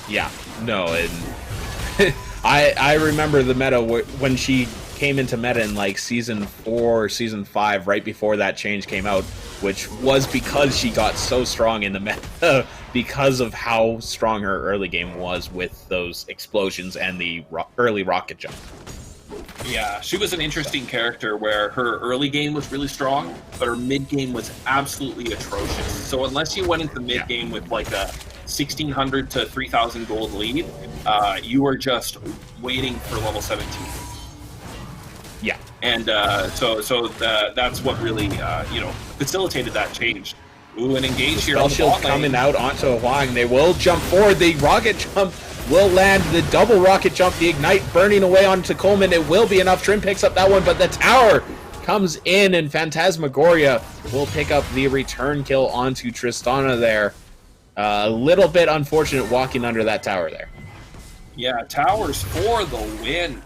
Yeah, no, and I remember the meta when she came into meta in like season 4 or season 5, right before that change came out, which was because she got so strong in the meta because of how strong her early game was with those explosions and the early rocket jump. Yeah, she was an interesting character where her early game was really strong, but her mid game was absolutely atrocious. So unless you went into the mid game with like a 1,600 to 3,000 gold lead, you were just waiting for level 17. Yeah, and that's what really facilitated that change. Ooh, an engage here. Spell shield coming out onto a Huang. They will jump forward. The rocket jump will land. The double rocket jump. The ignite burning away onto Coleman. It will be enough. Trin picks up that one, but the tower comes in, and Phantasmagoria will pick up the return kill onto Tristana there. A little bit unfortunate walking under that tower there. Yeah, towers for the win.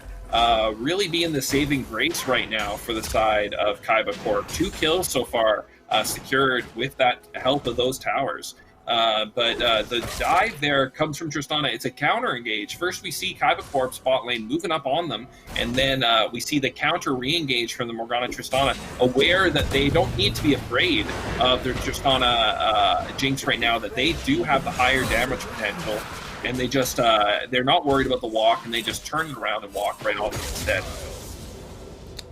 Really being the saving grace right now for the side of Kaiba Corp. 2 kills so far secured with that help of those towers. But the dive there comes from Tristana. It's a counter engage. First we see Kaiba Corp spot lane moving up on them, and then we see the counter re-engage from the Morgana Tristana, aware that they don't need to be afraid of their Tristana Jinx right now, that they do have the higher damage potential. And they just, they're not worried about the walk, and they just turn it around and walk right off instead.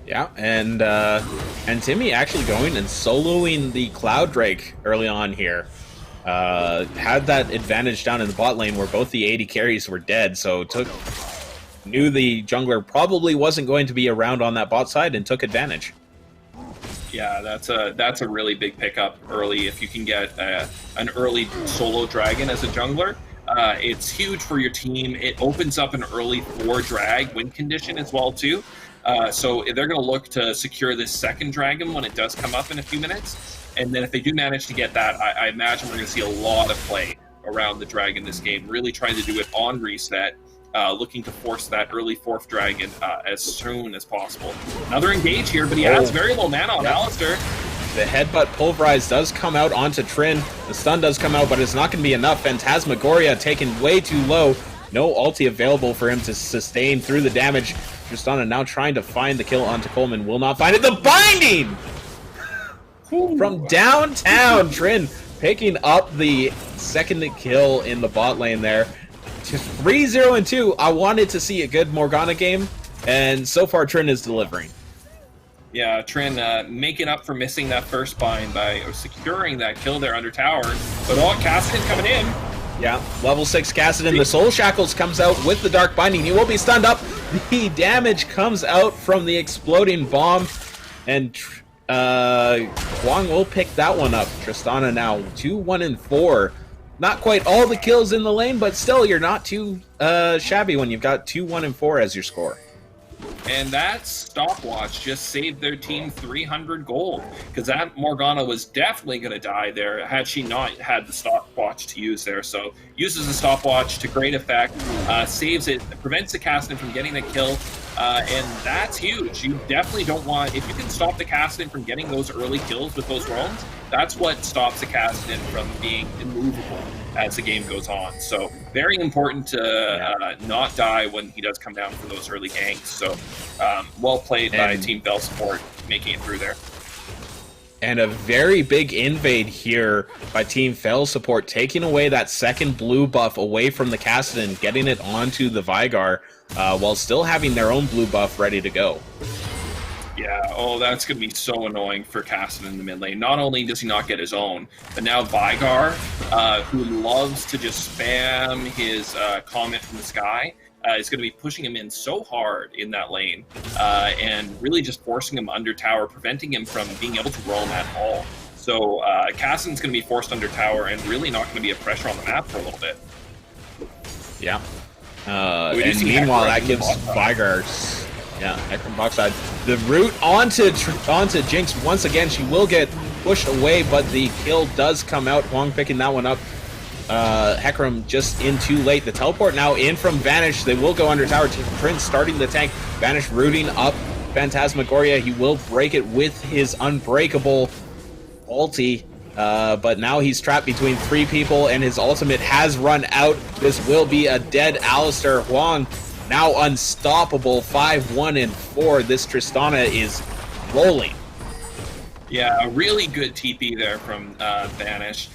Yeah, and Timmy actually going and soloing the Cloud Drake early on here. Had that advantage down in the bot lane where both the AD carries were dead, so knew the jungler probably wasn't going to be around on that bot side and took advantage. Yeah, that's a really big pickup early if you can get an early solo dragon as a jungler. It's huge for your team. It opens up an early 4 drag win condition as well too. So they're going to look to secure this second dragon when it does come up in a few minutes. And then if they do manage to get that, I imagine we're going to see a lot of play around the dragon this game, really trying to do it on reset, looking to force that early 4th dragon as soon as possible. Another engage here, but he has very low mana on Alistar. The headbutt pulverize does come out onto Trin. The stun does come out, but it's not going to be enough. Phantasmagoria taken way too low. No ulti available for him to sustain through the damage. Tristana now trying to find the kill onto Coleman. Will not find it. The binding! From downtown, Trin picking up the second kill in the bot lane there. Just 3-0-2. I wanted to see a good Morgana game, and so far Trin is delivering. Yeah, Trin making up for missing that first bind by securing that kill there under tower. But Kassadin coming in. Yeah, level 6 Kassadin. The Soul Shackles comes out with the Dark Binding. He will be stunned up. The damage comes out from the exploding bomb. And Huang will pick that one up. Tristana now 2-1-4. Not quite all the kills in the lane, but still you're not too shabby when you've got 2-1-4 as your score. And that stopwatch just saved their team 300 gold, because that Morgana was definitely going to die there had she not had the stopwatch to use there. So uses the stopwatch to great effect, saves it, prevents the Kassadin from getting the kill, and that's huge. You definitely don't want, if you can stop the Kassadin from getting those early kills with those roams, that's what stops the Kassadin from being immovable as the game goes on. So very important to not die when he does come down for those early ganks. So well played by Team Bell Support making it through there. And a very big invade here by Team Fel Support, taking away that second blue buff away from the Kassadin, getting it onto the Vigar, while still having their own blue buff ready to go. Yeah, oh, that's going to be so annoying for Cassidy in the mid lane. Not only does he not get his own, but now Vigar, who loves to just spam his comment from the sky, is going to be pushing him in so hard in that lane and really just forcing him under tower, preventing him from being able to roam at all. So Cassidy's going to be forced under tower and really not going to be a pressure on the map for a little bit. Yeah. And meanwhile, that gives Vigar's... Yeah, Ekram Boxside. The route onto Jinx once again. She will get pushed away, but the kill does come out. Huang picking that one up. Hecarim just in too late. The teleport now in from Vanish. They will go under tower. Prince starting the tank. Vanish rooting up Phantasmagoria. He will break it with his unbreakable ulti. But now he's trapped between 3 people, and his ultimate has run out. This will be a dead Alistar. Huang now unstoppable, 5-1 and 4. This Tristana is rolling. Yeah, a really good TP there from Vanish,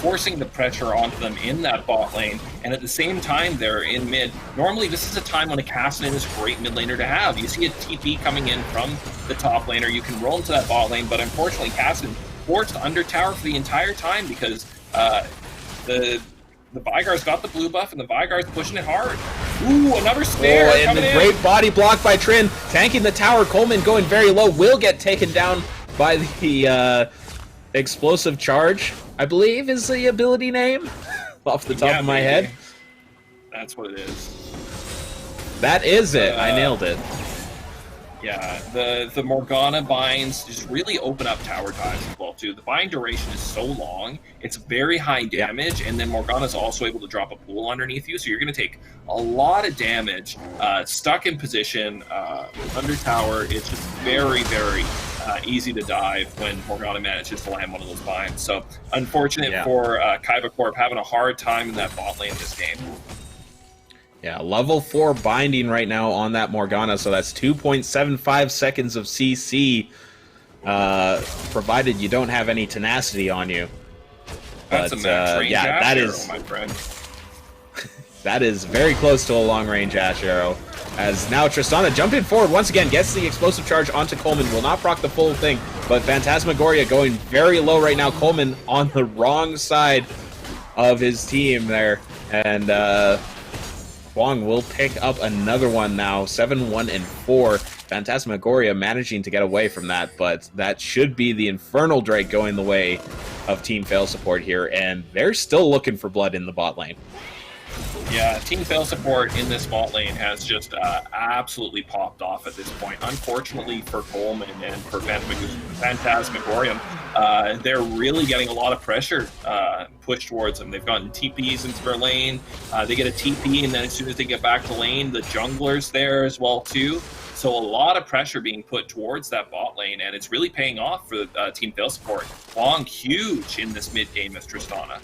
forcing the pressure onto them in that bot lane, and at the same time they're in mid. Normally this is a time when a Kassadin is a great mid laner to have. You see a TP coming in from the top laner, you can roll into that bot lane, but unfortunately Kassadin forced under tower for the entire time because the Vigar's got the blue buff and the Vigar's pushing it hard. Ooh, another snare and the great body block by Trin, tanking the tower. Coleman going very low, will get taken down by the explosive charge, I believe is the ability name, off the top of my head. That's what it is. That is it. I nailed it. Yeah, the Morgana binds just really open up tower dives as well too. The bind duration is so long, it's very high damage, and then Morgana's also able to drop a pool underneath you, so you're going to take a lot of damage stuck in position under tower. It's just very, very easy to dive when Morgana manages to land one of those binds. So unfortunate for Kaiba Corp having a hard time in that bot lane this game. Yeah, level 4 binding right now on that Morgana, so that's 2.75 seconds of CC, provided you don't have any tenacity on you. That's a max range that arrow, is my friend. that is very close to a long range Ash arrow. As now Tristana jumping forward once again, gets the explosive charge onto Coleman, will not proc the full thing, but Phantasmagoria going very low right now. Coleman on the wrong side of his team there, and Huang will pick up another one now, 7-1 and 4. Phantasmagoria managing to get away from that, but that should be the Infernal Drake going the way of Team Fail Support here, and they're still looking for blood in the bot lane. Yeah, Team Fail Support in this bot lane has just absolutely popped off at this point. Unfortunately for Coleman and for Phantasmagoria, they're really getting a lot of pressure pushed towards them. They've gotten TPs into their lane. They get a TP, and then as soon as they get back to lane, the jungler's there as well too. So a lot of pressure being put towards that bot lane, and it's really paying off for Team Fail Support. Huang huge in this mid game as Tristana.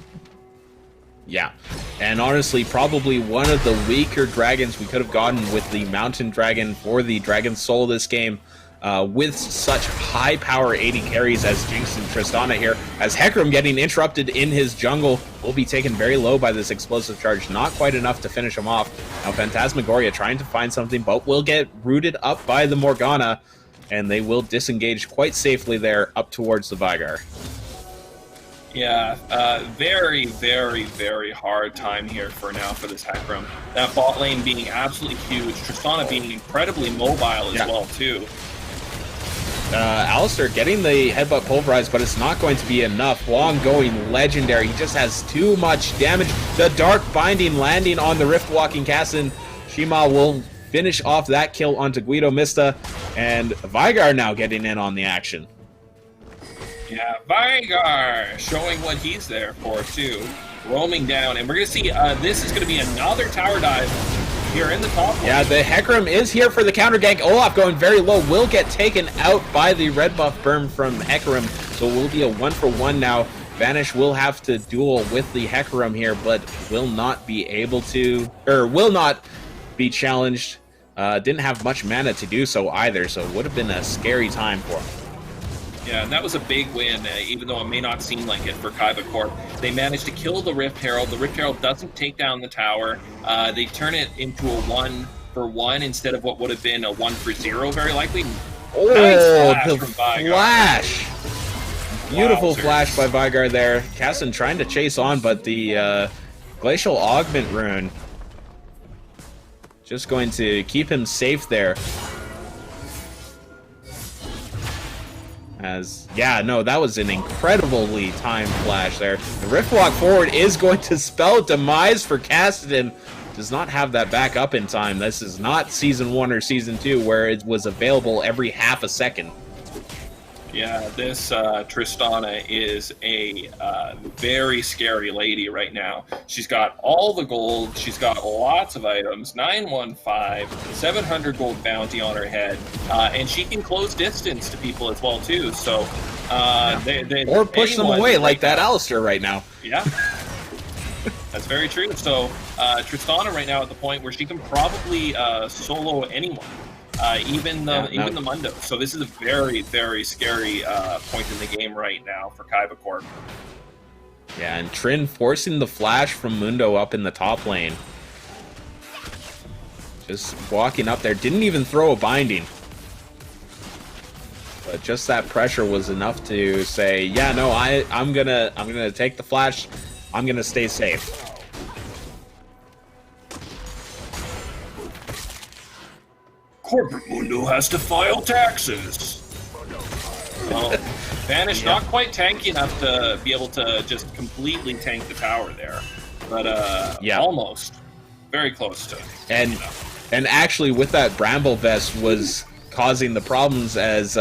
Yeah, and honestly, probably one of the weaker dragons we could have gotten with the Mountain Dragon for the Dragon Soul this game, with such high power 80 carries as Jinx and Tristana here, as Hecarim getting interrupted in his jungle will be taken very low by this explosive charge, not quite enough to finish him off. Now Phantasmagoria trying to find something, but will get rooted up by the Morgana, and they will disengage quite safely there up towards the Vigar. Yeah, very, very, very hard time here for this Hecarim. That bot lane being absolutely huge, Tristana being incredibly mobile as well too. Alistar getting the headbutt pulverized, but it's not going to be enough. Huang going legendary. He just has too much damage. The dark binding landing on the rift walking Kassadin. Shima will finish off that kill onto Guido Mista, and Vigar now getting in on the action. Yeah, Vigar showing what he's there for too, roaming down, and we're gonna see this is gonna be another tower dive here in the top lane. Yeah, the Hecarim is here for the counter gank. Olaf going very low, will get taken out by the red buff burn from Hecarim, so it will be a 1-for-1 now. Vanish will have to duel with the Hecarim here, but will not be able to, or will not be challenged. Didn't have much mana to do so either, so it would have been a scary time for him. Yeah, and that was a big win, even though it may not seem like it for Kaiba Corp. They managed to kill the Rift Herald. The Rift Herald doesn't take down the tower. They turn it into a 1-for-1 instead of what would have been a 1-for-0, very likely. Oh, Nice the from Vigard. flash. Beautiful Wowzers. flash by Vigard there. Casson trying to chase on, but the Glacial Augment rune just going to keep him safe there. That was an incredibly timed flash there. The Rift Walk forward is going to spell demise for Cassidy. Does not have that back up in time. This is not Season 1 or Season 2 where it was available every half a second. Yeah, this Tristana is a very scary lady right now. She's got all the gold. She's got lots of items. 915, 700 gold bounty on her head, and she can close distance to people as well too. So, or push them away like that Alistair right now. Yeah, that's very true. So Tristana right now at the point where she can probably solo anyone. Even the Mundo. So this is a very, very scary point in the game right now for Kaiba Corp. Yeah, and Trin forcing the flash from Mundo up in the top lane. Just walking up there. Didn't even throw a binding. But just that pressure was enough to say, yeah, no, I'm gonna take the flash. I'm gonna stay safe. Corporate Mundo has to file taxes. Well, Vanish not quite tanky enough to be able to just completely tank the tower there, but almost, very close to. And actually, with that Bramble Vest was causing the problems as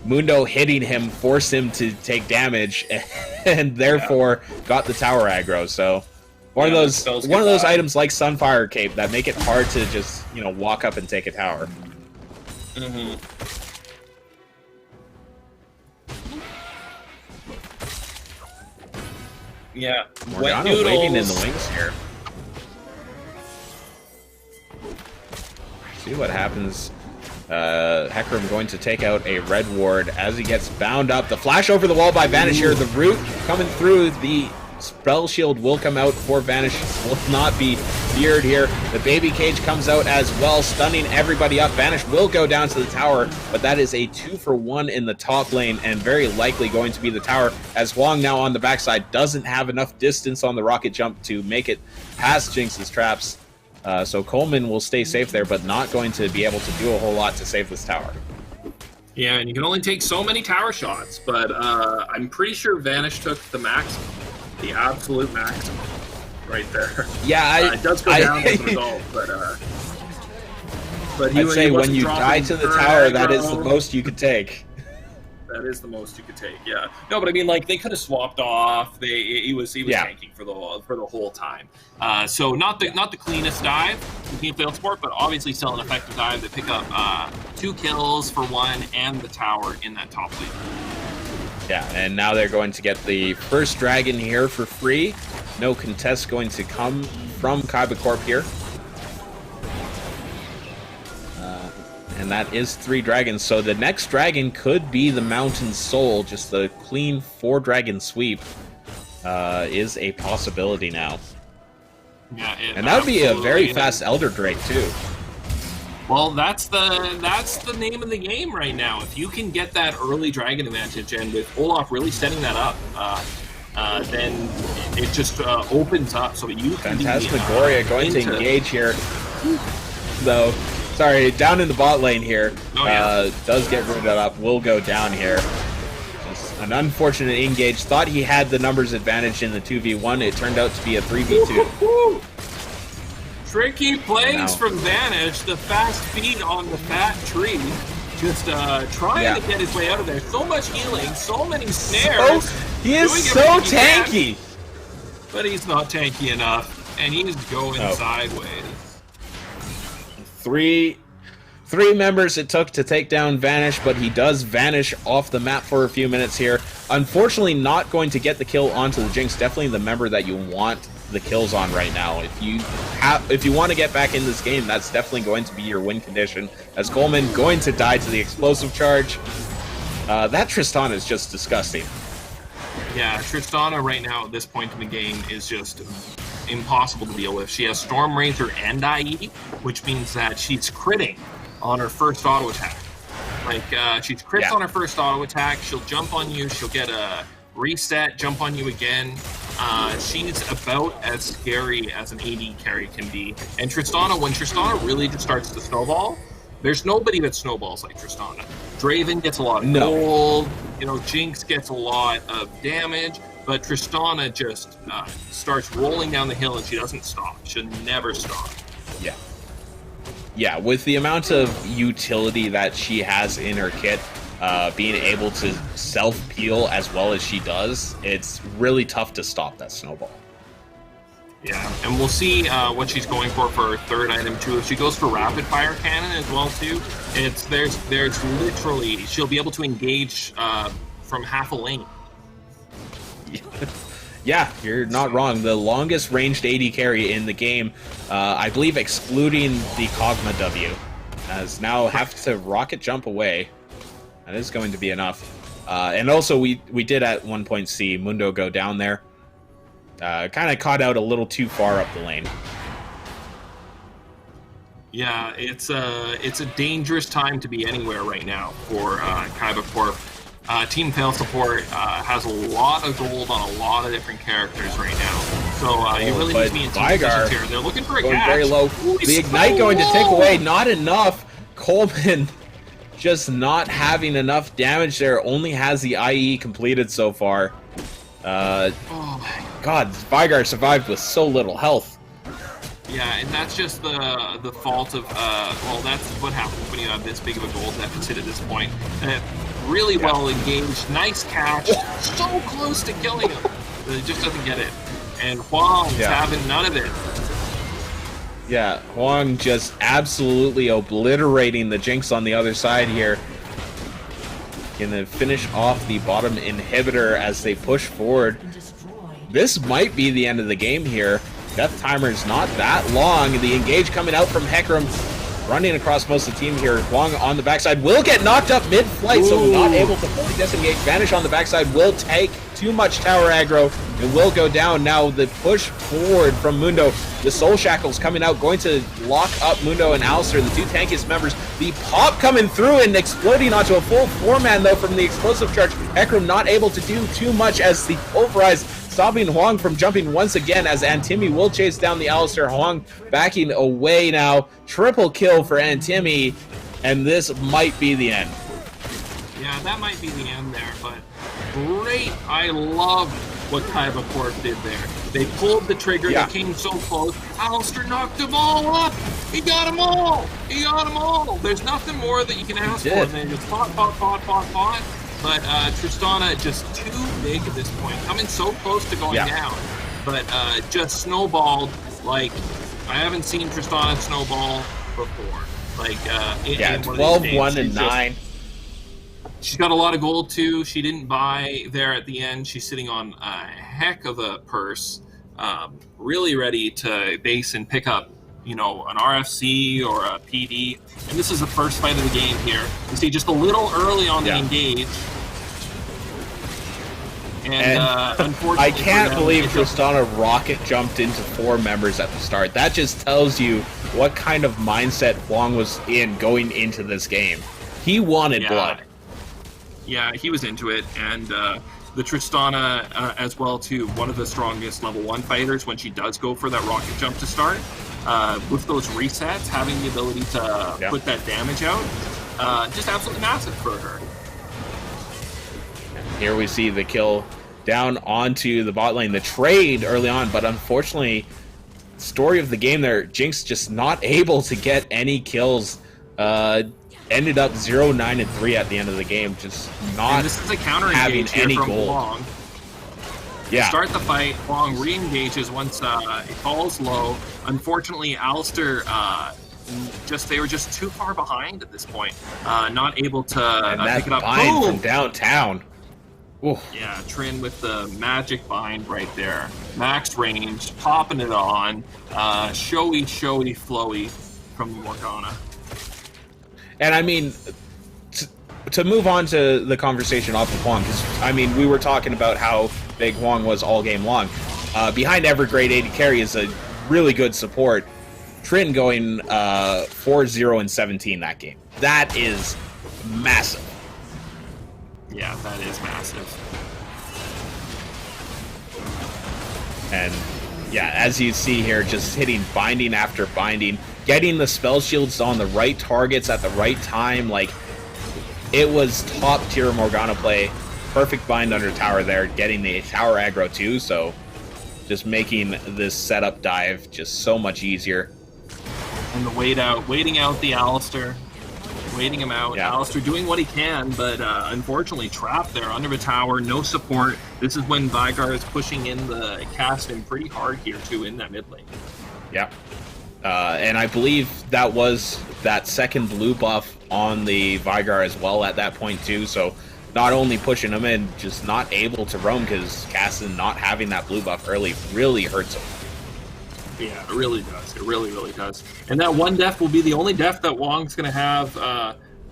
Mundo hitting him forced him to take damage, and therefore got the tower aggro. So. One of those items like Sunfire Cape that make it hard to just, walk up and take a tower. Mm-hmm. Yeah. Morgana waiting in the wings here. See what happens. Hecarim going to take out a red ward as he gets bound up. The flash over the wall by Vanish here. The root coming through. The spell shield will come out for Vanish. Will not be feared here. The baby cage comes out as well, stunning everybody up. Vanish will go down to the tower, but that is a 2-for-1 in the top lane, and very likely going to be the tower, as Wong now on the backside doesn't have enough distance on the rocket jump to make it past Jinx's traps. So Coleman will stay safe there, but not going to be able to do a whole lot to save this tower. Yeah, and you can only take so many tower shots, but I'm pretty sure Vanish took the maximum. The absolute maximum, right there. Yeah, it does go down as a result, but I'd say when you die to the tower, that is the most you could take. That is the most you could take. Yeah. No, but I mean, like they could have swapped off. He was tanking for the whole time. So not the cleanest dive in Team Fail Sport, but obviously still an effective dive. They pick up 2 kills for 1 and the tower in that top lane. Yeah, and now they're going to get the first dragon here for free. No contest going to come from Kaiba Corp here. And that is 3 dragons. So the next dragon could be the Mountain Soul. Just the clean 4-dragon sweep is a possibility now. Yeah, and that would be a very fast Elder Drake too. Well, that's the name of the game right now. If you can get that early dragon advantage, and with Olaf really setting that up, then it just opens up so you can. Phantasmagoria going to engage here, though. Sorry, down in the bot lane here. Does get rooted up. Will go down here. Just an unfortunate engage. Thought he had the numbers advantage in the 2v1. It turned out to be a 3v2. Tricky plays from Vanish, the fast feed on the fat tree. Just trying to get his way out of there. So much healing, so many snares. He is so tanky. But he's not tanky enough, and he's going sideways. Three members it took to take down Vanish, but he does vanish off the map for a few minutes here. Unfortunately, not going to get the kill onto the Jinx. Definitely the member that you want the kills on right now. If you want to get back in this game, that's definitely going to be your win condition. As Coleman going to die to the explosive charge. That Tristana is just disgusting. Yeah, Tristana right now at this point in the game is just impossible to deal with. She has Storm Ranger and IE, which means that she's critting on her first auto attack. Like, she's crit on her first auto attack. She'll jump on you. She'll get a reset, jump on you again. She's about as scary as an AD carry can be. And Tristana, when Tristana really just starts to snowball, there's nobody that snowballs like Tristana. Draven gets a lot of gold. You know, Jinx gets a lot of damage. But Tristana just starts rolling down the hill, and she doesn't stop. She'll never stop. Yeah. Yeah, with the amount of utility that she has in her kit, being able to self-peel as well as she does, it's really tough to stop that snowball. Yeah, and we'll see what she's going for her third item too. If she goes for rapid fire cannon as well too, there's literally she'll be able to engage from half a lane. Yeah, you're not wrong. The longest ranged AD carry in the game, I believe excluding the Kog'Maw W, as now have to rocket jump away. That is going to be enough. And also we did at one point see Mundo go down there. Kind of caught out a little too far up the lane. Yeah, it's a dangerous time to be anywhere right now for Kaiba Corp. Team Fail Support has a lot of gold on a lot of different characters right now. So you really need to be in team positions here. They're looking for a catch. Very low. The Ignite going to take away, not enough. Coleman just not having enough damage there. Only has the IE completed so far. Oh my God, Vygar survived with so little health. Yeah, and that's just the fault of well, that's what happens when you have this big of a gold deficit at this point. Really well engaged, nice catch, so close to killing him, but it just doesn't get it. And Huang's having none of it. Yeah, Huang just absolutely obliterating the Jinx on the other side here. Gonna finish off the bottom inhibitor as they push forward. This might be the end of the game here. Death timer's not that long. The engage coming out from Hecarim, running across most of the team here. Huang on the backside will get knocked up mid-flight, so not able to fully disengage. Vanish on the backside will take too much tower aggro and will go down. Now the push forward from Mundo. The Soul Shackle's coming out, going to lock up Mundo and Alistair, the two tankiest members. The pop coming through and exploding onto a full 4-man though from the explosive charge. Hecarim not able to do too much as the pulverize stopping Huang from jumping once again as Antimi will chase down the Alistair. Huang backing away now. Triple kill for Antimi, and this might be the end. Yeah, that might be the end there, but great. I love what Kaiba Corp did there. They pulled the trigger, they came so close. Alistair knocked them all up. He got them all. He got them all. There's nothing more that you can ask for. And they just fought. But Tristana just too big at this point, coming so close to going down, but just snowballed like I haven't seen Tristana snowball before. Like 12, 1, and 9. She's got a lot of gold too. She didn't buy there at the end. She's sitting on a heck of a purse, really ready to base and pick up, you know, an RFC or a PD. And this is the first fight of the game here. You see just a little early on the engage. And unfortunately, I can't believe Tristana rocket jumped into 4 members at the start. That just tells you what kind of mindset Huang was in going into this game. He wanted blood. Yeah, he was into it. And the Tristana as well, too, one of the strongest level 1 fighters when she does go for that rocket jump to start. With those resets, having the ability to put that damage out, just absolutely massive for her. Here we see the kill down onto the bot lane, the trade early on, but unfortunately, story of the game there, Jinx just not able to get any kills. Ended up 0, 9, and 3 at the end of the game, just not and this is a counter having any from gold. Huang. Start the fight, Huang re-engages once it falls low. Unfortunately, Alistair they were just too far behind at this point, not able to pick it up. Bind from downtown. Ooh. Yeah, Trin with the magic bind right there. Max range, popping it on. Showy, flowy from Morgana. And I mean, to move on to the conversation off of Huang, because I mean, we were talking about how big Huang was all game long. Behind Evergrade 80 carry is a really good support. Trin going 4-0 and 17 that game. That is massive. Yeah, that is massive. And yeah, as you see here, just hitting binding after binding, getting the spell shields on the right targets at the right time. Like, it was top tier Morgana play. Perfect bind under tower there, getting the tower aggro too, so just making this setup dive just so much easier. And the waiting out the Alistair. Waiting him out. Yeah. Alistair doing what he can, but unfortunately trapped there under the tower, no support. This is when Vygar is pushing in the cast in pretty hard here too in that mid lane. Yeah. And I believe that was that second blue buff on the Vygar as well at that point too, so not only pushing him in, just not able to roam because Casson not having that blue buff early really hurts him. Yeah, it really does. It really, really does. And that one death will be the only death that Wong's going to have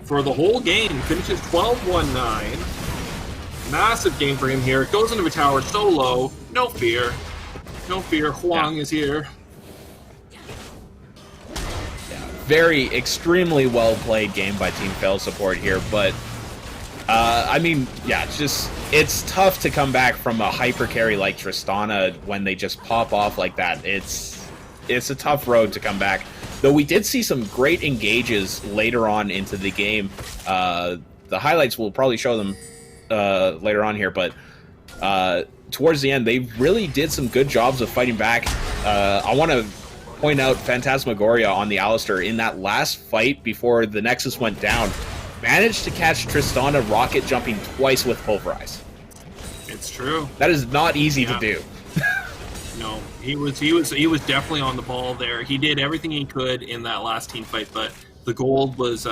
for the whole game. Finishes 12-1-9. Massive game for him here. Goes into the tower so low. No fear. No fear. Huang is here. Very extremely well played game by Team Fail Support here, but I mean, yeah, it's tough to come back from a hyper carry like Tristana when they just pop off like that. It's a tough road to come back. Though we did see some great engages later on into the game. The highlights will probably show them later on here, but towards the end, they really did some good jobs of fighting back. I want to point out Phantasmagoria on the Alistair in that last fight before the Nexus went down. Managed to catch Tristana rocket jumping twice with Pulverize. It's true. That is not easy to do. No, he was definitely on the ball there. He did everything he could in that last team fight, but the gold was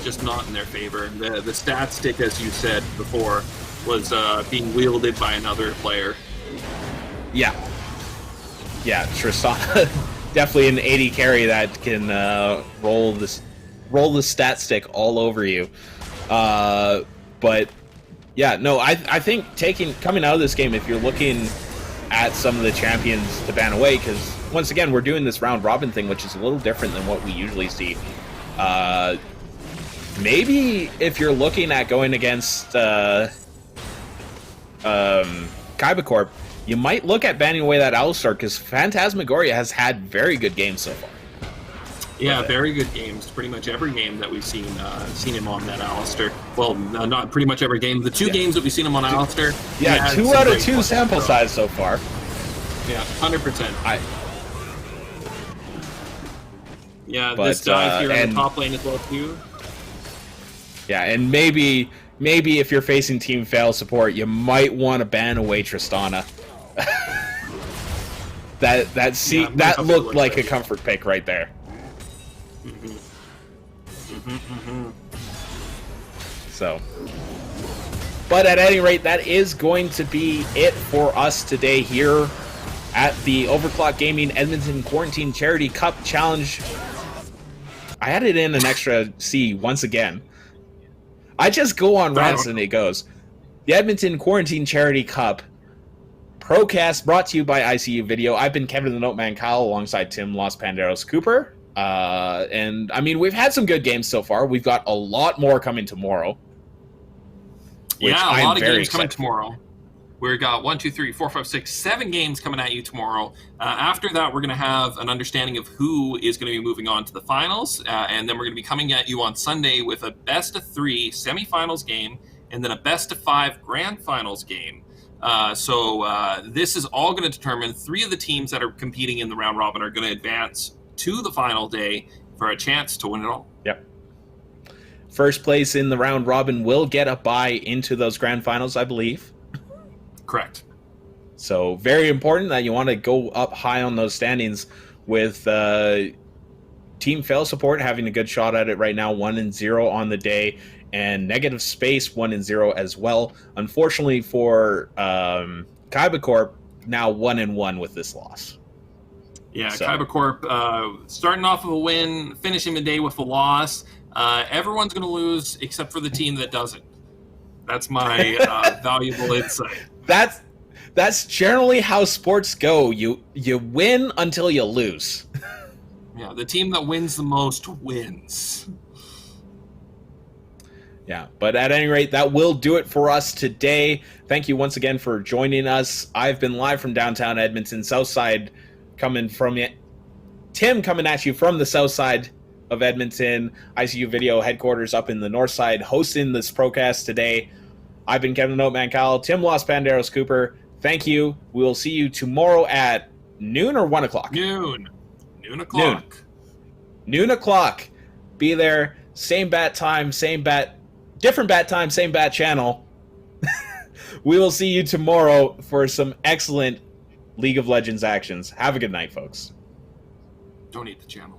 just not in their favor. The stat stick, as you said before, was being wielded by another player. Yeah, Tristana definitely an 80 carry that can roll the stat stick all over you. But yeah, no, I think coming out of this game, if you're looking at some of the champions to ban away, because once again, we're doing this round robin thing, which is a little different than what we usually see. Maybe if you're looking at going against Kaiba, you might look at banning away that Alistar, because Phantasmagoria has had very good games so far. Yeah, very good games. Pretty much every game that we've seen him on that Alistair. Well, not pretty much every game. The two games that we've seen him on Alistair. Yeah, 2 out of 2 sample size so far. Yeah, 100%. Yeah, but, this dive here in the top lane as well too. Yeah, and maybe if you're facing Team Fail Support, you might want to ban away Tristana. that looked like a comfort pick right there. So, but at any rate, that is going to be it for us today here at the Overclock Gaming Edmonton Quarantine Charity Cup Challenge. I added in an extra C once again. I just go on rants and it goes. The Edmonton Quarantine Charity Cup Procast brought to you by ICU Video. I've been Kevin the Noteman Kyle alongside Tim Los Panderos Cooper. And I mean, we've had some good games so far. We've got a lot more coming tomorrow. Yeah, a lot of games coming tomorrow. We've got 7 games coming at you tomorrow. After that, we're going to have an understanding of who is going to be moving on to the finals. And then we're going to be coming at you on Sunday with a best-of-3 semifinals game and then a best-of-5 grand finals game. So this is all going to determine 3 of the teams that are competing in the round robin are going to advance to the final day for a chance to win it all. Yep. First place in the round robin will get a bye into those grand finals, I believe. Correct. So very important that you want to go up high on those standings with Team Fail Support having a good shot at it right now, 1-0 on the day, and Negative Space 1-0 as well. Unfortunately for Kaiba Corp, now 1-1 with this loss. Yeah, so. Kaiba Corp starting off with a win, finishing the day with a loss. Everyone's going to lose except for the team that doesn't. That's my valuable insight. That's generally how sports go. You win until you lose. Yeah, the team that wins the most wins. Yeah, but at any rate, that will do it for us today. Thank you once again for joining us. I've been live from downtown Edmonton, south side, coming from it. Tim coming at you from the south side of Edmonton, ICU Video headquarters up in the north side, hosting this procast today. I've been Kevin Oatman Cowell, Tim Los Panderos Cooper. Thank you. We will see you tomorrow at noon or 1 o'clock? Noon o'clock. Noon o'clock. Be there. Same bat time, same bat, different bat time, same bat channel. We will see you tomorrow for some excellent League of Legends actions. Have a good night, folks. Don't eat the channel.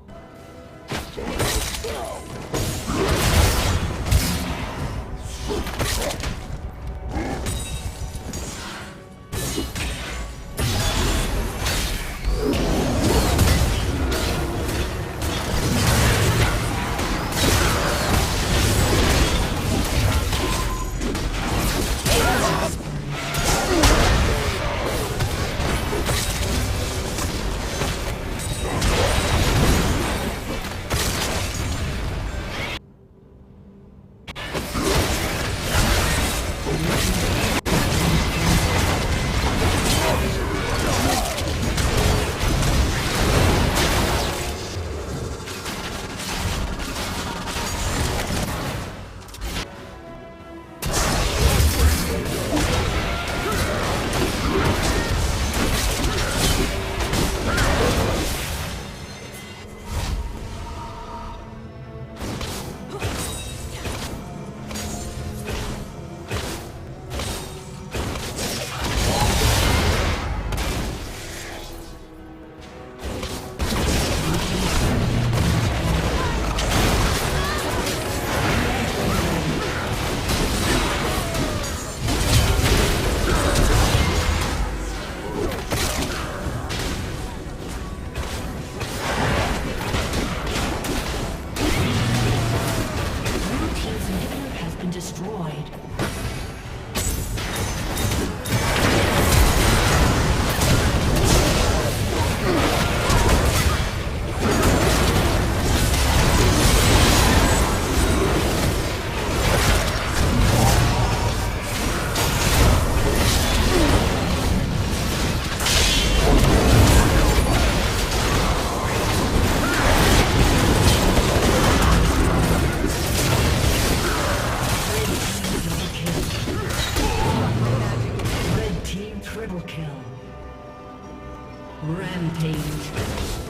Triple kill. Rampage.